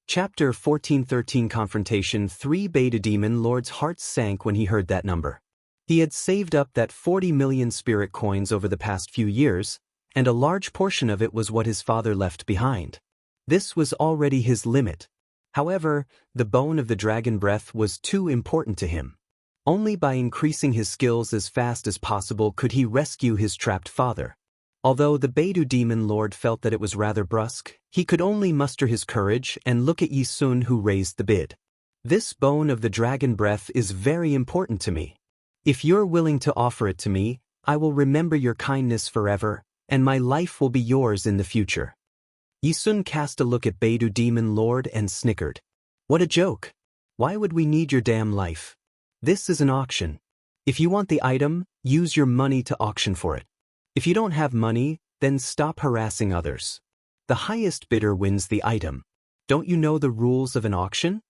Chapter 14:13 Confrontation 3. Beidou Demon Lord's heart sank when he heard that number. He had saved up that 40 million spirit coins over the past few years, and a large portion of it was what his father left behind. This was already his limit. However, the bone of the dragon breath was too important to him. Only by increasing his skills as fast as possible could he rescue his trapped father. Although the Beidou demon lord felt that it was rather brusque, he could only muster his courage and look at Yi Sun, who raised the bid. This bone of the dragon breath is very important to me. If you're willing to offer it to me, I will remember your kindness forever, and my life will be yours in the future. Yi Sun cast a look at Beidou demon lord and snickered. What a joke. Why would we need your damn life? This is an auction. If you want the item, use your money to auction for it. If you don't have money, then stop harassing others. The highest bidder wins the item. Don't you know the rules of an auction?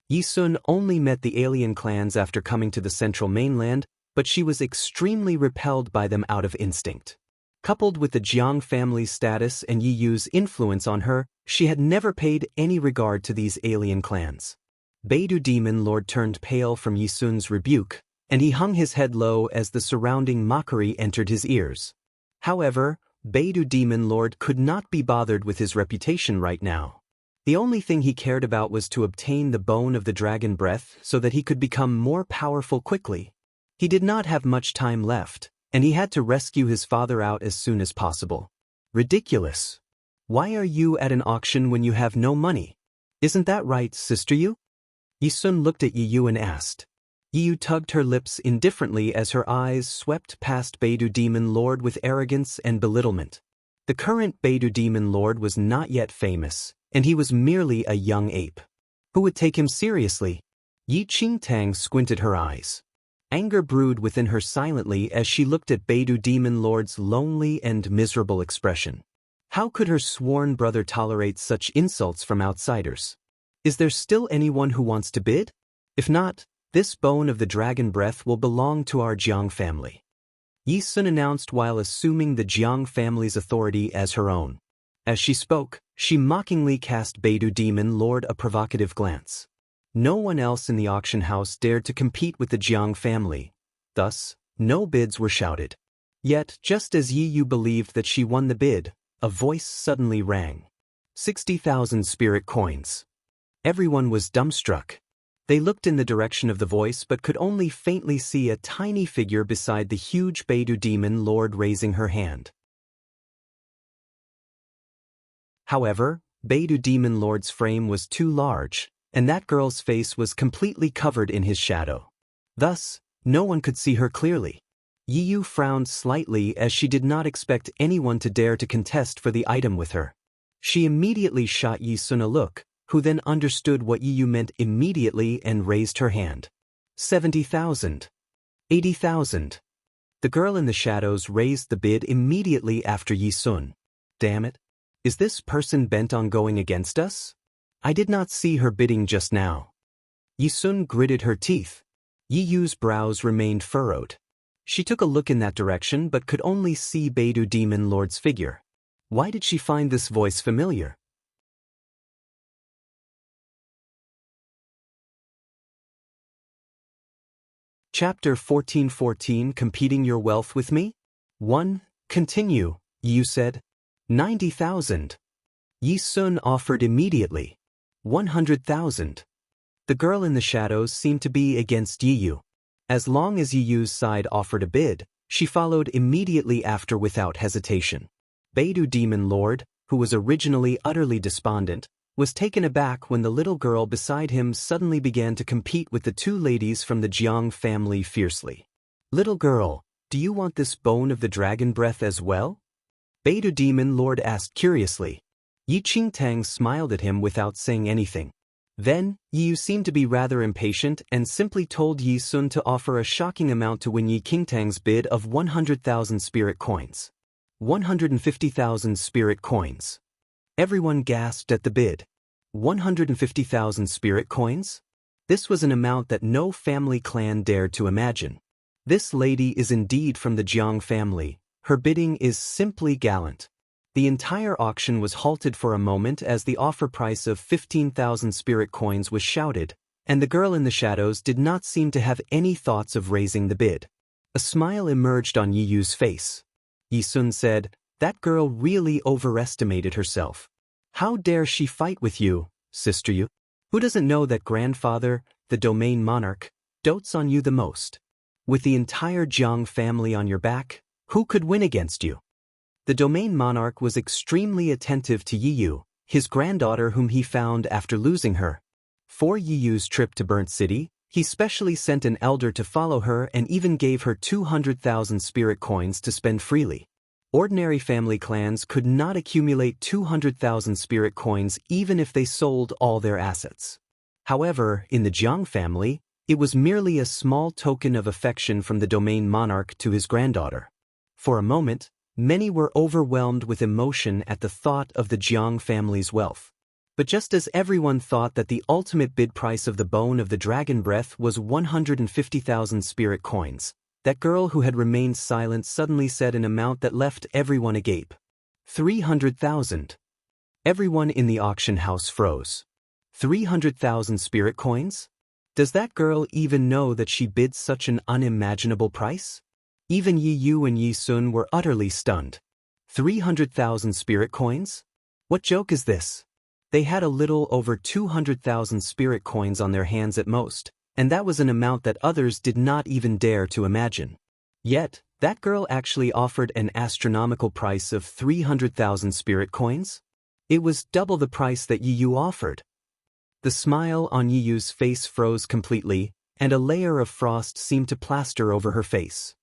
Yi Sun only met the alien clans after coming to the central mainland, but she was extremely repelled by them out of instinct. Coupled with the Jiang family's status and Yi Yu's influence on her, she had never paid any regard to these alien clans. Beidou demon lord turned pale from Yi Sun's rebuke, and he hung his head low as the surrounding mockery entered his ears. However, Beidou demon lord could not be bothered with his reputation right now. The only thing he cared about was to obtain the bone of the dragon breath so that he could become more powerful quickly. He did not have much time left, and he had to rescue his father out as soon as possible. Ridiculous. Why are you at an auction when you have no money? Isn't that right, sister Yu? Yi Sun looked at Yi Yu and asked. Yi Yu tugged her lips indifferently as her eyes swept past Beidou demon lord with arrogance and belittlement. The current Beidou demon lord was not yet famous, and he was merely a young ape. Who would take him seriously? Yi Qingtang squinted her eyes. Anger brewed within her silently as she looked at Beidou demon lord's lonely and miserable expression. How could her sworn brother tolerate such insults from outsiders? Is there still anyone who wants to bid? If not, this bone of the dragon breath will belong to our Jiang family. Yi Sun announced while assuming the Jiang family's authority as her own. As she spoke, she mockingly cast Beidou demon lord a provocative glance. No one else in the auction house dared to compete with the Jiang family. Thus, no bids were shouted. Yet, just as Yi Yu believed that she won the bid, a voice suddenly rang. 60,000 spirit coins. Everyone was dumbstruck. They looked in the direction of the voice but could only faintly see a tiny figure beside the huge Beidou demon lord raising her hand. However, Beidou demon lord's frame was too large, and that girl's face was completely covered in his shadow. Thus, no one could see her clearly. Yi Yu frowned slightly as she did not expect anyone to dare to contest for the item with her. She immediately shot Yi Sun a look, who then understood what Yi Yu meant immediately and raised her hand. 70,000. 80,000. The girl in the shadows raised the bid immediately after Yi Sun. Damn it. Is this person bent on going against us? I did not see her bidding just now. Yi Sun gritted her teeth. Yi Yu's brows remained furrowed. She took a look in that direction but could only see Beidou demon lord's figure. Why did she find this voice familiar? Chapter 1414 Competing Your Wealth with Me? 1. Continue, Yi said. 90,000. Yi Sun offered immediately. 100,000. The girl in the shadows seemed to be against Yi Yu. As long as Yi Yu's side offered a bid, she followed immediately after without hesitation. Beidou demon lord, who was originally utterly despondent, was taken aback when the little girl beside him suddenly began to compete with the two ladies from the Jiang family fiercely. Little girl, do you want this bone of the dragon breath as well? Beidou demon lord asked curiously. Yi Qingtang smiled at him without saying anything. Then, Yi Yu seemed to be rather impatient and simply told Yi Sun to offer a shocking amount to win Yi Qingtang's bid of 100,000 spirit coins. 150,000 spirit coins. Everyone gasped at the bid. 150,000 spirit coins? This was an amount that no family clan dared to imagine. This lady is indeed from the Jiang family. Her bidding is simply gallant. The entire auction was halted for a moment as the offer price of 15,000 spirit coins was shouted, and the girl in the shadows did not seem to have any thoughts of raising the bid. A smile emerged on Yi Yu's face. Yi Sun said, "That girl really overestimated herself. How dare she fight with you, sister Yu? Who doesn't know that grandfather, the domain monarch, dotes on you the most? With the entire Jiang family on your back, who could win against you? The domain monarch was extremely attentive to Yiyu, his granddaughter whom he found after losing her. For Yiyu's trip to Burnt City, he specially sent an elder to follow her and even gave her 200,000 spirit coins to spend freely. Ordinary family clans could not accumulate 200,000 spirit coins even if they sold all their assets. However, in the Jiang family, it was merely a small token of affection from the domain monarch to his granddaughter. For a moment, many were overwhelmed with emotion at the thought of the Jiang family's wealth. But just as everyone thought that the ultimate bid price of the bone of the dragon breath was 150,000 spirit coins, that girl who had remained silent suddenly said an amount that left everyone agape. 300,000. Everyone in the auction house froze. 300,000 spirit coins? Does that girl even know that she bid such an unimaginable price? Even Yiyu and Yi-sun were utterly stunned. 300,000 spirit coins? What joke is this? They had a little over 200,000 spirit coins on their hands at most, and that was an amount that others did not even dare to imagine. Yet, that girl actually offered an astronomical price of 300,000 spirit coins? It was double the price that Yiyu offered. The smile on Yiyu's face froze completely, and a layer of frost seemed to plaster over her face.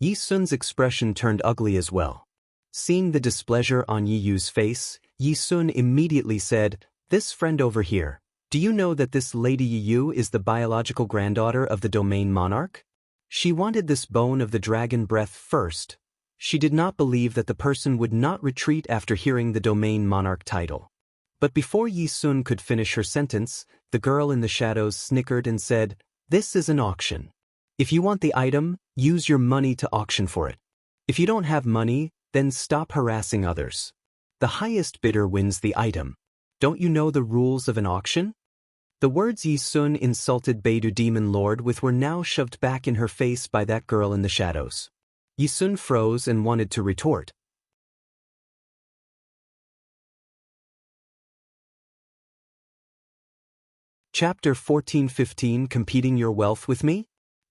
Yi-sun's expression turned ugly as well. Seeing the displeasure on Yiyu's face, Yi-sun immediately said, "This friend over here, do you know that this Lady Yiyu is the biological granddaughter of the domain monarch? She wanted this bone of the dragon breath first. She did not believe that the person would not retreat after hearing the domain monarch title." But before Yi-sun could finish her sentence, the girl in the shadows snickered and said, "This is an auction. If you want the item, use your money to auction for it. If you don't have money, then stop harassing others. The highest bidder wins the item. Don't you know the rules of an auction?" The words Yi-sun insulted Beidou Demon Lord with were now shoved back in her face by that girl in the shadows. Yi-sun froze and wanted to retort. Chapter 14-15 Competing Your Wealth with Me?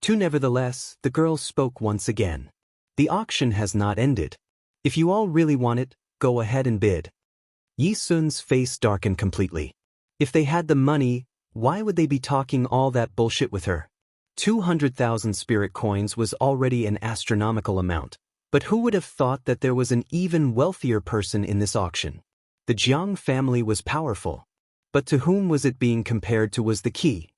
Nevertheless, the girl spoke once again. "The auction has not ended. If you all really want it, go ahead and bid." Yi-sun's face darkened completely. If they had the money, why would they be talking all that bullshit with her? 200,000 spirit coins was already an astronomical amount, but who would have thought that there was an even wealthier person in this auction? The Jiang family was powerful. But to whom was it being compared to was the key.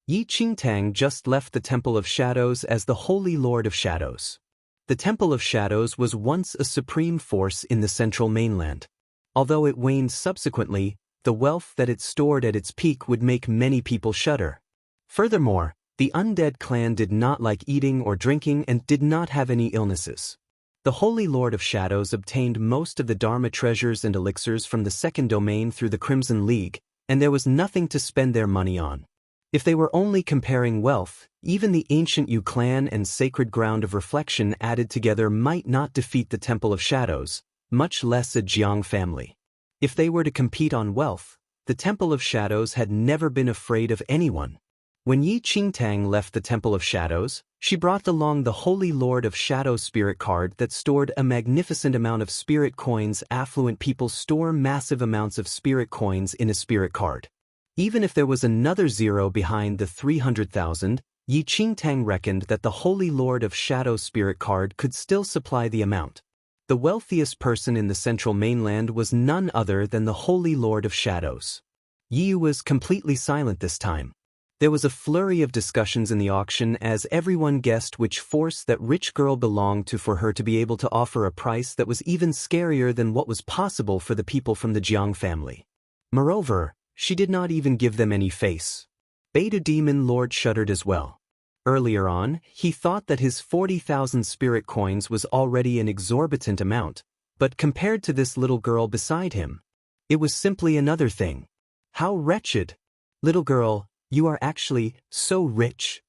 Yi Qingtang just left the Temple of Shadows as the Holy Lord of Shadows. The Temple of Shadows was once a supreme force in the central mainland. Although it waned subsequently, the wealth that it stored at its peak would make many people shudder. Furthermore, the undead clan did not like eating or drinking and did not have any illnesses. The Holy Lord of Shadows obtained most of the Dharma treasures and elixirs from the second domain through the Crimson League, and there was nothing to spend their money on. If they were only comparing wealth, even the ancient Yu clan and Sacred Ground of Reflection added together might not defeat the Temple of Shadows, much less a Jiang family. If they were to compete on wealth, the Temple of Shadows had never been afraid of anyone. When Yi Qingtang left the Temple of Shadows, she brought along the Holy Lord of Shadows spirit card that stored a magnificent amount of spirit coins. Affluent people store massive amounts of spirit coins in a spirit card. Even if there was another zero behind the 300,000, Yi Qingtang reckoned that the Holy Lord of Shadows spirit card could still supply the amount. The wealthiest person in the central mainland was none other than the Holy Lord of Shadows. Yi was completely silent this time. There was a flurry of discussions in the auction as everyone guessed which force that rich girl belonged to for her to be able to offer a price that was even scarier than what was possible for the people from the Jiang family. Moreover, she did not even give them any face. Beidou Demon Lord shuddered as well. Earlier on, he thought that his 40,000 spirit coins was already an exorbitant amount, but compared to this little girl beside him, it was simply another thing. How wretched! Little girl, you are actually so rich.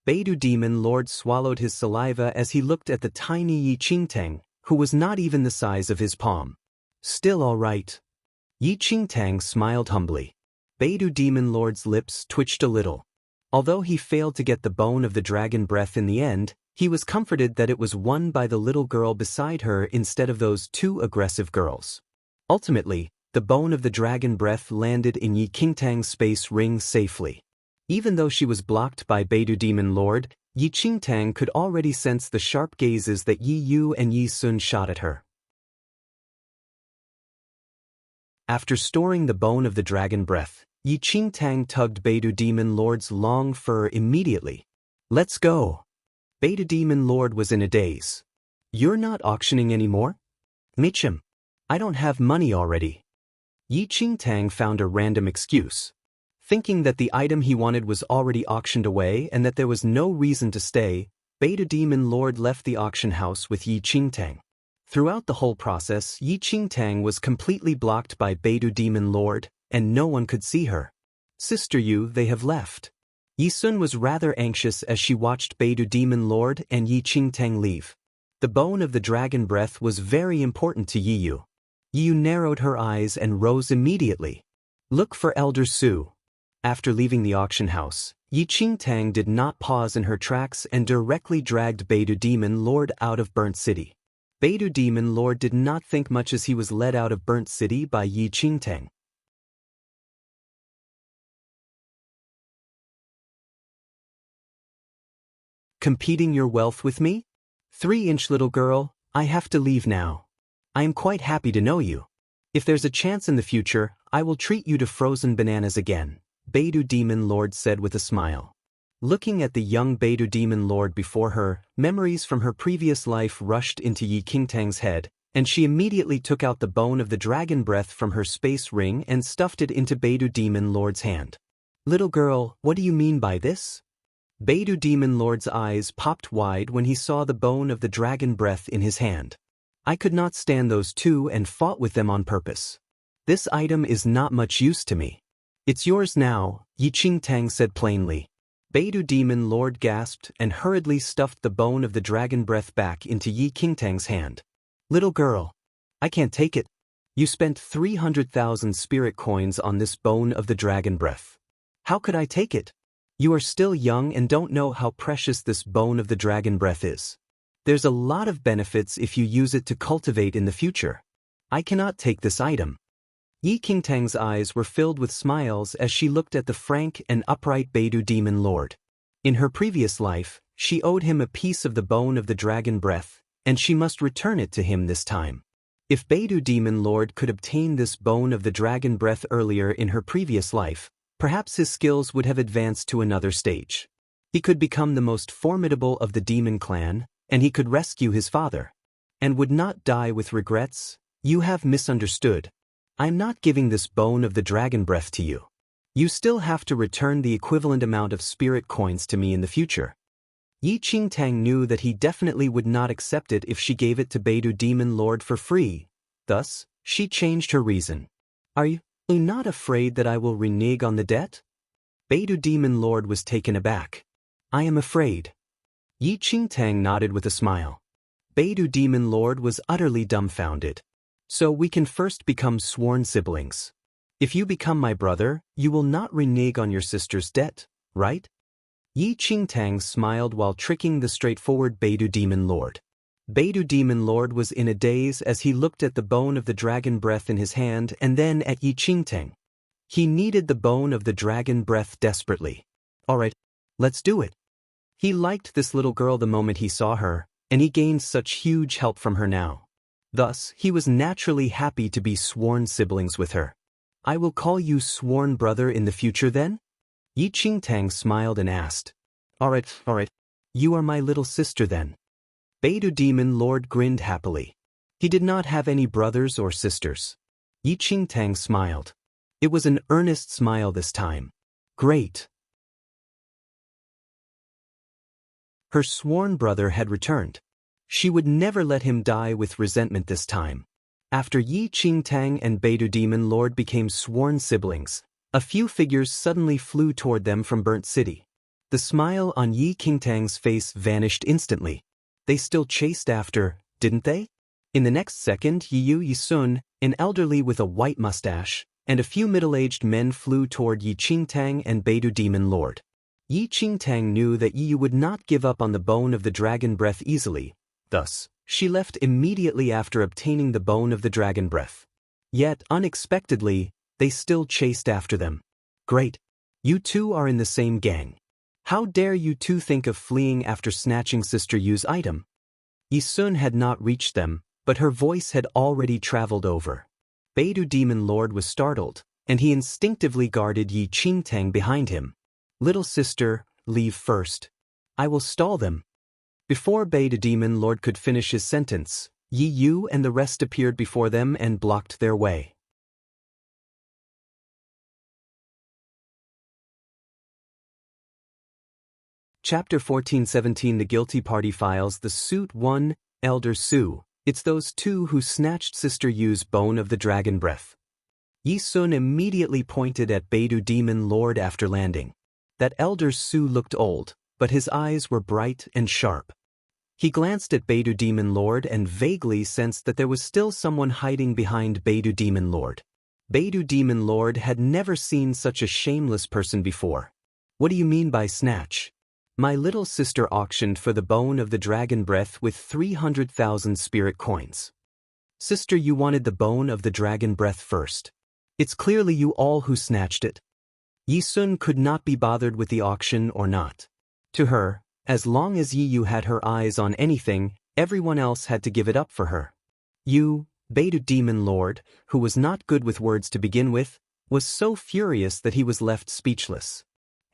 Beidou Demon Lord swallowed his saliva as he looked at the tiny Yi Qingtang, who was not even the size of his palm. Still all right. Yi Qingtang smiled humbly. Beidou Demon Lord's lips twitched a little. Although he failed to get the bone of the dragon breath in the end, he was comforted that it was won by the little girl beside her instead of those two aggressive girls. Ultimately, the bone of the dragon breath landed in Yi Qingtang's space ring safely. Even though she was blocked by Beidou Demon Lord, Yi Qingtang could already sense the sharp gazes that Yi Yu and Yi Sun shot at her. After storing the bone of the dragon breath, Yi Qingtang tugged Beidou Demon Lord's long fur immediately. "Let's go." Beidou Demon Lord was in a daze. "You're not auctioning anymore?" "Michim. I don't have money already." Yi Qingtang found a random excuse. Thinking that the item he wanted was already auctioned away and that there was no reason to stay, Beidou Demon Lord left the auction house with Yi Qingtang. Throughout the whole process, Yi Qingtang was completely blocked by Beidou Demon Lord, and no one could see her. "Sister Yu, they have left." Yi Sun was rather anxious as she watched Beidou Demon Lord and Yi Qingtang leave. The bone of the dragon breath was very important to Yi Yu. Yi Yu narrowed her eyes and rose immediately. "Look for Elder Su." After leaving the auction house, Yi Qingtang did not pause in her tracks and directly dragged Beidou Demon Lord out of Burnt City. Beidou Demon Lord did not think much as he was led out of Burnt City by Yi Qingtang. "Competing your wealth with me? 3-inch little girl, I have to leave now. I am quite happy to know you. If there's a chance in the future, I will treat you to frozen bananas again," Beidou Demon Lord said with a smile. Looking at the young Beidou Demon Lord before her, memories from her previous life rushed into Yi Qingtang's head, and she immediately took out the bone of the dragon breath from her space ring and stuffed it into Beidou Demon Lord's hand. "Little girl, what do you mean by this?" Beidou Demon Lord's eyes popped wide when he saw the bone of the dragon breath in his hand. "I could not stand those two and fought with them on purpose. This item is not much use to me." "It's yours now," Yi Qingtang said plainly. Beidou Demon Lord gasped and hurriedly stuffed the bone of the dragon breath back into Yi Qingtang's hand. "Little girl, I can't take it. You spent 300,000 spirit coins on this bone of the dragon breath. How could I take it? You are still young and don't know how precious this bone of the dragon breath is. There's a lot of benefits if you use it to cultivate in the future. I cannot take this item." Yi Qingtang's eyes were filled with smiles as she looked at the frank and upright Beidou Demon Lord. In her previous life, she owed him a piece of the bone of the dragon breath, and she must return it to him this time. If Beidou Demon Lord could obtain this bone of the dragon breath earlier in her previous life, perhaps his skills would have advanced to another stage. He could become the most formidable of the demon clan, and he could rescue his father. And would not die with regrets. "You have misunderstood. I'm not giving this bone of the dragon breath to you. You still have to return the equivalent amount of spirit coins to me in the future." Yi Qingtang knew that he definitely would not accept it if she gave it to Beidou Demon Lord for free. Thus, she changed her reason. Are you not afraid that I will renege on the debt?" Beidou Demon Lord was taken aback. "I am afraid." Yi Qingtang nodded with a smile. Beidou Demon Lord was utterly dumbfounded. "So we can first become sworn siblings. If you become my brother, you will not renege on your sister's debt, right?" Yi Qingtang smiled while tricking the straightforward Beidou Demon Lord. Beidou Demon Lord was in a daze as he looked at the bone of the dragon breath in his hand and then at Yi Qingtang. He needed the bone of the dragon breath desperately. "Alright, let's do it." He liked this little girl the moment he saw her, and he gained such huge help from her now. Thus, he was naturally happy to be sworn siblings with her. "I will call you sworn brother in the future then?" Yi Qingtang smiled and asked. Alright. You are my little sister then." Beidou Demon Lord grinned happily. He did not have any brothers or sisters. Yi Qingtang smiled. It was an earnest smile this time. "Great." Her sworn brother had returned. She would never let him die with resentment this time. After Yi Qingtang and Beidou Demon Lord became sworn siblings, a few figures suddenly flew toward them from Burnt City. The smile on Yi Qingtang's face vanished instantly. They still chased after, didn't they? In the next second, Yi Sun, an elderly with a white mustache, and a few middle-aged men flew toward Yi Qingtang and Beidou Demon Lord. Yi Qingtang knew that Yi Yu would not give up on the bone of the dragon breath easily, thus, she left immediately after obtaining the bone of the dragon breath. Yet, unexpectedly, they still chased after them. Great! You two are in the same gang. How dare you two think of fleeing after snatching Sister Yu's item? Yi Sun had not reached them, but her voice had already traveled over. Beidou Demon Lord was startled, and he instinctively guarded Yi Qingtang behind him. Little sister, leave first. I will stall them. Before Beidou Demon Lord could finish his sentence, Yi Yu and the rest appeared before them and blocked their way. Chapter 14-17 The Guilty Party Files The Suit 1, Elder Su. It's those two who snatched Sister Yu's bone of the dragon breath. Yi Sun immediately pointed at Beidou Demon Lord after landing. That Elder Su looked old, but his eyes were bright and sharp. He glanced at Beidou Demon Lord and vaguely sensed that there was still someone hiding behind Beidou Demon Lord. Beidou Demon Lord had never seen such a shameless person before. What do you mean by snatch? My little sister auctioned for the bone of the dragon breath with 300,000 spirit coins. Sister, you wanted the bone of the dragon breath first. It's clearly you all who snatched it. Yi Sun could not be bothered with the auction or not. To her, as long as Yi Yu had her eyes on anything, everyone else had to give it up for her. You, Beidou Demon Lord, who was not good with words to begin with, was so furious that he was left speechless.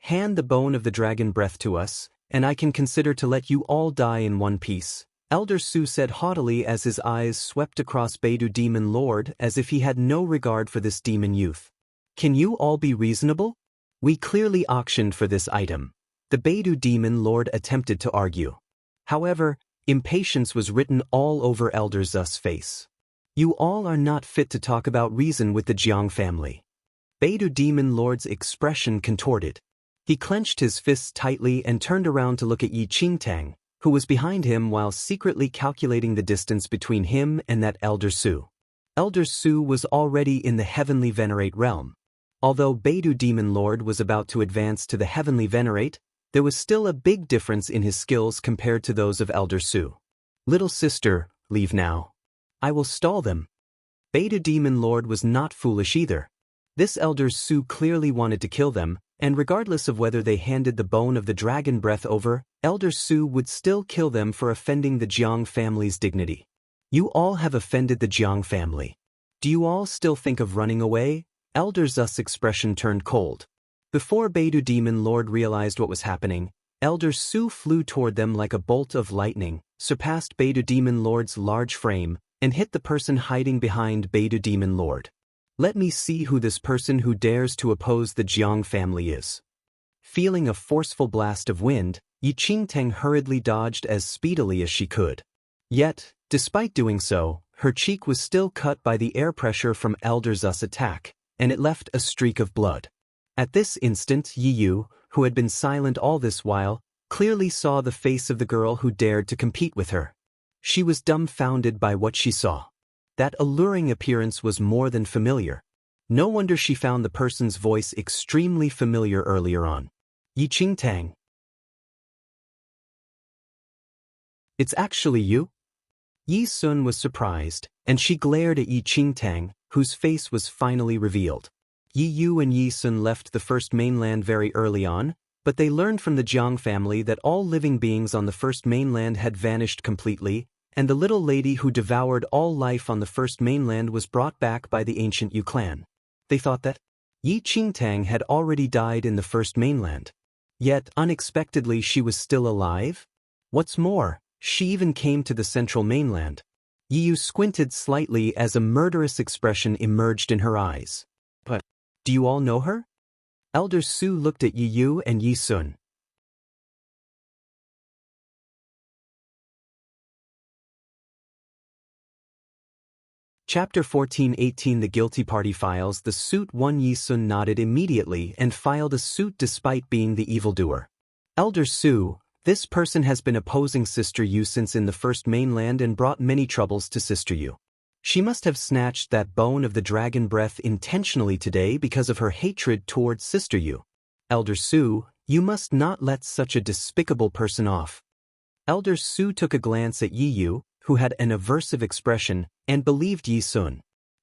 Hand the bone of the dragon breath to us, and I can consider to let you all die in one piece, Elder Su said haughtily as his eyes swept across Beidou Demon Lord as if he had no regard for this demon youth. Can you all be reasonable? We clearly auctioned for this item. The Beidou Demon Lord attempted to argue. However, impatience was written all over Elder Zu's face. You all are not fit to talk about reason with the Jiang family. Beidou Demon Lord's expression contorted. He clenched his fists tightly and turned around to look at Yi Qingtang, who was behind him while secretly calculating the distance between him and that Elder Su. Elder Su was already in the Heavenly Venerate realm. Although Beidou Demon Lord was about to advance to the Heavenly Venerate, there was still a big difference in his skills compared to those of Elder Su. Little sister, leave now. I will stall them. Beidou Demon Lord was not foolish either. This Elder Su clearly wanted to kill them, and regardless of whether they handed the bone of the dragon breath over, Elder Su would still kill them for offending the Jiang family's dignity. You all have offended the Jiang family. Do you all still think of running away? Elder Zu's expression turned cold. Before Beidou Demon Lord realized what was happening, Elder Su flew toward them like a bolt of lightning, surpassed Beidou Demon Lord's large frame, and hit the person hiding behind Beidou Demon Lord. Let me see who this person who dares to oppose the Jiang family is. Feeling a forceful blast of wind, Yi Qingtang hurriedly dodged as speedily as she could. Yet, despite doing so, her cheek was still cut by the air pressure from Elder Zu's attack, and it left a streak of blood. At this instant, Yi Yu, who had been silent all this while, clearly saw the face of the girl who dared to compete with her. She was dumbfounded by what she saw. That alluring appearance was more than familiar. No wonder she found the person's voice extremely familiar earlier on. Yi Qingtang. It's actually you? Yi Sun was surprised, and she glared at Yi Qingtang, whose face was finally revealed. Yi Yu and Yi Sun left the First Mainland very early on, but they learned from the Jiang family that all living beings on the First Mainland had vanished completely, and the little lady who devoured all life on the First Mainland was brought back by the ancient Yu clan. They thought that Yi Qingtang had already died in the First Mainland. Yet, unexpectedly, she was still alive? What's more, she even came to the Central Mainland. Yi Yu squinted slightly as a murderous expression emerged in her eyes. But, do you all know her? Elder Su looked at Yi Yu and Yi Sun. Chapter 14-18 The Guilty Party Files The Suit 1 Yi Sun nodded immediately and filed a suit despite being the evildoer. Elder Su, this person has been opposing Sister Yu since in the First Mainland and brought many troubles to Sister Yu. She must have snatched that bone of the dragon breath intentionally today because of her hatred towards Sister Yu. Elder Su, you must not let such a despicable person off. Elder Su took a glance at Yi Yu, who had an aversive expression, and believed Yi Sun.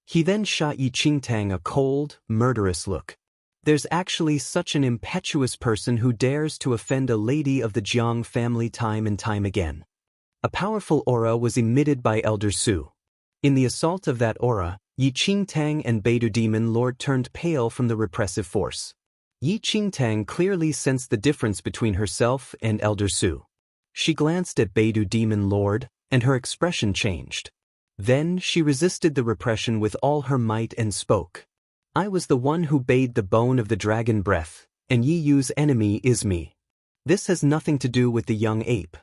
He then shot Yi Qingtang a cold, murderous look. There's actually such an impetuous person who dares to offend a lady of the Jiang family time and time again. A powerful aura was emitted by Elder Su. In the assault of that aura, Yi Qingtang and Beidou Demon Lord turned pale from the repressive force. Yi Qingtang clearly sensed the difference between herself and Elder Su. She glanced at Beidou Demon Lord, and her expression changed. Then she resisted the repression with all her might and spoke. I was the one who bathed the bone of the dragon breath, and Yi Yu's enemy is me. This has nothing to do with the young ape.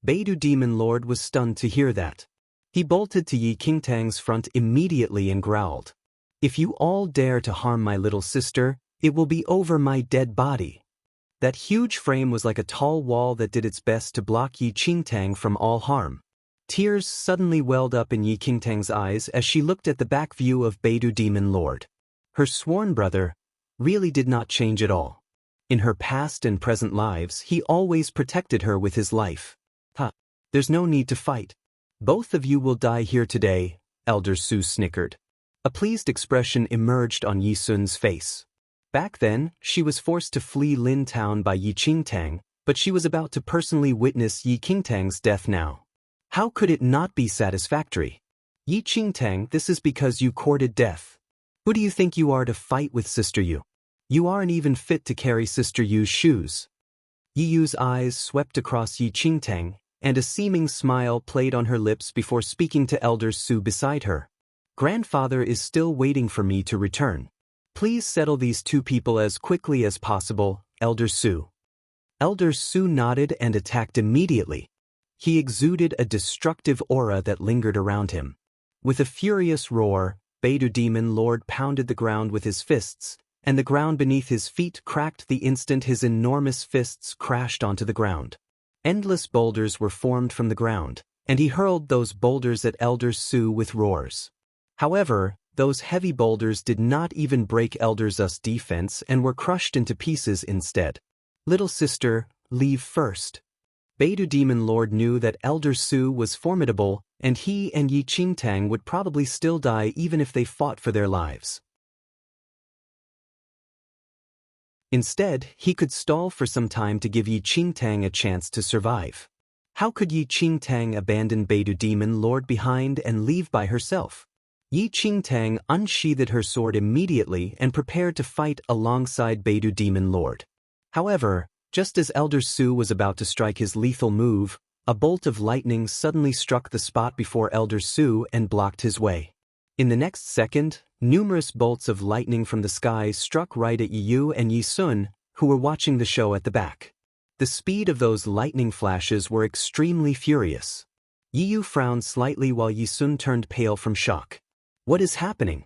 Beidou Demon Lord was stunned to hear that. He bolted to Yi Qingtang's front immediately and growled. If you all dare to harm my little sister, it will be over my dead body. That huge frame was like a tall wall that did its best to block Yi Qingtang from all harm. Tears suddenly welled up in Yi Qingtang's eyes as she looked at the back view of Beidou Demon Lord. Her sworn brother really did not change at all. In her past and present lives, he always protected her with his life. There's no need to fight. Both of you will die here today, Elder Su snickered. A pleased expression emerged on Yi Sun's face. Back then, she was forced to flee Lin Town by Yi Qingtang, but she was about to personally witness Yi Qingtang's death now. How could it not be satisfactory? Yi Qingtang, this is because you courted death. Who do you think you are to fight with Sister Yu? You aren't even fit to carry Sister Yu's shoes. Yi Yu's eyes swept across Yi Qingtang, and a seeming smile played on her lips before speaking to Elder Su beside her. Grandfather is still waiting for me to return. Please settle these two people as quickly as possible, Elder Su. Elder Su nodded and attacked immediately. He exuded a destructive aura that lingered around him. With a furious roar, Beidou Demon Lord pounded the ground with his fists, and the ground beneath his feet cracked the instant his enormous fists crashed onto the ground. Endless boulders were formed from the ground, and he hurled those boulders at Elder Su with roars. However, those heavy boulders did not even break Elder Su's defense and were crushed into pieces instead. Little sister, leave first. Beidou Demon Lord knew that Elder Su was formidable, and he and Yi Qingtang would probably still die even if they fought for their lives. Instead, he could stall for some time to give Yi Qingtang a chance to survive. How could Yi Qingtang abandon Beidou Demon Lord behind and leave by herself? Yi Qingtang unsheathed her sword immediately and prepared to fight alongside Beidou Demon Lord. However, just as Elder Su was about to strike his lethal move, a bolt of lightning suddenly struck the spot before Elder Su and blocked his way. In the next second, numerous bolts of lightning from the sky struck right at Yi Yu and Yi Sun, who were watching the show at the back. The speed of those lightning flashes were extremely furious. Yi Yu frowned slightly while Yi Sun turned pale from shock. What is happening?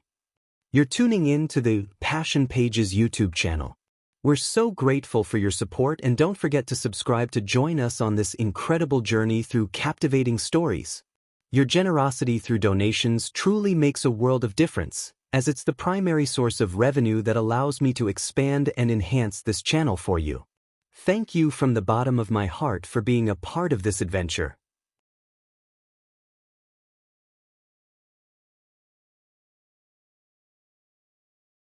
You're tuning in to the Passion Pages YouTube channel. We're so grateful for your support, and don't forget to subscribe to join us on this incredible journey through captivating stories. Your generosity through donations truly makes a world of difference, as it's the primary source of revenue that allows me to expand and enhance this channel for you. Thank you from the bottom of my heart for being a part of this adventure.